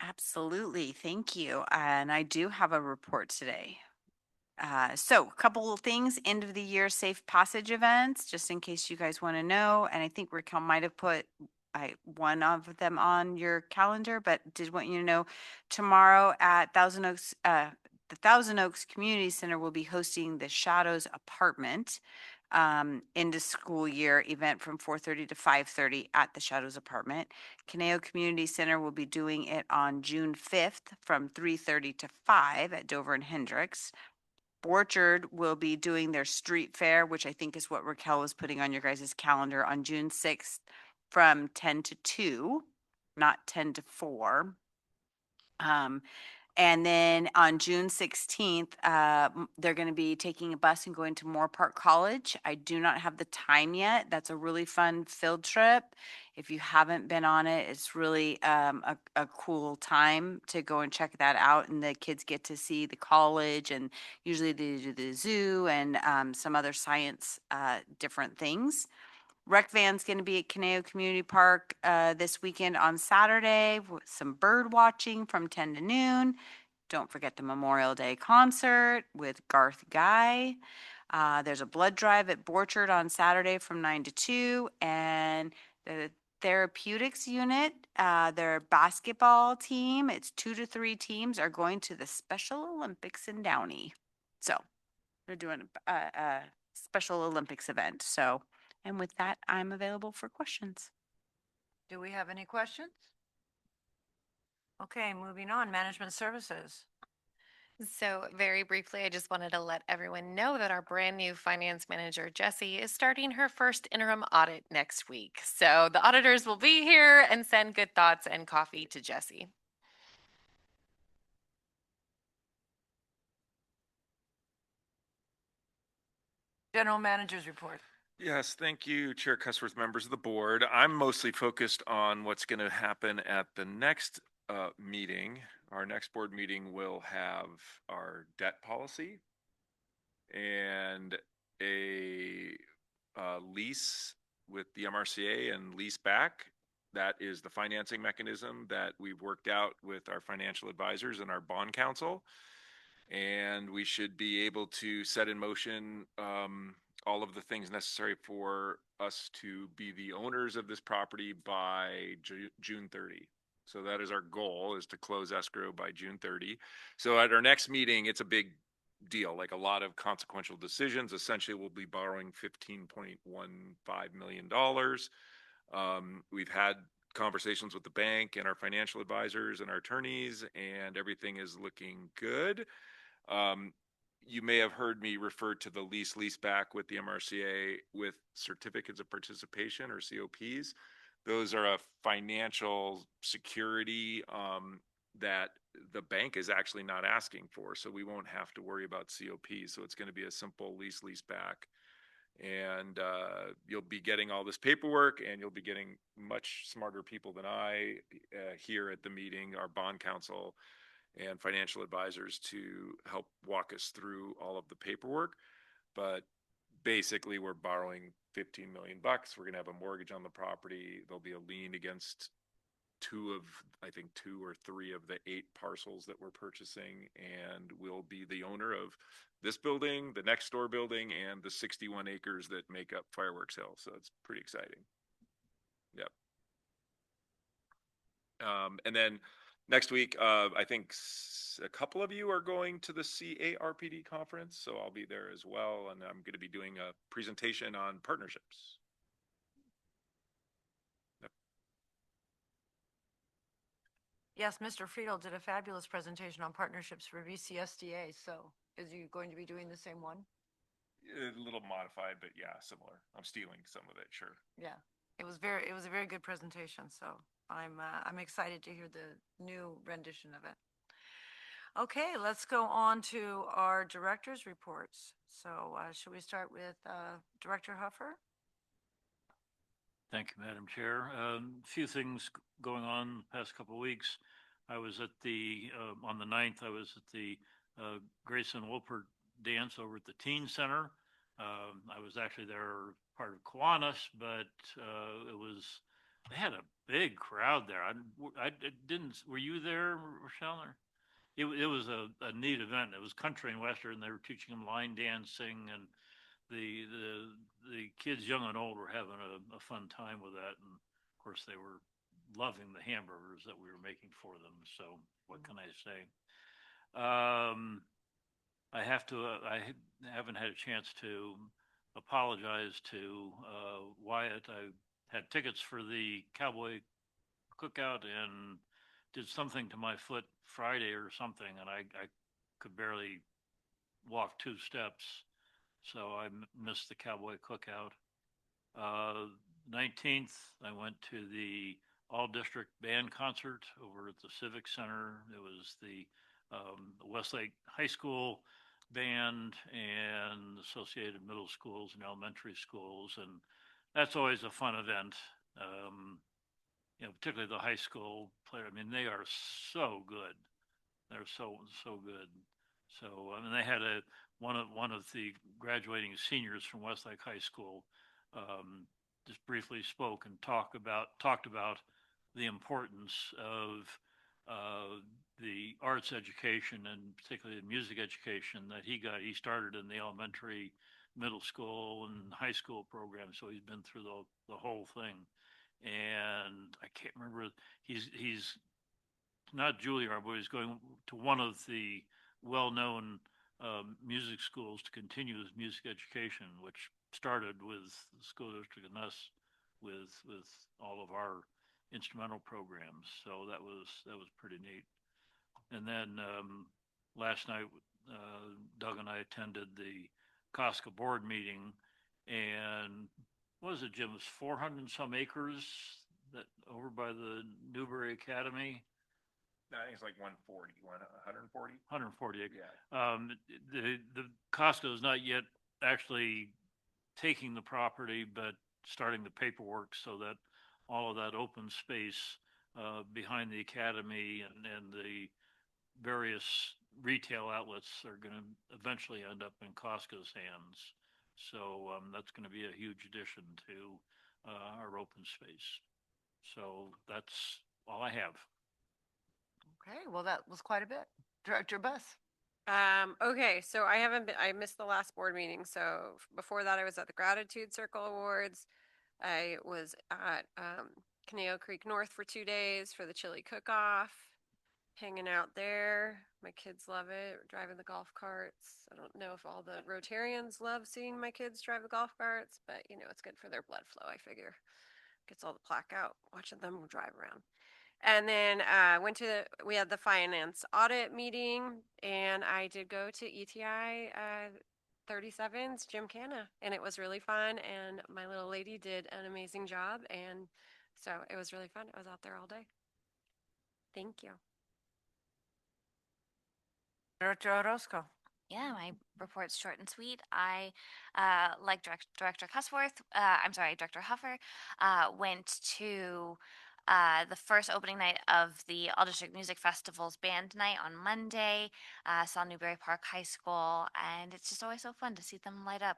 Absolutely, thank you. And I do have a report today. So a couple of things, end of the year safe passage events, just in case you guys want to know. And I think Raquel might have put one of them on your calendar, but did want you to know tomorrow at Thousand Oaks, the Thousand Oaks Community Center will be hosting the Shadows Apartment end of school year event from 4:30 to 5:30 at the Shadows Apartment. Conejo Community Center will be doing it on June 5th from 3:30 to 5 at Dover and Hendricks. Orchard will be doing their street fair, which I think is what Raquel was putting on your guys' calendar on June 6th from 10 to 2, not 10 to 4. And then on June 16th, they're going to be taking a bus and going to Moore Park College. I do not have the time yet. That's a really fun field trip. If you haven't been on it, it's really a cool time to go and check that out. And the kids get to see the college, and usually they do the zoo and some other science different things. Rec Van's going to be at Conejo Community Park this weekend on Saturday with some bird watching from 10 to noon. Don't forget the Memorial Day concert with Garth Guy. There's a blood drive at Borchard on Saturday from 9 to 2. And the therapeutics unit, their basketball team, it's 2 to 3 teams, are going to the Special Olympics in Downey. So they're doing a Special Olympics event. So, and with that, I'm available for questions. Do we have any questions? Okay, moving on, Management Services. So very briefly, I just wanted to let everyone know that our brand new finance manager, Jessie, is starting her first interim audit next week. So the auditors will be here and send good thoughts and coffee to Jessie. General Manager's report. Yes, thank you, Chair Cusworth, members of the board. I'm mostly focused on what's going to happen at the next meeting. Our next board meeting will have our debt policy and a lease with the MRCA and lease back. That is the financing mechanism that we've worked out with our financial advisors and our bond counsel. And we should be able to set in motion all of the things necessary for us to be the owners of this property by June 30. So that is our goal, is to close escrow by June 30. So at our next meeting, it's a big deal, like a lot of consequential decisions. Essentially, we'll be borrowing $15.15 million. We've had conversations with the bank and our financial advisors and our attorneys, and everything is looking good. You may have heard me refer to the lease back with the MRCA with certificates of participation, or COPs. Those are a financial security that the bank is actually not asking for, so we won't have to worry about COPs. So it's going to be a simple lease back. And you'll be getting all this paperwork, and you'll be getting much smarter people than I here at the meeting, our bond counsel and financial advisors, to help walk us through all of the paperwork. But basically, we're borrowing $15 million. We're going to have a mortgage on the property. There'll be a lien against two or three of the 8 parcels that we're purchasing, and we'll be the owner of this building, the next door building, and the 61 acres that make up Fireworks Hill. So it's pretty exciting. Yep. And then next week, I think a couple of you are going to the CARPD conference, so I'll be there as well, and I'm going to be doing a presentation on partnerships. Yep. Yes, Mr. Friedel did a fabulous presentation on partnerships for VCSDA. So is you going to be doing the same one? A little modified, but yeah, similar. I'm stealing some of it, sure. Yeah, it was a very good presentation. So I'm excited to hear the new rendition of it. Okay, let's go on to our director's reports. So should we start with Director Huffer? Thank you, Madam Chair. A few things going on the past couple of weeks. I was at on the 9th, I was at the Grayson Wolpert dance over at the Teen Center. I was actually there part of Kiwanis, but they had a big crowd there. I didn't, were you there, Rochelle? It was a neat event. It was country and western. They were teaching them line dancing, and the the kids, young and old, were having a fun time with that. And of course, they were loving the hamburgers that we were making for them. So what can I say? I have to. I haven't had a chance to apologize to Wyatt. I had tickets for the cowboy cookout and did something to my foot Friday or something, and I could barely walk 2 steps, so I missed the cowboy cookout. 19th, I went to the all district band concert over at the Civic Center. It was the Westlake High School band and associated middle schools and elementary schools, and that's always a fun event. Particularly the high school player. I mean, they are so good. They're so good. So I mean, they had one of the graduating seniors from Westlake High School just briefly spoke and talked about the importance of the arts education, and particularly the music education that he got. He started in the elementary, middle school, and high school program, so he's been through the whole thing. And I can't remember. He's not Juilliard, but he's going to one of the well-known music schools to continue his music education, which started with the school district and us with all of our instrumental programs. So that was pretty neat. And then last night, Doug and I attended the Costco board meeting, and what was it, Jim? It was 400 and some acres that over by the Newberry Academy. I think it's like 140, 140. 140 acres. Yeah. The Costco is not yet actually taking the property, but starting the paperwork so that all of that open space behind the academy and the various retail outlets are going to eventually end up in Costco's hands. So that's going to be a huge addition to our open space. So that's all I have. Okay, well, that was quite a bit. Director Buss. Okay, so I missed the last board meeting. So before that, I was at the Gratitude Circle Awards. I was at Conejo Creek North for 2 days for the chili cook-off, hanging out there. My kids love it, driving the golf carts. I don't know if all the Rotarians love seeing my kids drive the golf carts, but it's good for their blood flow, I figure. Gets all the plaque out, watching them drive around. And then we had the finance audit meeting, and I did go to ETI 37's Gymkhana, and it was really fun, and my little lady did an amazing job, and so it was really fun. I was out there all day. Thank you. Director Orozco. Yeah, my report's short and sweet. I, like Director Director Huffer, went to the first opening night of the All District Music Festival's band night on Monday. Saw Newberry Park High School, and it's just always so fun to see them light up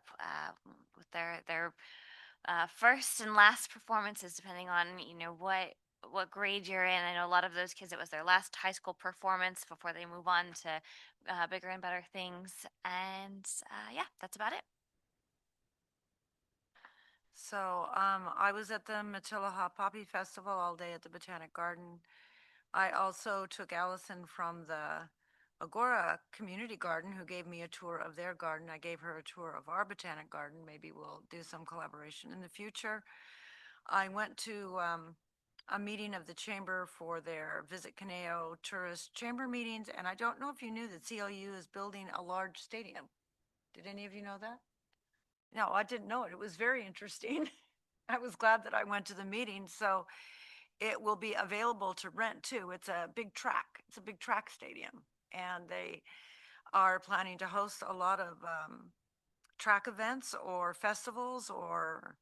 with their first and last performances, depending on what grade you're in. I know a lot of those kids, it was their last high school performance before they move on to bigger and better things. And yeah, that's about it. So I was at the Matilaha Poppy Festival all day at the Botanic Garden. I also took Allison from the Agora Community Garden, who gave me a tour of their garden. I gave her a tour of our Botanic Garden. Maybe we'll do some collaboration in the future. I went to a meeting of the chamber for their Visit Conejo tourist chamber meetings, and I don't know if you knew that CLU is building a large stadium. Did any of you know that? No, I didn't know it. It was very interesting. I was glad that I went to the meeting. So it will be available to rent too. It's a big track. It's a big track stadium, and they are planning to host a lot of track events or festivals or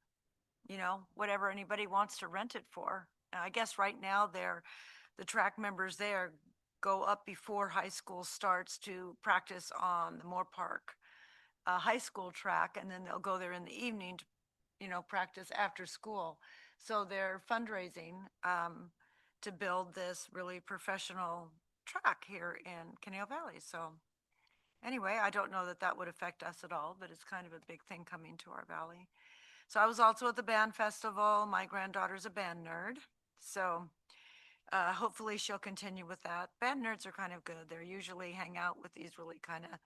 you know, whatever anybody wants to rent it for. And I guess right now the track members there go up before high school starts to practice on the Moore Park high school track, and then they'll go there in the evening to, you know, practice after school. So they're fundraising to build this really professional track here in Conejo Valley. So anyway, I don't know that that would affect us at all, but it's kind of a big thing coming to our valley. So I was also at the band festival. My granddaughter's a band nerd, so hopefully she'll continue with that. Band nerds are kind of good. They're usually hang out with these really kind of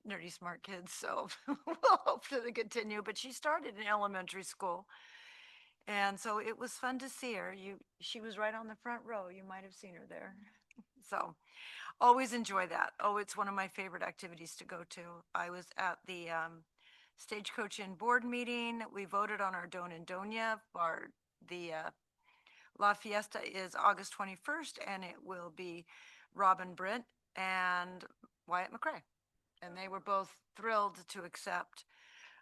nerdy smart kids, so we'll hope to continue. But she started in elementary school, and so it was fun to see her. She was right on the front row. You might have seen her there. So always enjoy that. Oh, it's one of my favorite activities to go to. I was at the Stagecoach Inn board meeting. We voted on our Don and Doña. The La Fiesta is August 21st, and it will be Robin Brent and Wyatt McCrae. And they were both thrilled to accept.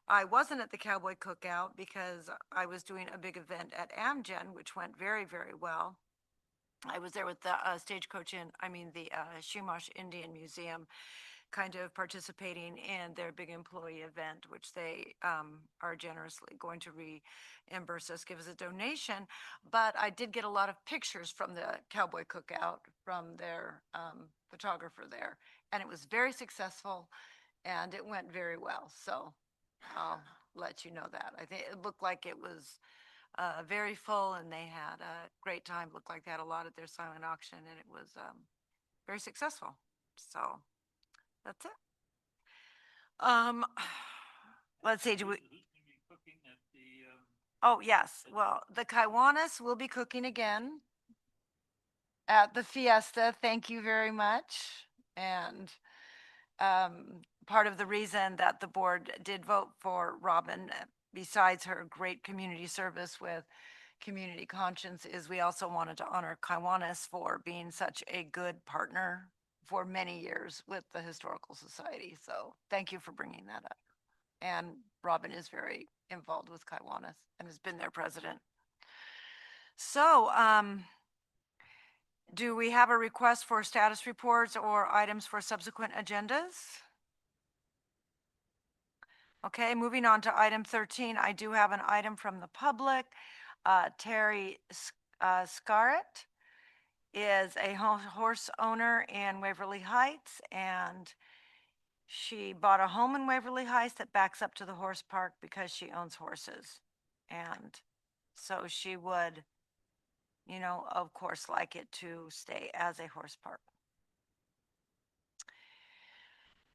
I wasn't at the Cowboy Cookout because I was doing a big event at Amgen, which went very, very well. I was there with the Stagecoach Inn, the Chumash Indian Museum, kind of participating in their big employee event, which they are generously going to reimburse us, give us a donation. But I did get a lot of pictures from the Cowboy Cookout from their photographer there, and it was very successful, and it went very well. So I'll let you know that. I think it looked like it was very full, and they had a great time. Looked like they had a lot at their silent auction, and it was very successful. So that's it. Let's see, do we? Oh, yes. Well, the Kiwanis will be cooking again at the fiesta. Thank you very much. And part of the reason that the board did vote for Robin, besides her great community service with community conscience, is we also wanted to honor Kiwanis for being such a good partner for many years with the Historical Society. So thank you for bringing that up. And Robin is very involved with Kiwanis and has been their president. So do we have a request for status reports or items for subsequent agendas? Okay, moving on to item 13, I do have an item from the public. Terry Scarrett is a horse owner in Waverly Heights, and she bought a home in Waverly Heights that backs up to the horse park because she owns horses. And so she would, you know, of course, like it to stay as a horse park.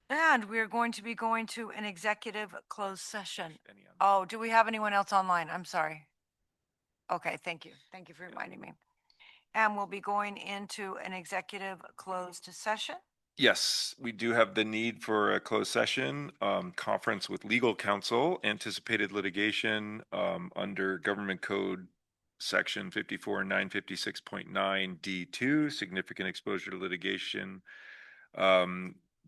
And we're going to be going to an executive closed session. Oh, do we have anyone else online? I'm sorry. Okay, thank you. Thank you for reminding me. And we'll be going into an executive closed session. Yes, we do have the need for a closed session, conference with legal counsel, anticipated litigation, under Government Code Section 54956.9 D2, significant exposure to litigation.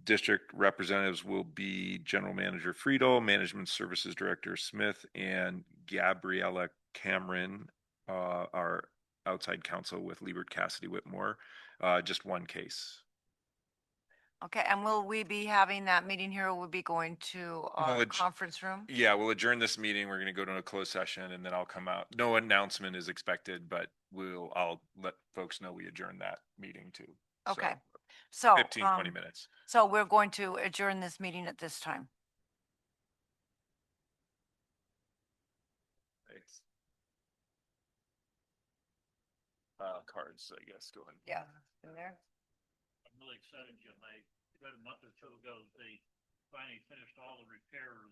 District representatives will be General Manager Friedel, Management Services Director Smith, and Gabriella Cameron, our outside counsel with Liebert Cassidy Whitmore. Just one case. Okay, and will we be having that meeting here, or will we be going to our conference room? Yeah, we'll adjourn this meeting. We're going to go to a closed session, and then I'll come out. No announcement is expected, but I'll let folks know we adjourn that meeting too. Okay, so 15, 20 minutes. So we're going to adjourn this meeting at this time. Thanks. Cards, I guess. Go ahead. Yeah, in there. I'm really excited, Jim. I read a month or two ago, they finally finished all the repairs